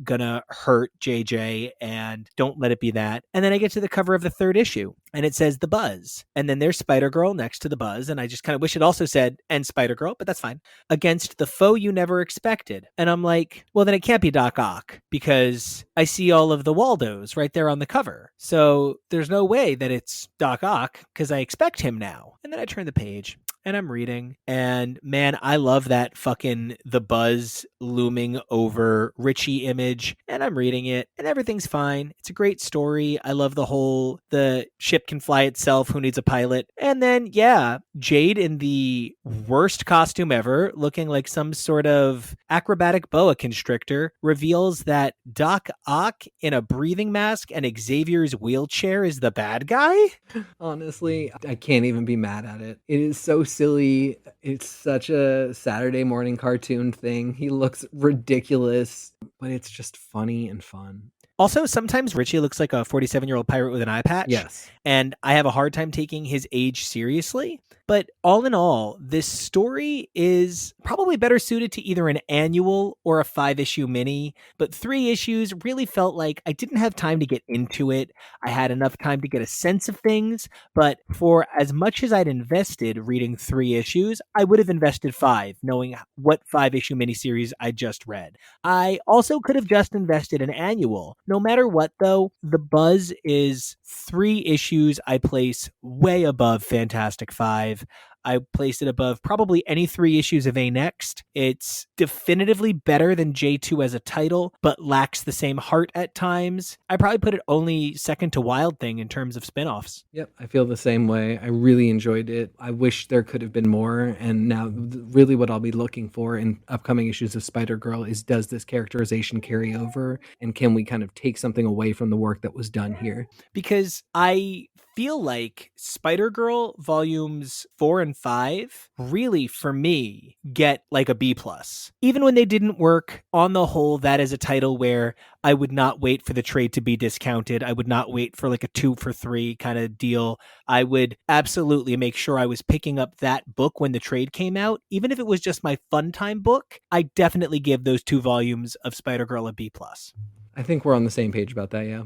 gonna hurt JJ, and don't let it be that. And then I get to the cover of the third issue and it says The Buzz, and then there's Spider-Girl next to the Buzz, and I just kind of wish it also said and Spider-Girl, but that's fine. Against the foe you never expected. And I'm like, well, then it can't be Doc Ock because I see all of the Waldos right there on the cover. So there's no way that it's Doc Ock because I expect him now. And then I turn the page and I'm reading, and man, I love that fucking the Buzz looming over Richie image, and I'm reading it and everything's fine. It's a great story. I love the ship can fly itself, who needs a pilot? And then, yeah, Jade in the worst costume ever, looking like some sort of acrobatic boa constrictor, reveals that Doc Ock in a breathing mask and Xavier's wheelchair is the bad guy. Honestly, I can't even be mad at it. It is so silly. It's such a Saturday morning cartoon thing. He looks ridiculous, but it's just funny and fun. Also, sometimes Richie looks like a 47-year-old pirate with an eye patch. Yes. And I have a hard time taking his age seriously. But all in all, this story is probably better suited to either an annual or a 5-issue mini. But 3 issues really felt like I didn't have time to get into it. I had enough time to get a sense of things. But for as much as I'd invested reading 3 issues, I would have invested 5, knowing what 5-issue miniseries I just read. I also could have just invested an annual. No matter what, though, The Buzz is 3 issues I place way above Fantastic 5. I placed it above probably any 3 issues of A Next. It's definitively better than J2 as a title, but lacks the same heart at times. I probably put it only second to Wild Thing in terms of spinoffs. Yep, I feel the same way. I really enjoyed it. I wish there could have been more. And now really what I'll be looking for in upcoming issues of Spider-Girl is, does this characterization carry over? And can we kind of take something away from the work that was done here? Because I feel like Spider-Girl volumes 4 and 5 really, for me, get like a B+. Even when they didn't work, on the whole, that is a title where I would not wait for the trade to be discounted. I would not wait for like a 2 for 3 kind of deal. I would absolutely make sure I was picking up that book when the trade came out. Even if it was just my fun time book, I definitely give those 2 volumes of Spider-Girl a B+. I think we're on the same page about that, yeah.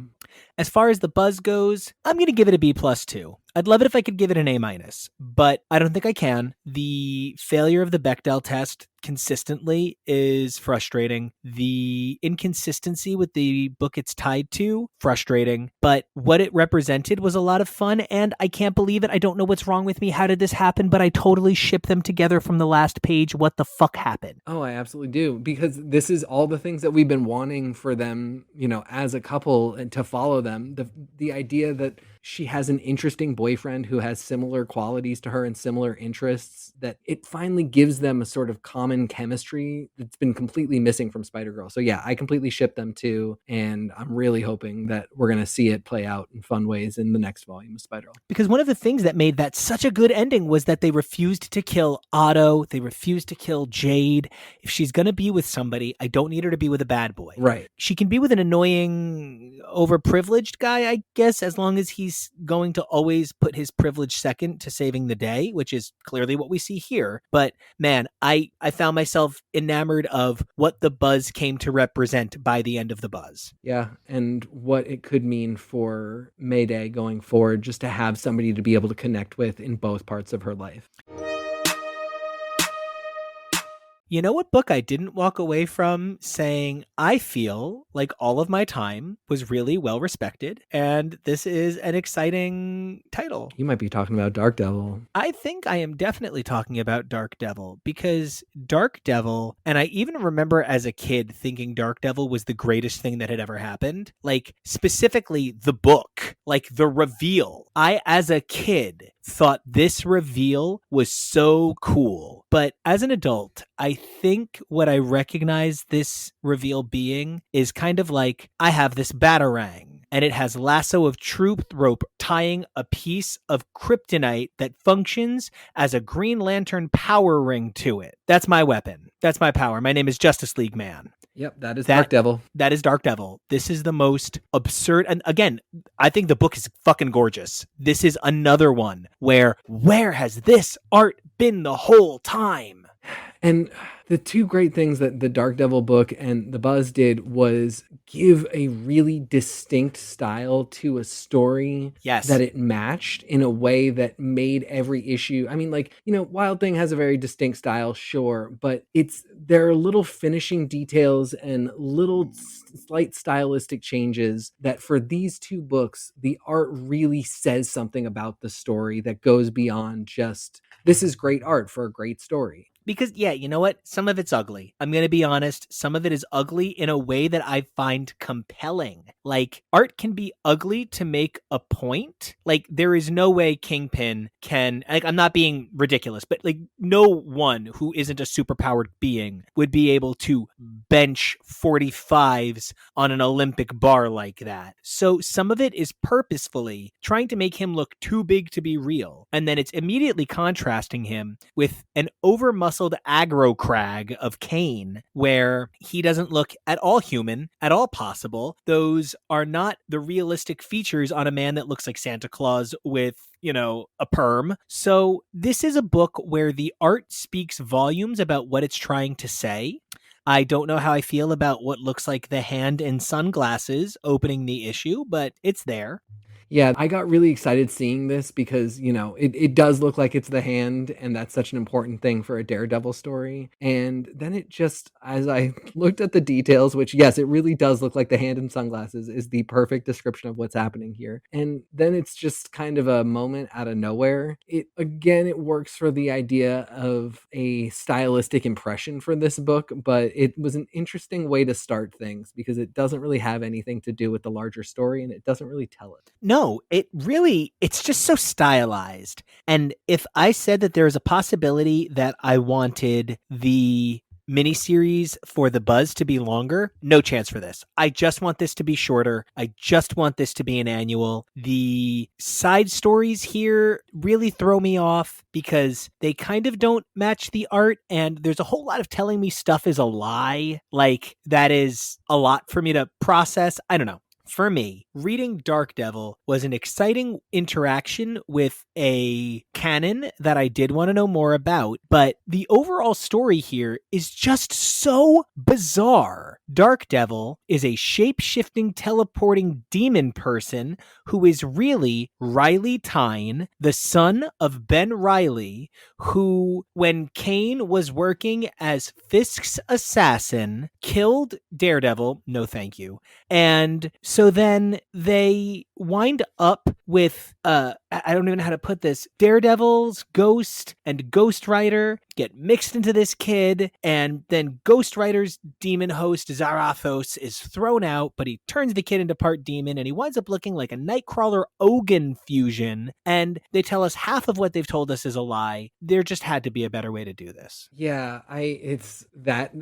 As far as the buzz goes, I'm going to give it a B plus too. I'd love it if I could give it an A minus, but I don't think I can. The failure of the Bechdel test consistently is frustrating. The inconsistency with the book it's tied to, frustrating. But what it represented was a lot of fun, and I can't believe it. I don't know what's wrong with me. How did this happen? But I totally shipped them together from the last page. What the fuck happened? Oh, I absolutely do, because this is all the things that we've been wanting for them, as a couple, and to follow them. The idea that she has an interesting boyfriend who has similar qualities to her and similar interests, that it finally gives them a sort of common chemistry that's been completely missing from Spider-Girl. So yeah, I completely ship them too, and I'm really hoping that we're going to see it play out in fun ways in the next volume of Spider-Girl. Because one of the things that made that such a good ending was that they refused to kill Otto, they refused to kill Jade. If she's going to be with somebody, I don't need her to be with a bad boy. Right. She can be with an annoying, overprivileged guy, I guess, as long as he's going to always put his privilege second to saving the day, which is clearly what we see here. But man, I found myself enamored of what the buzz came to represent by the end of the buzz. Yeah, and what it could mean for Mayday going forward, just to have somebody to be able to connect with in both parts of her life. You know what book I didn't walk away from saying, I feel like all of my time was really well respected, and this is an exciting title? You might be talking about Darkdevil. I think I am definitely talking about Darkdevil, because Darkdevil, and I even remember as a kid thinking Darkdevil was the greatest thing that had ever happened. Like, specifically the book, like the reveal. I, as a kid, thought this reveal was so cool. But as an adult, I think what I recognize this reveal being is kind of like, I have this batarang, and it has lasso of truth rope tying a piece of kryptonite that functions as a Green Lantern power ring to it. That's my weapon. That's my power. My name is Justice League Man. Yep, that is Darkdevil. That is Darkdevil. This is the most absurd. And again, I think the book is fucking gorgeous. This is another one where has this art been the whole time? And the two great things that the Darkdevil book and the Buzz did was give a really distinct style to a story. Yes. That it matched in a way that made every issue. I mean, like, Wild Thing has a very distinct style, sure, but there are little finishing details and little slight stylistic changes that for these two books, the art really says something about the story that goes beyond just, this is great art for a great story. Because, yeah, you know what? Some of it's ugly. I'm going to be honest. Some of it is ugly in a way that I find compelling. Like, art can be ugly to make a point. Like, there is no way Kingpin can, like, I'm not being ridiculous, but like, no one who isn't a superpowered being would be able to bench 45s on an Olympic bar like that. So some of it is purposefully trying to make him look too big to be real. And then it's immediately contrasting him with an over-muscled aggro crag of Kane, where he doesn't look at all human, at all possible. Those are not the realistic features on a man that looks like Santa Claus with, a perm. So this is a book where the art speaks volumes about what it's trying to say. I don't know how I feel about what looks like the hand in sunglasses opening the issue, but it's there. Yeah, I got really excited seeing this because, it does look like it's the hand, and that's such an important thing for a Daredevil story. And then it just, as I looked at the details, which, yes, it really does look like the hand in sunglasses is the perfect description of what's happening here. And then it's just kind of a moment out of nowhere. It works for the idea of a stylistic impression for this book, but it was an interesting way to start things because it doesn't really have anything to do with the larger story, and it doesn't really tell it. No, it's just so stylized. And if I said that there is a possibility that I wanted the miniseries for the Buzz to be longer, no chance for this. I just want this to be shorter. I just want this to be an annual. The side stories here really throw me off because they kind of don't match the art, and there's a whole lot of telling me stuff is a lie. Like, that is a lot for me to process. I don't know. for me, reading Darkdevil was an exciting interaction with a canon that I did want to know more about, but the overall story here is just so bizarre. Darkdevil is a shape-shifting, teleporting demon person who is really Reilly Tyne, the son of Ben Reilly, who, when Kane was working as Fisk's assassin, killed Daredevil. No, thank you. And so then they wind up with I don't even know how to put this. Daredevil's ghost and Ghost Rider get mixed into this kid, and then Ghost Rider's demon host Zarathos is thrown out, but he turns the kid into part demon, and he winds up looking like a Nightcrawler Ogun fusion. And they tell us half of what they've told us is a lie. There just had to be a better way to do this. Yeah, it's that,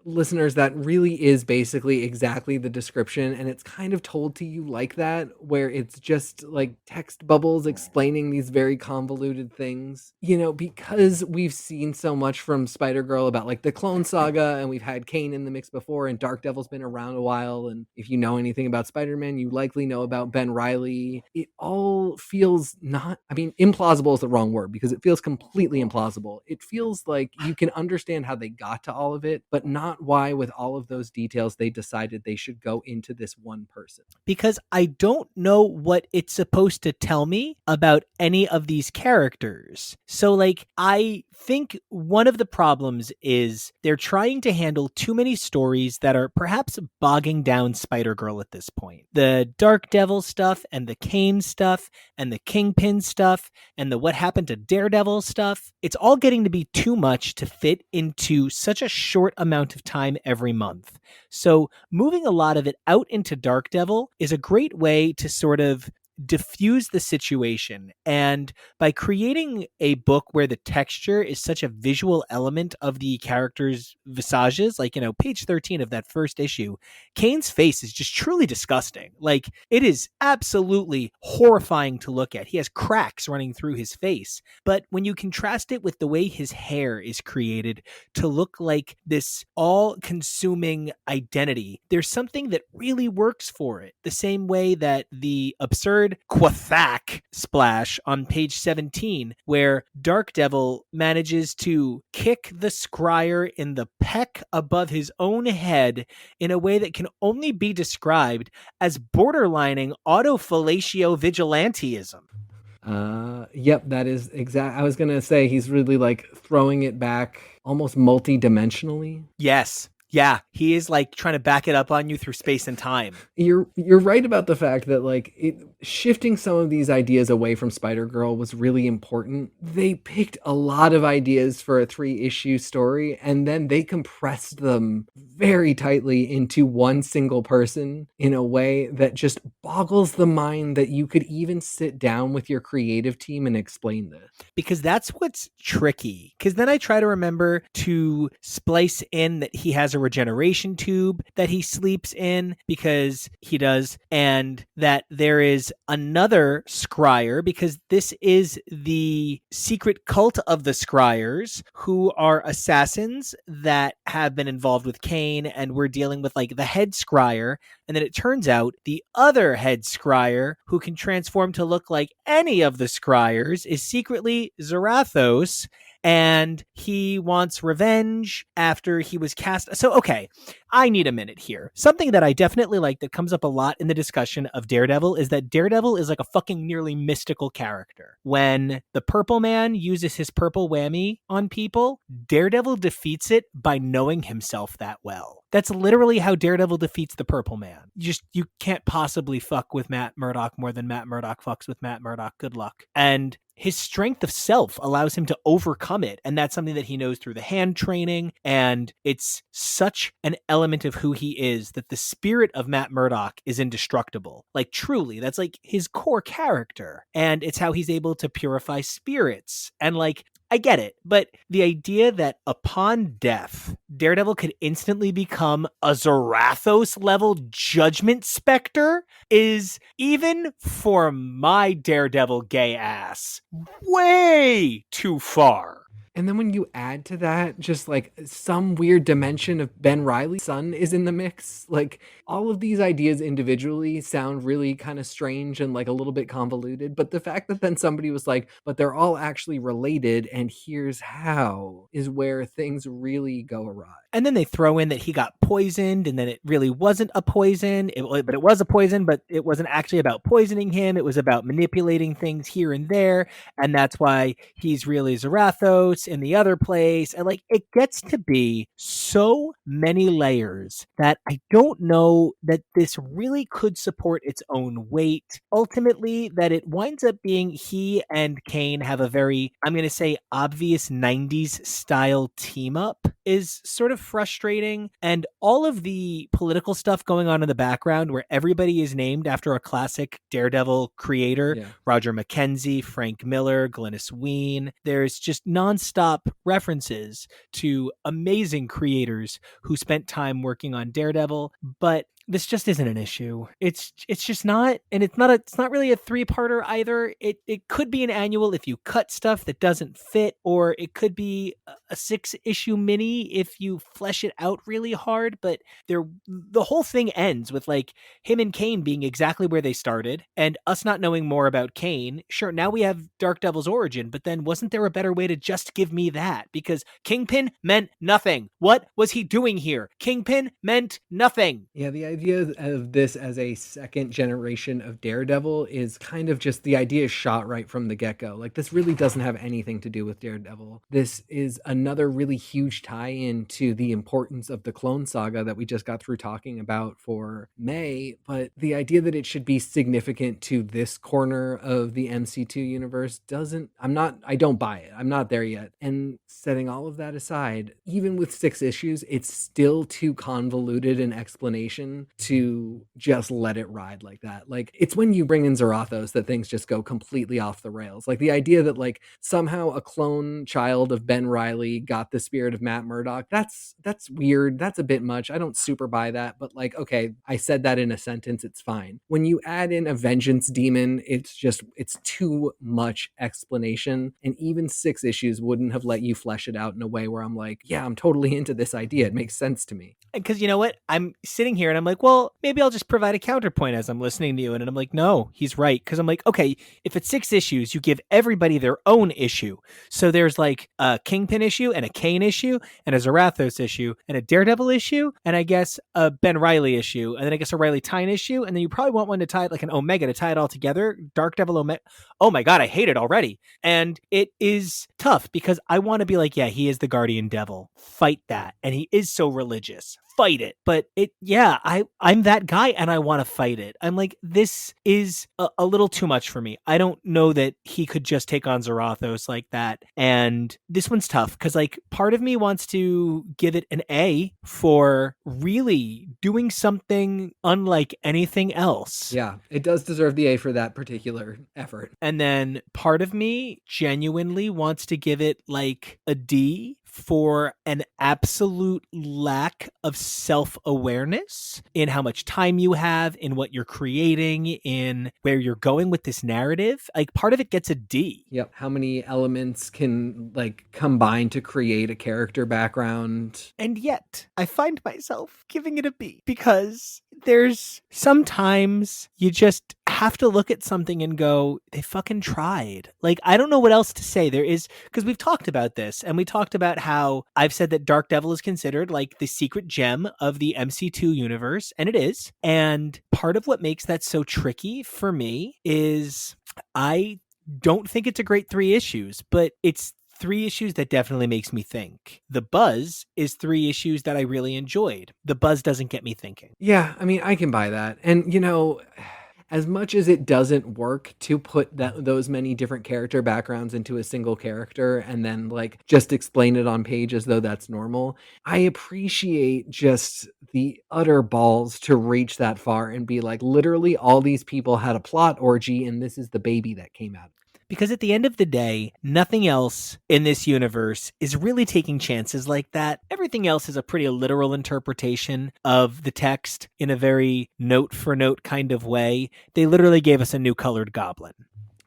listeners, that really is basically exactly the description, and it's kind of told to you like that, where it's just like text bubbles explaining these very convoluted things. You know, because we've seen so much from Spider-Girl about like the Clone Saga, and we've had Kane in the mix before, and Darkdevil's been around a while, and if you know anything about Spider-Man, you likely know about Ben Reilly. It all feels not, I mean, implausible is the wrong word, because it feels completely implausible. It feels like you can understand how they got to all of it, but not why, with all of those details, they decided they should go into this one person. Because I don't know what it's supposed to tell me about any of these characters. So, like, I think one of the problems is they're trying to handle too many stories that are perhaps bogging down Spider-Girl at this point. The Darkdevil stuff and the Kane stuff and the Kingpin stuff and the what happened to Daredevil stuff, it's all getting to be too much to fit into such a short amount of time every month. So moving a lot of it out into Darkdevil is a great way to sort of diffuse the situation. And by creating a book where the texture is such a visual element of the characters' visages, like, you know, page 13 of that first issue, Kane's face is just truly disgusting. Like, it is absolutely horrifying to look at. He has cracks running through his face. But when you contrast it with the way his hair is created to look like this all-consuming identity, there's something that really works for it. The same way that the absurd Quathak splash on page 17, where Darkdevil manages to kick the scryer in the peck above his own head in a way that can only be described as borderlining autofellatio vigilantism. Yep, that is exact. I was gonna say he's really like throwing it back almost multi-dimensionally. Yes. Yeah, he is like trying to back it up on you through space and time. You're right about the fact that like shifting some of these ideas away from Spider-Girl was really important. They picked a lot of ideas for a 3-issue story, and then they compressed them very tightly into one single person in a way that just boggles the mind that you could even sit down with your creative team and explain this. Because that's what's tricky. Because then I try to remember to splice in that he has a regeneration tube that he sleeps in, because he does, and that there is another scryer, because this is the secret cult of the scryers, who are assassins that have been involved with Kane, and we're dealing with like the head scryer. And then it turns out the other head scryer, who can transform to look like any of the scryers, is secretly Zarathos, and he wants revenge after he was cast. So, okay, I need a minute here. Something that I definitely like that comes up a lot in the discussion of Daredevil is that Daredevil is like a fucking nearly mystical character. When the Purple Man uses his purple whammy on people, Daredevil defeats it by knowing himself that well. That's literally how Daredevil defeats the Purple Man. You can't possibly fuck with Matt Murdock more than Matt Murdock fucks with Matt Murdock. Good luck. And his strength of self allows him to overcome it. And that's something that he knows through the hand training. And it's such an element of who he is that the spirit of Matt Murdock is indestructible. Like, truly, that's like his core character. And it's how he's able to purify spirits. And like, I get it, but the idea that upon death, Daredevil could instantly become a Zarathos level judgment specter is, even for my Daredevil gay ass, way too far. And then when you add to that, just like some weird dimension of Ben Reilly's son is in the mix, like all of these ideas individually sound really kind of strange and like a little bit convoluted. But the fact that then somebody was like, but they're all actually related, and here's how, is where things really go awry. And then they throw in that he got poisoned, and then it really wasn't a poison, but it was a poison, but it wasn't actually about poisoning him. It was about manipulating things here and there, and that's why he's really Zarathos in the other place. And like, it gets to be so many layers that I don't know that this really could support its own weight. Ultimately, that it winds up being he and Kane have a very, I'm going to say, obvious 90s style team up is sort of frustrating. And all of the political stuff going on in the background where everybody is named after a classic Daredevil creator, Roger McKenzie, Frank Miller, Glynis Wein. There's just nonstop references to amazing creators who spent time working on Daredevil, but this just isn't an issue. It's just not, and it's not really a 3-parter either. It could be an annual if you cut stuff that doesn't fit, or it could be a 6-issue mini if you flesh it out really hard. But the whole thing ends with like him and Kane being exactly where they started, and us not knowing more about Kane. Sure, now we have Darkdevil's origin, but then wasn't there a better way to just give me that? Because Kingpin meant nothing. What was he doing here? Kingpin meant nothing. Yeah, the idea of this as a second generation of Daredevil is kind of just, the idea is shot right from the get-go. Like, this really doesn't have anything to do with Daredevil. This is another really huge tie-in to the importance of the Clone Saga that we just got through talking about for May, but the idea that it should be significant to this corner of the MC2 universe I don't buy it. I'm not there yet. And setting all of that aside, even with 6 issues, it's still too convoluted an explanation to just let it ride like that. Like, it's when you bring in Zarathos that things just go completely off the rails. Like, the idea that like somehow a clone child of Ben Reilly got the spirit of Matt Murdock, that's weird. That's a bit much. I don't super buy that, but like, okay, I said that in a sentence, it's fine. When you add in a vengeance demon, it's too much explanation, and even 6 issues wouldn't have let you flesh it out in a way where I'm like, yeah, I'm totally into this idea. It makes sense to me. Because you know what? I'm sitting here and I'm like, well, maybe I'll just provide a counterpoint as I'm listening to you. And I'm like, no, he's right. Because I'm like, okay, if it's 6 issues, you give everybody their own issue. So there's like a Kingpin issue and a Kane issue and a Zarathos issue and a Daredevil issue and I guess a Ben Reilly issue and then I guess a Reilly Tyne issue. And then you probably want one to tie it, like an Omega, to tie it all together. Darkdevil Omega. Oh my God, I hate it already. And it is tough because I want to be like, yeah, he is the guardian devil. Fight that. And he is so religious. Fight it. But I'm that guy and I want to fight it. I'm like, this is a little too much for me. I don't know that he could just take on Zarathos like that. And this one's tough because like part of me wants to give it an A for really doing something unlike anything else. Yeah, it does deserve the A for that particular effort. And then part of me genuinely wants to give it like a D for an absolute lack of self-awareness in how much time you have, in what you're creating, in where you're going with this narrative. Like, part of it gets a D. Yep. How many elements can like combine to create a character background? And yet I find myself giving it a B because there's sometimes you just have to look at something and go, they fucking tried. Like, I don't know what else to say. There is, because we've talked about this and we talked about how I've said that Darkdevil is considered like the secret gem of the MC2 universe, and it is. And part of what makes that so tricky for me is I don't think it's a great 3 issues, but it's 3 issues that definitely makes me think. The Buzz is 3 issues that I really enjoyed. The Buzz doesn't get me thinking. Yeah, I mean, I can buy that. And, you know, as much as it doesn't work to put those many different character backgrounds into a single character and then like just explain it on page as though that's normal, I appreciate just the utter balls to reach that far and be like, literally all these people had a plot orgy and this is the baby that came out. Because at the end of the day, nothing else in this universe is really taking chances like that. Everything else is a pretty literal interpretation of the text in a very note for note kind of way. They literally gave us a new colored Goblin.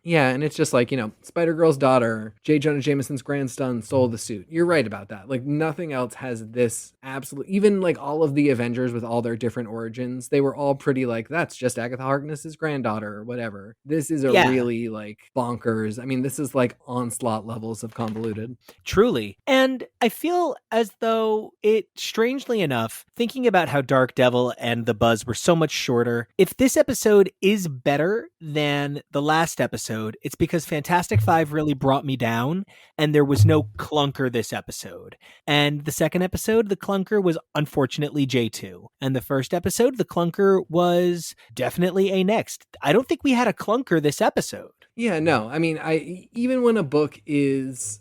Yeah, and it's just like, Spider-Girl's daughter, J. Jonah Jameson's grandson stole the suit. You're right about that. Like, nothing else has this absolute, even like all of the Avengers with all their different origins, they were all pretty like, that's just Agatha Harkness's granddaughter or whatever. This is a Yeah. really like bonkers. I mean, this is like onslaught levels of convoluted. Truly. And I feel as though it, strangely enough, thinking about how Darkdevil and the buzz were so much shorter, if this episode is better than the last episode, it's because Fantastic Five really brought me down and there was no clunker this episode. And the second episode, the clunker was unfortunately J2. And the first episode, the clunker was definitely A Next. I don't think we had a clunker this episode. Yeah, no. I mean, I even when a book is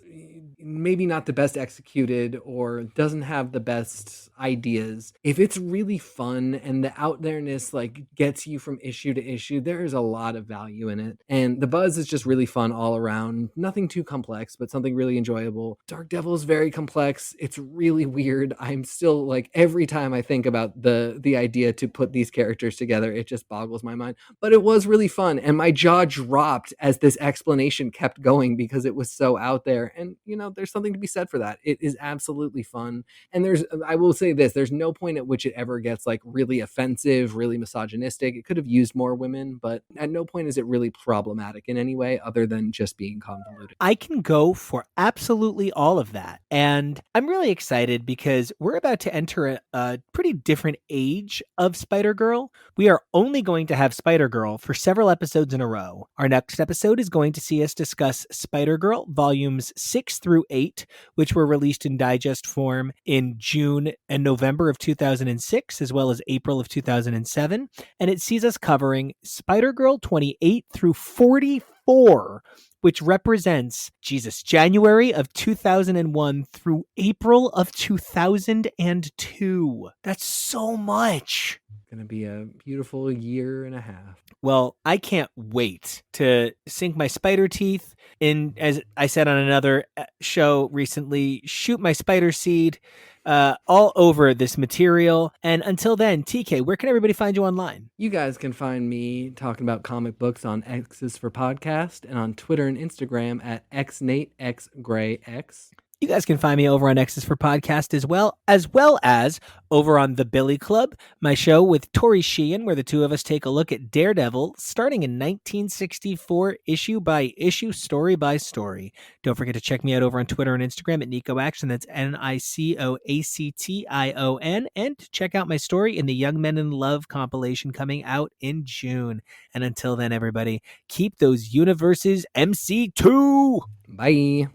maybe not the best executed or doesn't have the best ideas, if it's really fun and the out there-ness like gets you from issue to issue, there is a lot of value in it. And the buzz is just really fun all around. Nothing too complex, but something really enjoyable. Darkdevil is very complex. It's really weird. I'm still like, every time I think about the idea to put these characters together, it just boggles my mind. But it was really fun, and my jaw dropped as this explanation kept going because it was so out there. And there's something to be said for that. It is absolutely fun. And I will say this, there's no point at which it ever gets like really offensive, really misogynistic. It could have used more women, but at no point is it really problematic in any way other than just being convoluted. I can go for absolutely all of that. And I'm really excited because we're about to enter a pretty different age of Spider-Girl. We are only going to have Spider-Girl for several episodes in a row. Our next episode is going to see us discuss Spider-Girl volumes 6 through 8, which were released in digest form in June and November of 2006, as well as April of 2007. And it sees us covering Spider-Girl 28 through 44, which represents, January of 2001 through April of 2002. That's so much. Gonna be a beautiful year and a half. Well, I can't wait to sink my spider teeth in, as I said on another show recently, shoot my spider seed all over this material. And until then, TK, where can everybody find you online? You guys can find me talking about comic books on X's for Podcast and on Twitter and Instagram at xnateXgrayX. You guys can find me over on X's for Podcast as well as over on The Billy Club, my show with Tori Sheehan, where the two of us take a look at Daredevil starting in 1964, issue by issue, story by story. Don't forget to check me out over on Twitter and Instagram at Nico Action. That's NicoAction. And check out my story in the Young Men in Love compilation coming out in June. And until then, everybody, keep those universes MC2. Bye.